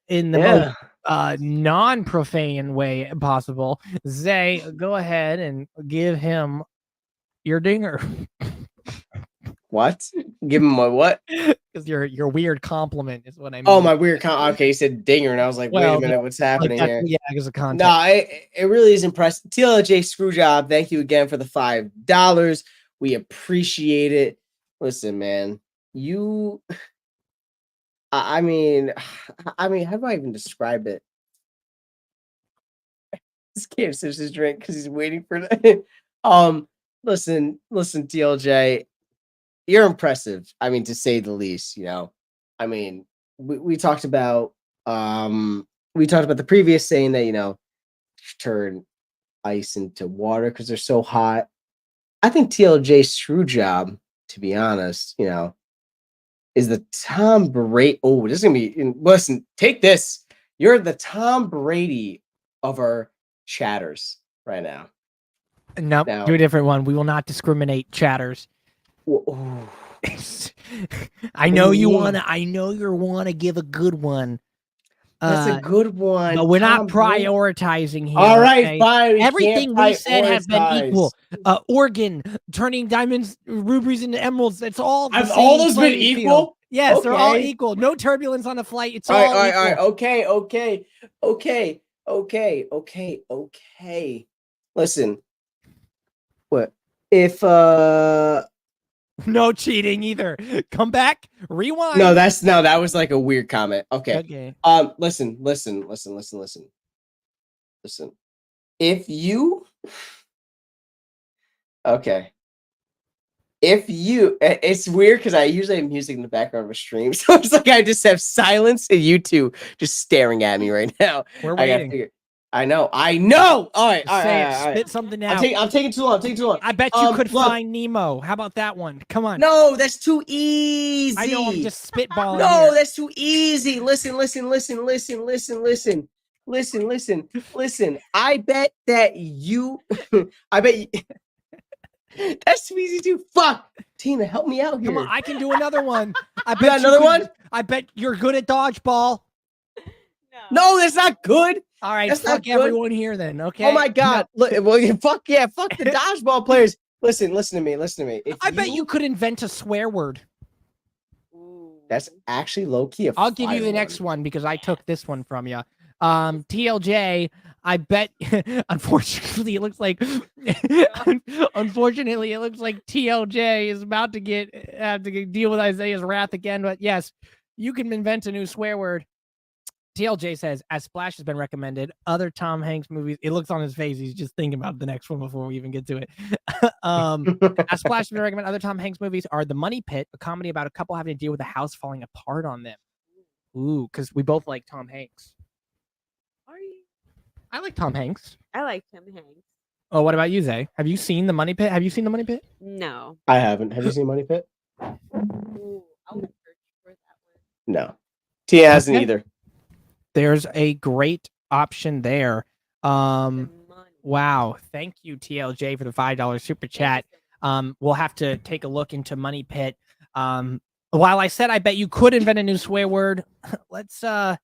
in the most non-profane way possible. Zay, go ahead and give him your dinger. What? Give him a what? Because your weird compliment is what I mean. Oh, my weird okay, you said dinger, and I was like, wait a minute, what's happening here? Yeah, because of context. No, it really is impressive. TLJ Screwjob, thank you again for the $5. We appreciate it. Listen, man, I mean, how do I even describe it? This can't finish his drink because he's waiting for it. Listen, TLJ, you're impressive. I mean, to say the least, I mean, we talked about the previous saying that, turn ice into water because they're so hot. I think TLJ Screwjob, to be honest, is the Tom Brady. Oh, this is gonna be. Listen, take this. You're the Tom Brady of our chatters right now. Nope, Now- do a different one. We will not discriminate, chatters. Ooh. I know you Ooh. wanna give a good one. That's a good one. But we're not Tom Brady. prioritizing here. All right, okay? fine. Everything we said has been prioritize. equal. Organ, turning diamonds, rubies into emeralds. It's all the Have same all those been playing field. equal? Yes, they're all Okay. equal. No turbulence on the flight. It's All all right. equal. Okay. Listen, what if No cheating either. Come back, rewind. no, that was like a weird comment. Okay. Okay. Listen. If you okay. It's weird because I usually have music in the background of a stream. So it's like I just have silence and you two just staring at me right now. We're I gotta waiting. figure. I know. All right, all right, Say it. all right. Spit something out. I'm taking too long. I bet you could look. find Nemo. How about that one? Come on. No, that's too easy. I know I'm just spitballing. No, here. that's too easy. Listen. I bet that you. I bet you. That's too easy too. Fuck, Tina, help me out here. Come on, I can do another one. I bet got another one? I bet you're good at dodgeball. No, that's not good. All right, That's fuck not good. everyone here then. Okay. Oh my god. Look, well, fuck yeah, fuck the dodgeball players. Listen to me. If I bet you could invent a swear word. That's actually low key. I'll give you the next one because I took this one from you. TLJ, I bet unfortunately it looks like TLJ is about to have to deal with Isaiah's wrath again, but yes, you can invent a new swear word. TLJ says, as Splash has been recommended, other Tom Hanks movies. It looks on his face. He's just thinking about the next one before we even get to it. As Splash has been recommended, other Tom Hanks movies are The Money Pit, a comedy about a couple having to deal with a house falling apart on them. Ooh, because we both like Tom Hanks. Are you? I like Tom Hanks. I like Tom Hanks. Oh, what about you, Zay? Have you seen The Money Pit? No. I haven't. Have you seen Money Pit? Ooh, I'll search for that one. No. Tia hasn't Okay. either. There's a great option there. The money. Wow. Thank you, TLJ, for the $5 super chat. We'll have to take a look into Money Pit. While I said I bet you could invent a new swear word, let's not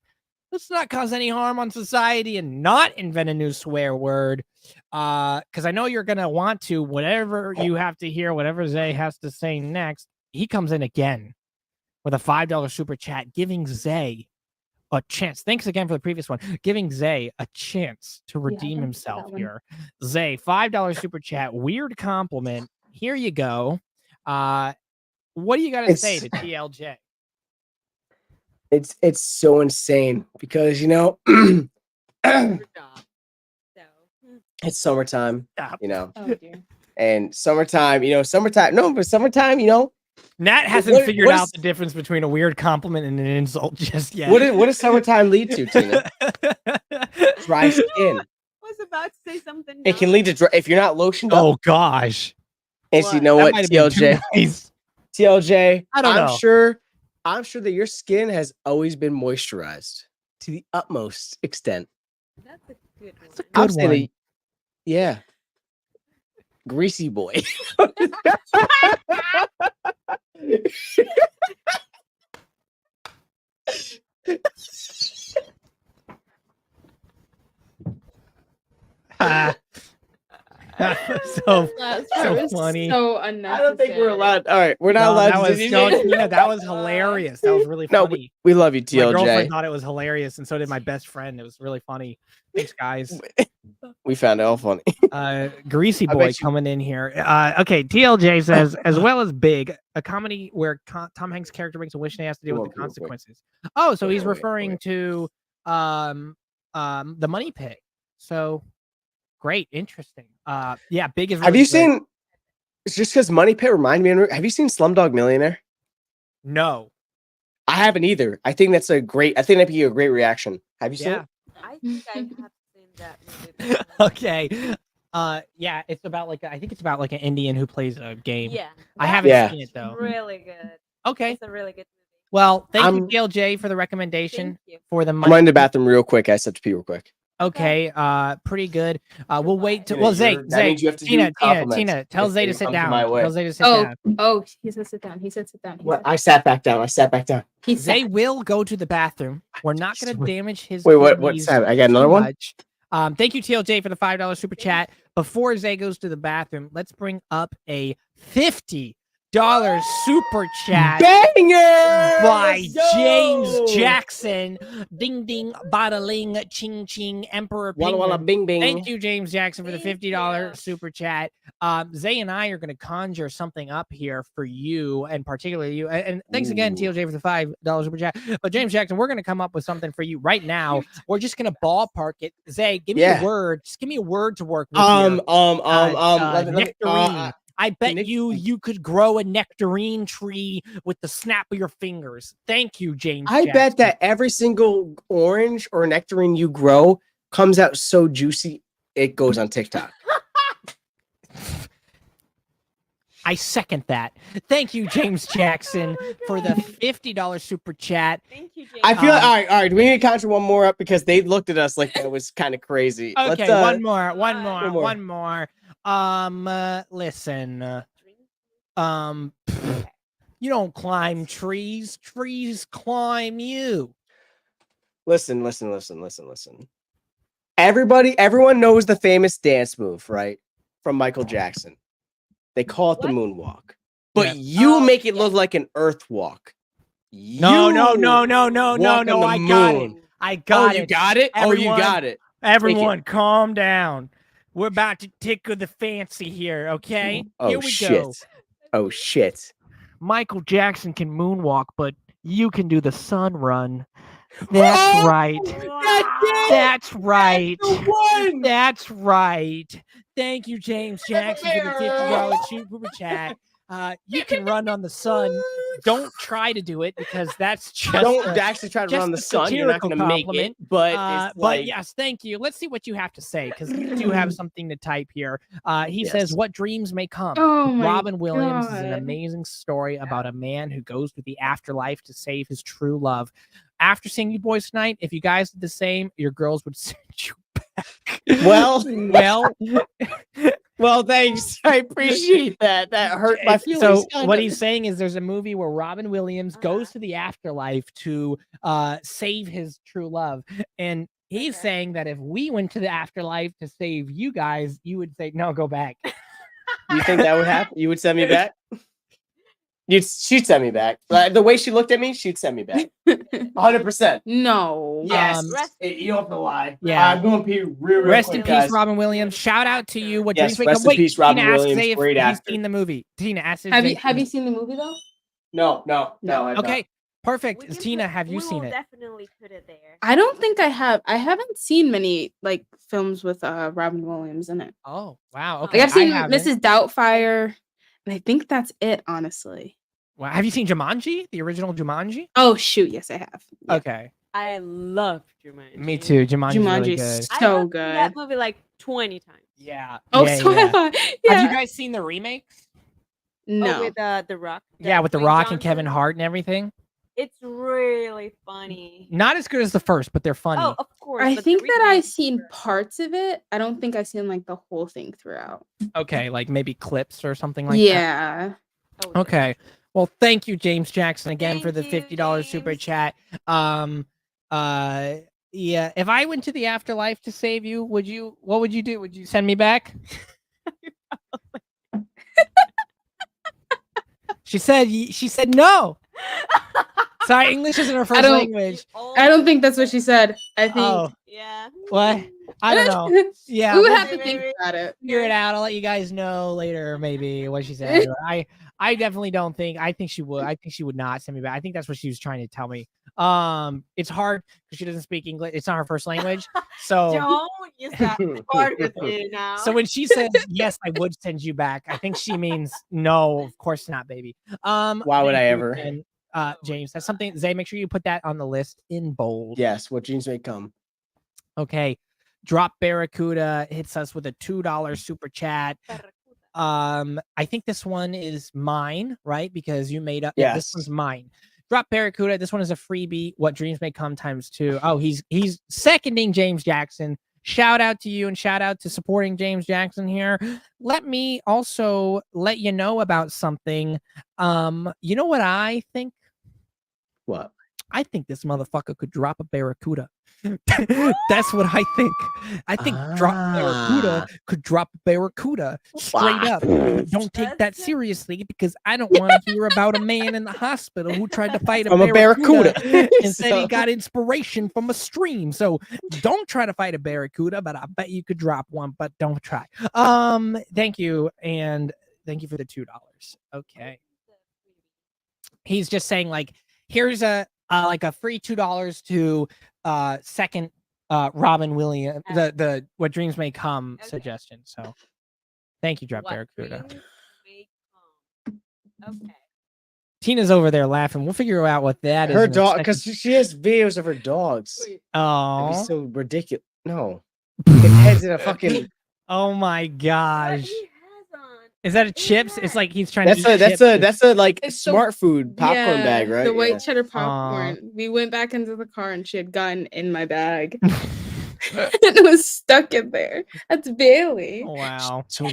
cause any harm on society and not invent a new swear word. Because I know you're gonna want to, whatever you have to hear, whatever Zay has to say next. He comes in again with a $5 super chat, giving Zay a chance. Thanks again for the previous one. Giving Zay a chance to redeem himself here. Zay, $5 super chat. Weird compliment. Here you go. What do you got to say to TLJ? It's so insane because Your job. So. it's summertime, Stop. Oh dear. and summertime, but summertime, Nat hasn't What figured out is- the difference between a weird compliment and an insult just yet. what does summertime lead to, Tina? Dry skin. I was about to say something. It can lead to if you're not lotioned up. Oh gosh. And so you What? know That what, might have been too TLJ? nice. TLJ, I don't know. I'm sure that your skin has always been moisturized to the utmost extent. That's a good one. a I'm good saying one. that- yeah. Greasy boy. Ah. so That So was funny. So unnecessary. I don't think we're allowed. All right, we're not no, allowed that to was do no, that. Tina, that was hilarious. That was really No, funny. we love you, My TLJ. girlfriend thought it was hilarious, and so did my best friend. It was really funny. Thanks, guys. We found it all funny. Greasy I boy bet you- coming in here. Okay, TLJ says, as well as Big, a comedy where Tom Hanks' character makes a wish and he has to deal Come with the on, real quick. consequences. Oh, so he's Okay, referring to the Money Pit. So great, interesting. Yeah, Big is. Really Have you good. seen? It's just because Money Pit reminded me. Have you seen Slumdog Millionaire? No. I haven't either. I think that'd be a great reaction. Have you seen Yeah. it? I think I have seen that movie. before. Okay. Yeah, it's about I think it's about an Indian who plays a game. Yeah. I haven't Yeah. seen it though. Really good. Okay. It's a really good movie. Well, thank I'm- you, TLJ, for the recommendation Thank you. for the I'm Money in the Pit. bathroom real quick. I just have to pee real quick. Okay, pretty good. We'll wait till Tina, well, Zay, that means you have to do Tina, compliments tell if Zay they to sit come to down. my way. Tell Zay to sit Oh, down. oh, he said sit down. He said sit down. He What? said, I sat back down. he Zay said, will go to the bathroom. We're not going to damage his. Wait, what's kidneys that? I got another too one? much. Thank you, TLJ, for the $5 super chat. Before Zay goes to the bathroom, let's bring up a $50 super chat Banger by Let's go! James Jackson. Ding ding, bada ling, ching ching, Emperor Walla walla Penguin. bing bing. Thank you, James Jackson, for the Thank $50 you. super chat. Zay and I are going to conjure something up here for you, and particularly you. And thanks again, Ooh. TLJ, for the $5 super chat. But James Jackson, we're going to come up with something for you right now. We're just going to ballpark it. Zay, give me Yeah. a word. Just give me a word to work with. Here. Nectarine. I bet you could grow a nectarine tree with the snap of your fingers. Thank you, James. I Jackson. bet that every single orange or nectarine you grow comes out so juicy, it goes on TikTok. I second that. Thank you, James Jackson, for the $50 super chat. Thank you, James. I feel all right. Do we need to conjure one more up because they looked at us like that was kind of crazy. Okay, Let's, one more. Listen. You don't climb trees. Trees climb you. Listen. Everyone knows the famous dance move, right? From Michael Jackson. They call it the moonwalk. But you make it look like an earth walk. No. I got it. I got it. You got it? Everyone, you got it. Everyone, calm down. We're about to tickle the fancy here, okay? Here we go. Oh, shit. Michael Jackson can moonwalk, but you can do the sun run. That's right. That's right. That's right. Thank you, James Jackson, for the $50 super chat. You can run on the sun. Don't try to do it because that's just don't actually try to run on the sun. You're not going to make it. But yes, thank you. Let's see what you have to say because you do have something to type here. He says, "What dreams may come." Robin Williams is an amazing story about a man who goes to the afterlife to save his true love. After seeing you boys tonight, if you guys did the same, your girls would send you back. Well, thanks. I appreciate that. That hurt my feelings. So what he's saying is there's a movie where Robin Williams goes to the afterlife to save his true love. And he's saying that if we went to the afterlife to save you guys, you would say, no, go back. You think that would happen? You would send me back? She'd send me back. The way she looked at me, she'd send me back. 100%. No. Yes. You don't have to lie. Yeah. I'm going to pee real Rest quick, in peace, guys. Robin Williams. Shout out to you. What yes, dreams rest make in peace, Robin Tina Williams. Asks Great if actor. he's seen the movie. Tina asks if have you seen the movie though? No. Okay. Perfect. Tina, have you seen it? Definitely put it there. I don't think I have. I haven't seen many like films with Robin Williams in it. Oh, wow. Okay. Like, I've seen Mrs. Doubtfire, and I think that's it, honestly. Wow. Have you seen Jumanji, the original Jumanji? Oh shoot, yes, I have. Yeah. Okay. I love Jumanji. Me too. Jumanji's really good. So good. That movie like 20 times. Yeah. Oh, yeah, so have I. Yeah. Have you guys seen the remakes? No. Oh, with The Rock. Yeah, with The Dwayne Rock Johnson. and Kevin Hart and everything. It's really funny. Not as good as the first, but they're funny. Oh, of course. I but think the that I've remake- seen parts of it. I don't think I've seen like the whole thing throughout. Okay, like maybe clips or something like that. Yeah. Oh, yeah. Okay. Well, thank you, James Jackson, again for the Thank you, $50 super James. chat. Yeah. If I went to the afterlife to save you, what would you do? Would you send me back? She said no. Sorry, English isn't her first language. I don't think that's what she said. I think. Oh, Yeah. what? I don't know. Yeah, we would we'll have to think about it. figure it out. I'll let you guys know later, maybe what she said. I definitely don't think. I think she would. I think she would not send me back. I think that's what she was trying to tell me. It's hard because she doesn't speak English. It's not her first language. So Don't use that part with you now. So when she says yes, I would send you back. I think she means no, of course not, baby. Why would I ever? And, James, that's something. Zay, make sure you put that on the list in bold. Yes, what dreams may come. Okay. Drop Barracuda hits us with a $2 super chat. I think this one is mine, right? Because you made up. Yeah, this one's mine. Drop Barracuda. This one is a freebie. What dreams may come ×2. Oh, he's seconding James Jackson. Shout out to you and shout out to supporting James Jackson here. Let me also let you know about something. You know what I think? What? I think this motherfucker could drop a Barracuda. That's what I think. I think Drop Barracuda could drop a Barracuda straight up. Don't take that seriously because I don't want to hear about a man in the hospital who tried to fight a Barracuda and said he got inspiration from a stream. So don't try to fight a Barracuda, but I bet you could drop one, but don't try. Thank you. And thank you for the $2. Okay. He's just saying like, here's a free $2 to second Robin Williams, the What Dreams May Come suggestion. So thank you, Drop Barracuda. Okay. Tina's over there laughing. We'll figure out what that is. Her dog, because she has videos of her dogs. Oh, that'd be so ridiculous. No. Its head's in a fucking. Oh my What gosh. he has on? Is that a What is chips? that? It's like he's trying to eat That's chips. a like It's the- smart food popcorn bag, right? The white Yeah. cheddar popcorn. We went back into the car and she had gotten in my bag. Oh, And it was stuck in there. That's Bailey. wow. So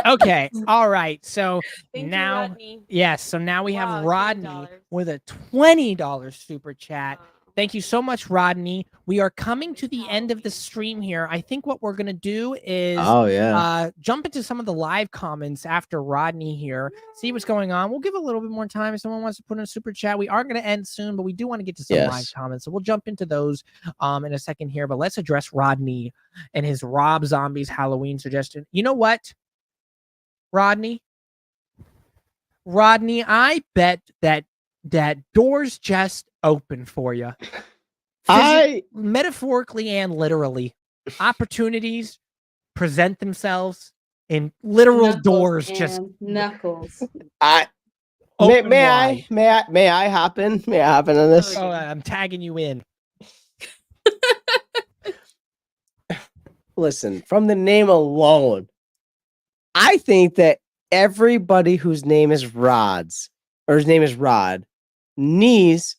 Okay. All right. So Thank you, now, Rodney. yes. So now we have Wow, Rodney $20. with a $20 super chat. Wow. Thank you so much, Rodney. We are coming to the end of the Halloween. stream here. I think what we're gonna do is yeah. jump into some of the live comments after Rodney here, see what's going on. We'll give a little bit more time if someone wants to put in a super chat. We are gonna end soon, but we do want to get to some live Yes. comments, so we'll jump into those in a second here. But let's address Rodney and his Rob Zombies Halloween suggestion. You know what, Rodney? I bet that doors just open for you. Metaphorically and literally, opportunities present themselves in literal doors. Just knuckles. open may wide. I hop in? May I hop in on this? Oh, I'm tagging you in. Listen, from the name alone, I think that everybody whose name is Rod, knees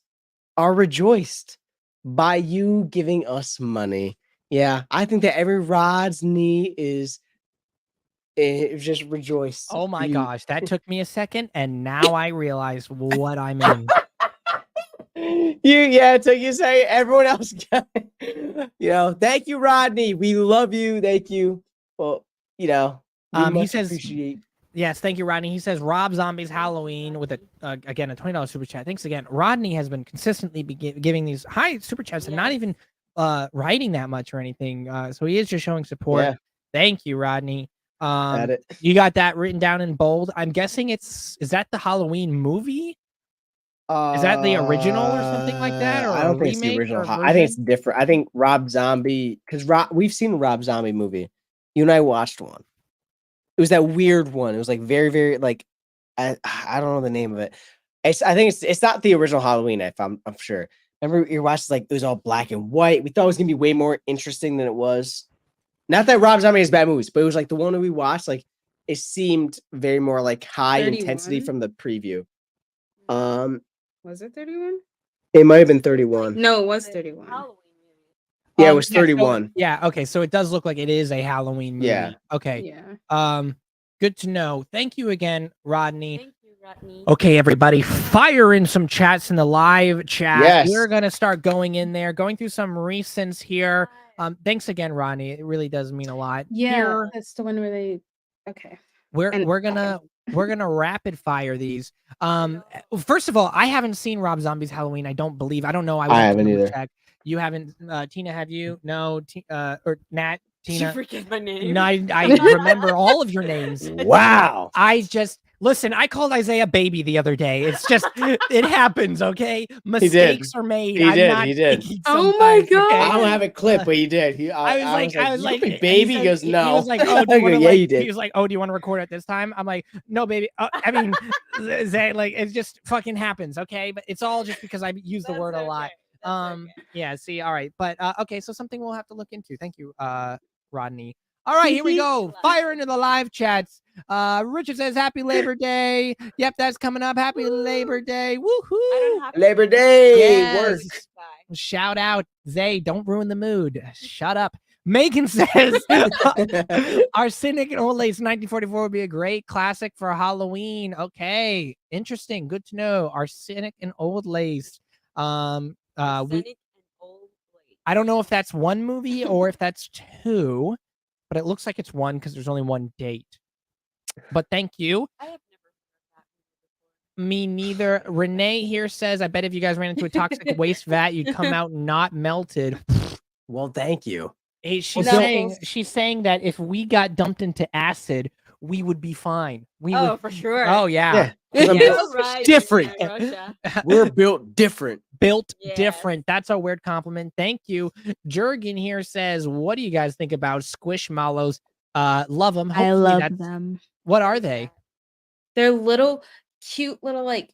are rejoiced by you giving us money. Yeah, I think that every Rod's knee is just rejoiced. Oh my You- gosh, that took me a second, and now I realize what I'm in. It took you say everyone else got it. Thank you, Rodney. We love you. Thank you. Well, we He much says- appreciate. Yes, thank you, Rodney. He says Rob Zombies Halloween with again a $20 super chat. Thanks again. Rodney has been consistently giving these high super chats and not Yes. even writing that much or anything. So he is just showing support. Yeah. Thank you, Rodney. At it. You got that written down in bold. I'm guessing is that the Halloween movie? Is that the original or something like that, or I a don't think it's the remake original. or I think it's version? different. I think Rob Zombie, because we've seen the Rob Zombie movie. You and I watched one. It was that weird one. It was like very, very like I don't know the name of it. I think it's not the original Halloween. If I'm sure. Remember you watched like it was all black and white. We thought it was gonna be way more interesting than it was. Not that Rob Zombie has bad movies, but it was like the one that we watched. Like it seemed very more like high intensity 31? from the preview. Was it 31? It might have been 31. No, it was The 31. Halloween movie. Yeah, it was So- 31. yeah, okay, so it does look like it is a Halloween movie. Yeah. Okay. Yeah. Good to know. Thank you again, Rodney. Thank you, Rodney. Okay, everybody, fire in some chats in the live chat. Yes. We're gonna start going in there, going through some recents here. Thanks again, Rodney. It really does mean a lot. Yeah. Here, That's the one where they. Okay. we're and- we're gonna rapid fire these. First of all, I haven't seen Rob Zombie's Halloween. I don't believe. I don't know. I haven't either. Check. You haven't, Tina? Have you? No, or Nat? Did you Tina? forget my name? No, I remember all of your names. Wow. I just listen. I called Isaiah baby the other day. It's just it happens. Okay, mistakes are made. He did. thinking Oh my sometimes, okay? I don't have a clip, but he did. I was like, "You baby." He goes, no. He was like, oh, do I you go, wanna, yeah, like, you did. He was like, oh, do you want to record at this time? I'm like, no, baby. I mean, Zay, like, it just fucking happens. Okay, but it's all just because I use the word a lot. Yeah. See, all right, but okay. So something we'll have to look into. Thank you, Rodney. All right, here we go. Fire into the live chats. Richard says, "Happy Labor Day." Yep, that's coming up. Happy Labor Day. I Woohoo! don't have Labor Day. Yes. Work. Bye. Shout out, Zay. Don't ruin the mood. Shut up. Megan says, "Arsenic and Old Lace 1944 would be a great classic for Halloween." Okay, interesting. Good to know. Arsenic and Old Lace. Arsenic and Old Lace. I don't know if that's one movie or if that's two, but it looks like it's one because there's only one date. But thank you. I have never heard of that movie before. Me neither. Renee here says, "I bet if you guys ran into a toxic waste vat, you'd come out not melted." Well, thank you. Hey, she's No. saying that if we got dumped into acid, we would be fine. We Oh, would. for sure. Oh yeah. Yeah, 'cause I'm Yeah. built Right, different. yeah, Russia. We're built different. Built Yes. different. That's a weird compliment. Thank you. Jurgen here says, "What do you guys think about squishmallows?" Love them. I love them. What are they? They're little, cute little like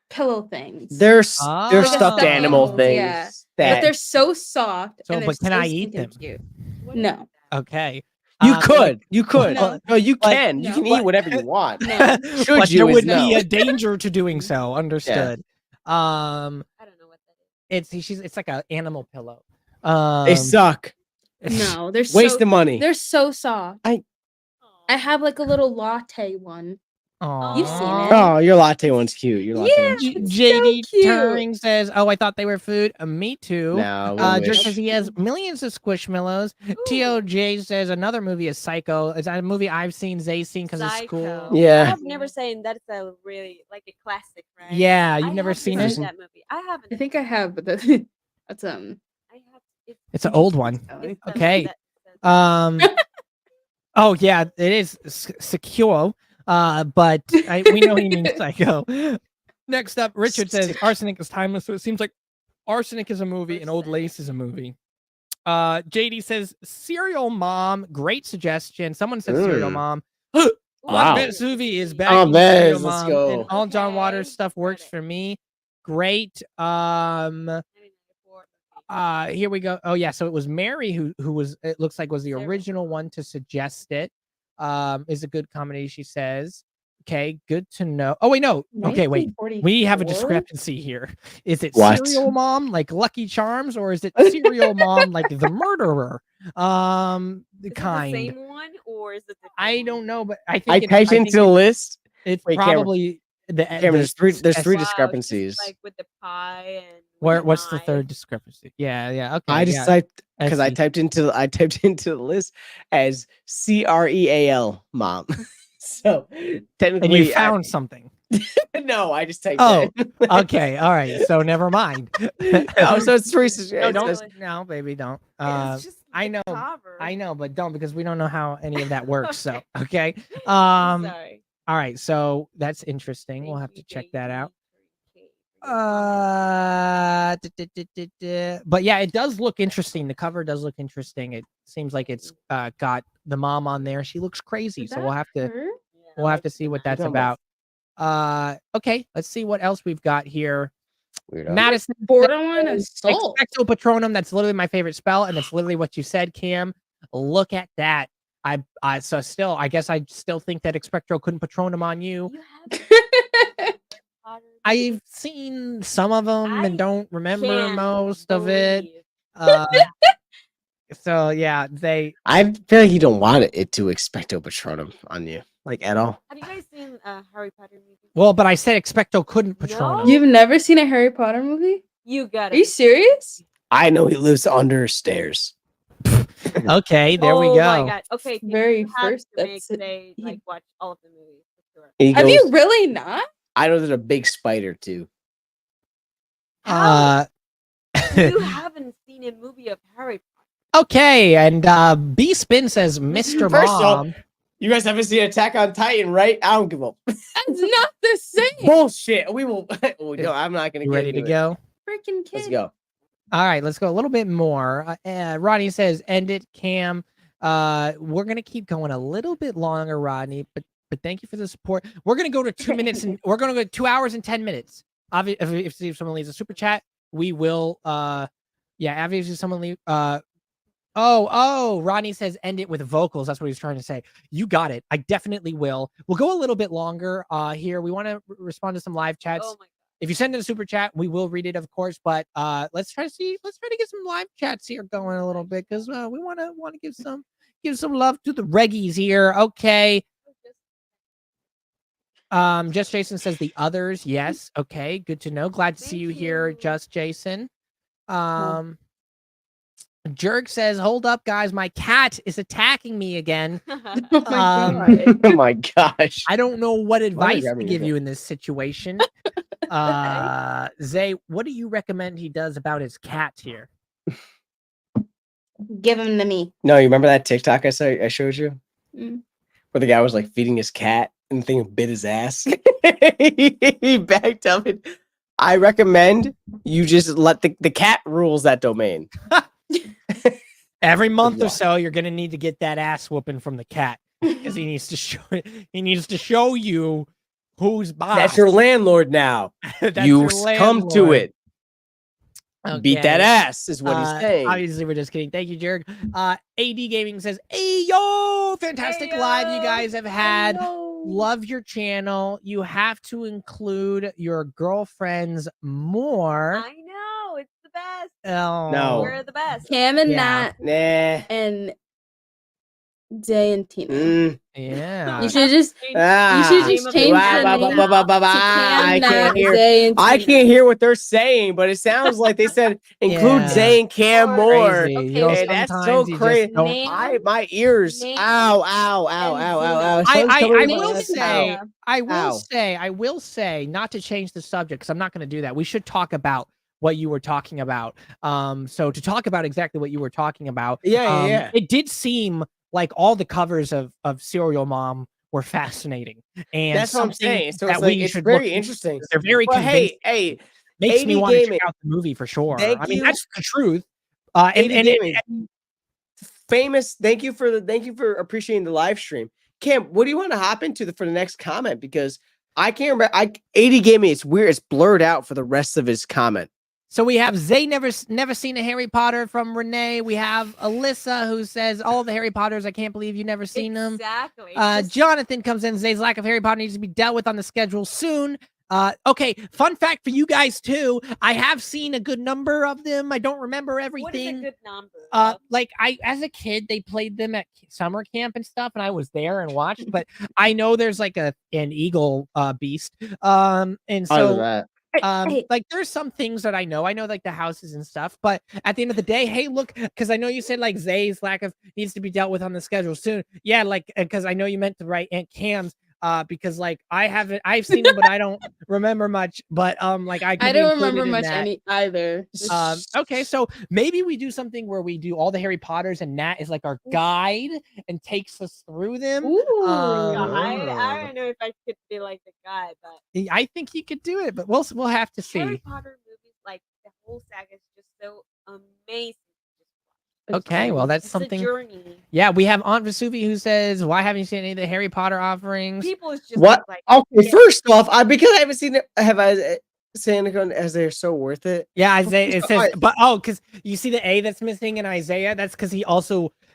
pillow things. They're Ah. they're Like a stuffed stuffed animal animal, things. yeah. but that they're so soft. So, and they're but can so I eat stinking them? Cute. What is No. that? Okay. you Well, could. You could. No. No, you But- can. You no. can eat whatever you want. No. Should but you there is would no. be a danger to doing so. Understood. I don't know what that is. It's like an animal pillow. They suck. No, they're Waste so the money. they're so soft. I Aw. have like a little latte one. You've seen it. Oh, your latte one's cute. Your latte Yeah. one's cute. It's JD so cute. Turing says, "Oh, I thought they were food. Me too." No, we Jerk wish. says he has millions of Squishmallows. TOJ says another movie is Psycho. Is that a movie I've seen? Zay's seen because of school. Psycho. I Yeah. have never seen that's a really like a classic, right? Yeah, you've I never haven't seen it. that movie. I haven't. I think I have, but that's I have. It's an old one. It's the- Okay. that- Um. Oh yeah, it is secure. But we know he means Psycho. Next up, Richard says Arsenic is timeless, so it seems like Arsenic is a movie and Old Lace is a movie. JD says Serial Mom, great suggestion. Someone said Serial Mom. Wow. Suvi is back. Oh, in Bez, Serial let's Mom, go. and all John Okay, Waters stuff works got it. for me. Great. Here we go. Oh yeah, so it was Mary who was, it looks like, was the Serial original one to suggest it. Is a good comedy, she says. Okay, good to know. Oh wait, no. Okay, wait. We have a 1944? discrepancy here. Is it What? Serial Mom like Lucky Charms, or is it Serial Mom like the murderer? The Is it kind. the same one or is it? The I don't know, but I think I typed into the list. it's Wait, Cameron. probably the Cameron, there's three Wow, discrepancies. Like with the pie and. What's the third discrepancy? Yeah. Okay. I just yeah. typed because I see. typed into the list as CREAL mom. So technically, And you found something. no, I just typed. Oh, it. Okay. All right. So never mind. Oh, so it's three. No, it's- don't. No, baby, don't. It's just I the know, cover. I know, but don't, because we don't know how any of that works. So okay. I'm sorry. All right. So that's interesting. We'll have to check that out. But yeah, it does look interesting. The cover does look interesting. It seems like it's got the mom on there. She looks crazy. So we'll have to see what that's talking about. about? Okay, let's see what else we've got here. Weirdo. Madison Borderline says, assault. Expecto Patronum. That's literally my favorite spell, and it's literally what you said, Cam. Look at that. So still, I guess I still think that Expecto couldn't Patronum on you. You have I've seen some of them I and don't remember can't most of it. believe- So yeah, I feel like you don't want it to Expecto Patronum on you, like at all. Have you guys seen a Harry Potter movie? well, but I said Expecto couldn't Patronum. No. You've never seen a Harry Potter movie? You got Are you it. serious? I know he lives under stairs. Okay, there we Oh go. my god. Okay. Kim, Very you have first, to make that's it. Zay, like watch all of the movies for sure. He Have goes, you really not? I know there's a big spider too. Uh, You haven't seen a movie of Harry Potter. okay, and B Spin says Mr. First of all, Mom. You guys haven't seen Attack on Titan, right? I don't give a That's not the same. bullshit. We will. Oh, no, I'm not gonna You get ready to into it. go? Freaking kid. Let's go. All right, let's go a little bit more. Rodney says, "End it, Cam." We're gonna keep going a little bit longer, Rodney, but thank you for the support. We're gonna go to 2 minutes and we're gonna go 2 hours and 10 minutes. Obviously, if someone leaves a super chat, we will. Yeah, obviously, someone leave. Rodney says, "End it with vocals." That's what he's trying to say. You got it. I definitely will. We'll go a little bit longer. Here we want to respond to some live chats. Oh my god. If you send in a super chat, we will read it, of course. But let's try to get some live chats here going a little bit, because we want to give some love to the reggies here. Okay. Just Jason says the others. Yes. Okay. Good to know. Glad to see Thank you here, you. Just Jason. Jerk says, "Hold up, guys. My cat is attacking me again." Oh my Um, god. Oh my gosh. I don't know what advice to grabbing give your you in this situation. Zay, what do you recommend he does about his cat here? Give him to me. No, you remember that TikTok I showed you? Mm. Where the guy was like feeding his cat and the thing bit his ass. He backed up it. I recommend you just let the cat rules that domain. Every month or luck. so, you're gonna need to get that ass whooping from the cat, because he needs to show you who's boss. That's your landlord now. That's You your come to landlord. it. Beat that Okay. ass is what he's saying. Obviously, we're just kidding. Thank you, Jerg. AD Gaming says, "Hey yo, fantastic live you guys have had. Love your channel. You have to include your girlfriends more." I know it's the best. Oh, No. We're the best. Cam and Yeah. Nat Nah. and Zay and Tina. yeah. You should just Ah. just change the name to I Cam, can't Nat, hear. Zay, and Tina. I can't hear what they're saying, but it sounds like they said include Yeah. Zay and Cam Or- more. Crazy. Okay, You know, and that's so sometimes you just crazy. don't. Name My ears. Name Ow, ow, ow, and ow, ow, Zena. ow. I Someone's coming in my will left say, ow. I will say, not to change the subject because I'm not going to do that. We should talk about what you were talking about. So to talk about exactly what you were talking about, Yeah. it did seem like all the covers of Serial Mom were fascinating, and That's what I'm something saying. So that it's like we it's should very look into. interesting. They're very But convincing. hey, Makes me AD want to check Gaming, out the movie for sure. thank I mean, you. that's the truth. AD Gaming, famous. Thank you for appreciating the live stream. Cam, what do you want to hop into for the next comment? Because I can't remember. AD Gaming, it's weird. It's blurred out for the rest of his comment. So we have Zay never seen a Harry Potter from Renee. We have Alyssa who says all the Harry Potters. I can't believe you never seen them. Exactly. Jonathan comes in. Zay's lack of Harry Potter needs to be dealt with on the schedule soon. Okay, fun fact for you guys too. I have seen a good number of them. I don't remember everything. What is a good number? Like as a kid, they played them at summer camp and stuff, and I was there and watched. But I know there's like an eagle beast. And so like there's some things that I know like the houses and stuff, but at the end of the day, hey, look, because I know you said like Zay's lack of needs to be dealt with on the schedule soon. Yeah, like because I know you meant to write Aunt Cam's because like I've seen them, but I don't remember much. But like I don't remember much either. Okay, so maybe we do something where we do all the Harry Potters and Nat is like our guide and takes us through them. Ooh. I don't know if I could be like the guy, but I think he could do it, but we'll have to see. Harry Potter movies, like the whole saga, is just so amazing. Okay, well that's It's something. a journey. Yeah, we have Aunt Vesuvi who says, "Why haven't you seen any of the Harry Potter offerings?" People is just What? like Okay, first off, because I haven't seen it, have I saying as they're so worth it? Yeah, Isaiah. It says, Alright. but because you see the A that's missing in Isaiah. That's because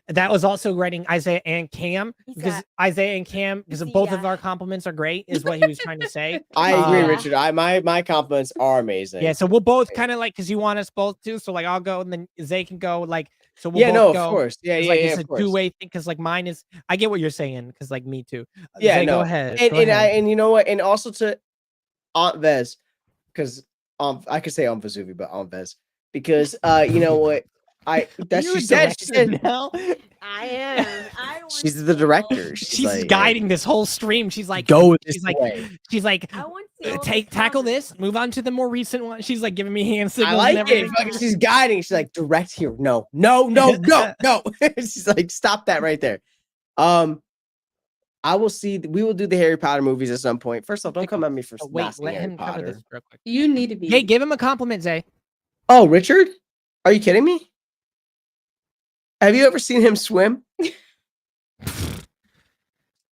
that was also writing Isaiah and Cam because Isaiah and Cam because both of our compliments are great is what he was trying to say. I agree, Richard. My compliments are amazing. Yeah, so we'll both kind of like because you want us both to. So like I'll go and then Zay can go like. So we'll both go. Of course. Yeah, like, it's of a course. two-way thing because like mine is. I get what you're saying because like me too. Yeah, Zay, no. Go ahead. And you know what? And also to Aunt Vez, because I could say Aunt Vesuvi, but Aunt Vez, because you know what? She said now. I am. She's the director. She's like, guiding this whole stream. She's like, go she's like, I want to tackle this, move on to the more recent one. She's like giving me hand signals. I like and it. everything. She's guiding. She's like, direct here. No. She's like, stop that right there. I will see. We will do the Harry Potter movies at some point. First off, don't come at me for not seeing let Harry him cover Potter. this real quick. You need to be. Hey, give him a compliment, Zay. Oh, Richard? Are you kidding me? Have you ever seen him swim?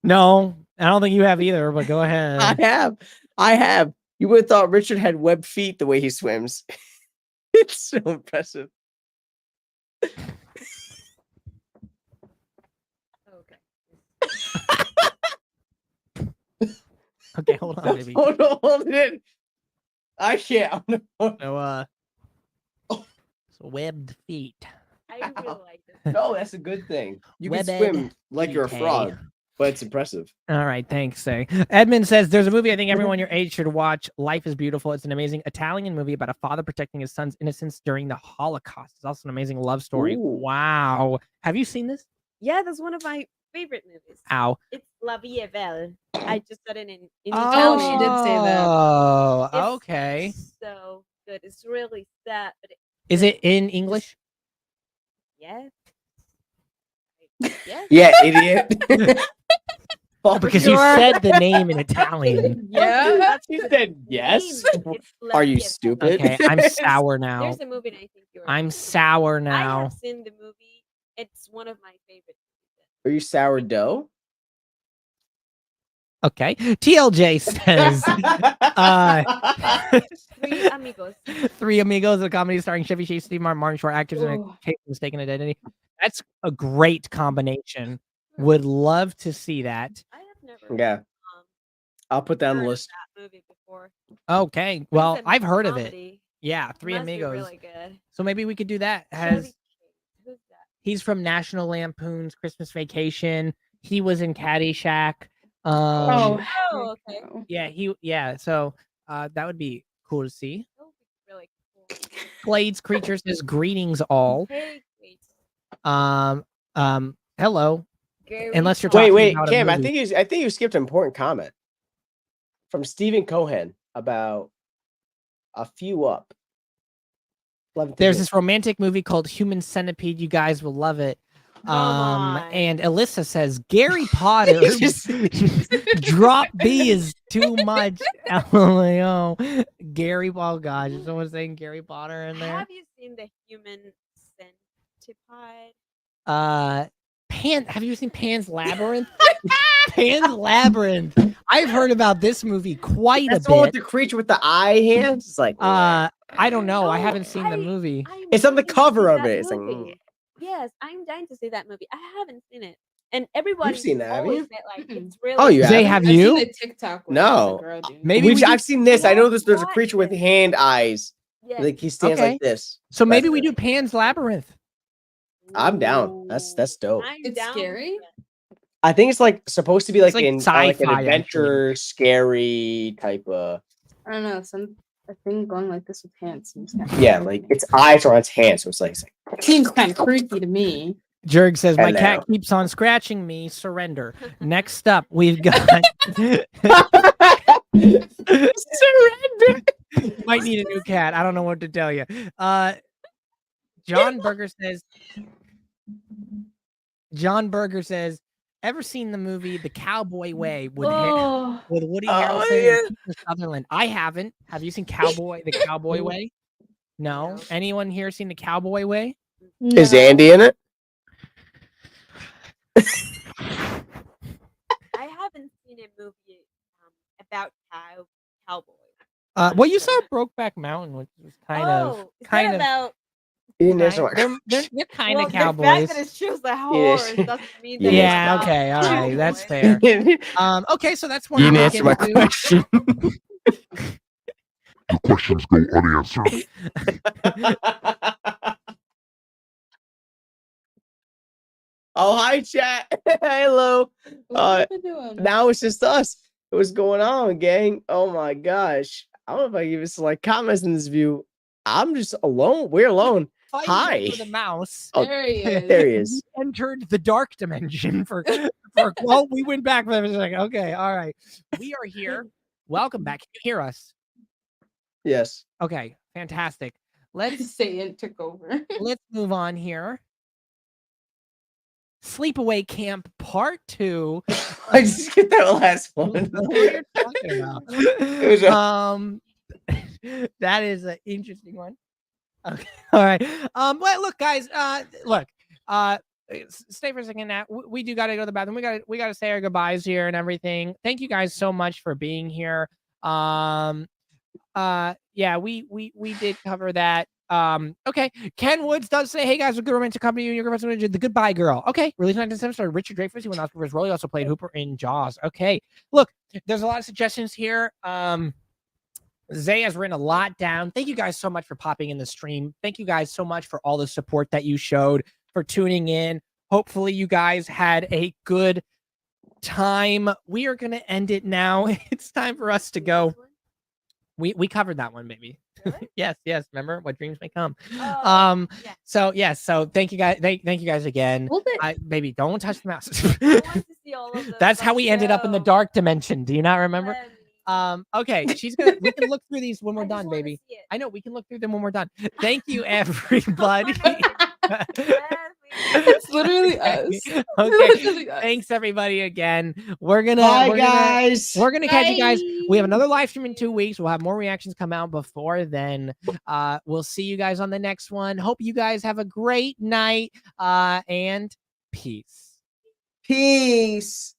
No, I don't think you have either, but go ahead. I have. You would have thought Richard had webbed feet the way he swims. It's so impressive. Okay, hold on, baby. Hold it. I can't. So, webbed feet. I really like this. No, that's a good thing. You can Webbed swim like you're a feet. frog, but it's impressive. All right, thanks, Zay. Edmund says there's a movie I think everyone your age should watch. Life is Beautiful. It's an amazing Italian movie about a father protecting his son's innocence during the Holocaust. It's also an amazing love story. Ooh. Wow. Have you seen this? Yeah, that's one of my favorite movies. Ow. It's La Vie est Belle. I just said it in Oh, Italian. she did say that. Oh, It's okay. so good. It's really sad, but Is it in English? yes. Yes. Yeah, idiot. Because you said the name in Italian. Yeah. She said yes. It's La Are you Vie est Belle. stupid? Okay, I'm sour now. There's a movie that I think you're. I'm sour I now. have seen the movie. It's one of my favorite. Are you sourdough? Okay. TLJ says Three amigos. Three Amigos, a comedy starring Chevy Chase, Steve Martin Short, actors in a Ooh. case of mistaken identity. That's a great combination. Would love to see that. I have never Yeah, I'll put that on the heard of list. that movie before. Okay. But Well, it's a I've heard of it. comedy. Yeah, It Three must be Amigos. really good. So maybe we could do that. Chevy Has Chase. Who's that? He's from National Lampoon's Christmas Vacation. He was in Caddyshack. Oh, Oh, okay. no. Yeah. So that would be cool to see. That would be really cool. Glades Creature says greetings all. Hey, wait. Hello. Gary Unless you're Paul. talking Wait, about a Cam. I movie. think you skipped an important comment from Stephen Cohen about a few up. 11th There's edition. this romantic movie called Human Centipede. You guys will love it. Come on. And Alyssa says Gary Potter drop B is too much. LMAO. Gary, oh gosh, is someone saying Gary Potter in there? Have you seen the Human Centipede? Have you seen Pan's Labyrinth? Pan's Labyrinth. I've heard about this movie quite That's a the one with bit. the creature with the eye hands. It's like, I don't know. I No, haven't seen the movie. I'm It's on the dying to cover see of that it. It's like, movie. Yes, I'm dying to see that movie. I haven't seen it, and everybody seen that, haven't always you? said like Mm-mm. it's really. Oh, you Zay, haven't? have I've you? seen the TikTok where No. there's a girl doing Maybe it. we do- I've seen this. I know there's a Watch creature with it. hand eyes. Yes. Like he stands Okay. like this. So maybe That's we it. do Pan's Labyrinth. I'm down. That's dope. I'm It's down for scary? that. I think it's like supposed to be It's like like like an sci-fi, I think. adventure, scary type of. I don't know. A thing going like this with hands seems kind of Yeah, like its eyes are on its hands, so it's like seems kind of freaky to me. Jerg says, my Hello. cat keeps on scratching me. Surrender. Next up, we've got. surrender. Might need a new cat. I don't know what to tell you. John Berger says, ever seen the movie The Cowboy Way with Oh, with Woody Oh, Harrelson yeah. and Kiefer Sutherland? I haven't. Have you seen The Cowboy Way? No. No. Anyone here seen The Cowboy Way? Is no. Andy in it? I haven't seen a movie about cowboys. Well, you saw Brokeback Mountain, which was kind of Is kind that of. about? Ian They're kind Well, of the cowboys. fact that it shows the horse doesn't mean that Yeah, it's okay, about all right, that's cowboys. fair. Okay, so that's one. You we didn't can answer my do. question. Your questions go unanswered. Oh, hi, chat. Hello. What are you doing? Now it's just us. What's going on, gang? Oh my gosh. I don't know if I give us like comments in this view. I'm just alone. We're alone. Fighting Hi. over the mouse. Oh, There he is. There he is. We entered the dark dimension for well, we went back for a second. Okay, all right. We are here. Welcome back. Can you hear us? Yes. Okay, fantastic. Let's Satan took over. move on here. Sleepaway Camp Part 2. I just get that last one. What are you talking about? It was That is an interesting one. Okay. All right. Well, look, guys. Stay for a second. Now we do got to go to the bathroom. We got to say our goodbyes here and everything. Thank you guys so much for being here. Yeah, we did cover that. Okay. Ken Woods does say, hey guys, a good romantic comedy. Your girlfriend, the Goodbye Girl. Okay. Released 1977 starred Richard Dreyfuss. He won Oscar for his role. He also played Hooper in Jaws. Okay. Look, there's a lot of suggestions here. Zay has written a lot down. Thank you guys so much for popping in the stream. Thank you guys so much for all the support that you showed, for tuning in. Hopefully you guys had a good time. We are going to end it now. It's time for us to go. We covered that one, baby. Really? yes. Remember What Dreams May Come. Yeah. So thank you guys. Thank you guys again. Hold it. Baby, don't touch the mouse. I want to see all of those. That's how we ended up in the show. dark dimension. Do you not remember? Let me- Okay, we can look through these when we're I just done, wanna baby. see it. I know we can look through them when we're done. Thank you, everybody. Yes, It's literally us. Okay, Literally us. thanks everybody again. We're gonna guys. we're gonna catch you guys. We have Bye. another live stream in 2 weeks. We'll have more reactions come out before then. We'll see you guys on the next one. Hope you guys have a great night. And peace. Peace.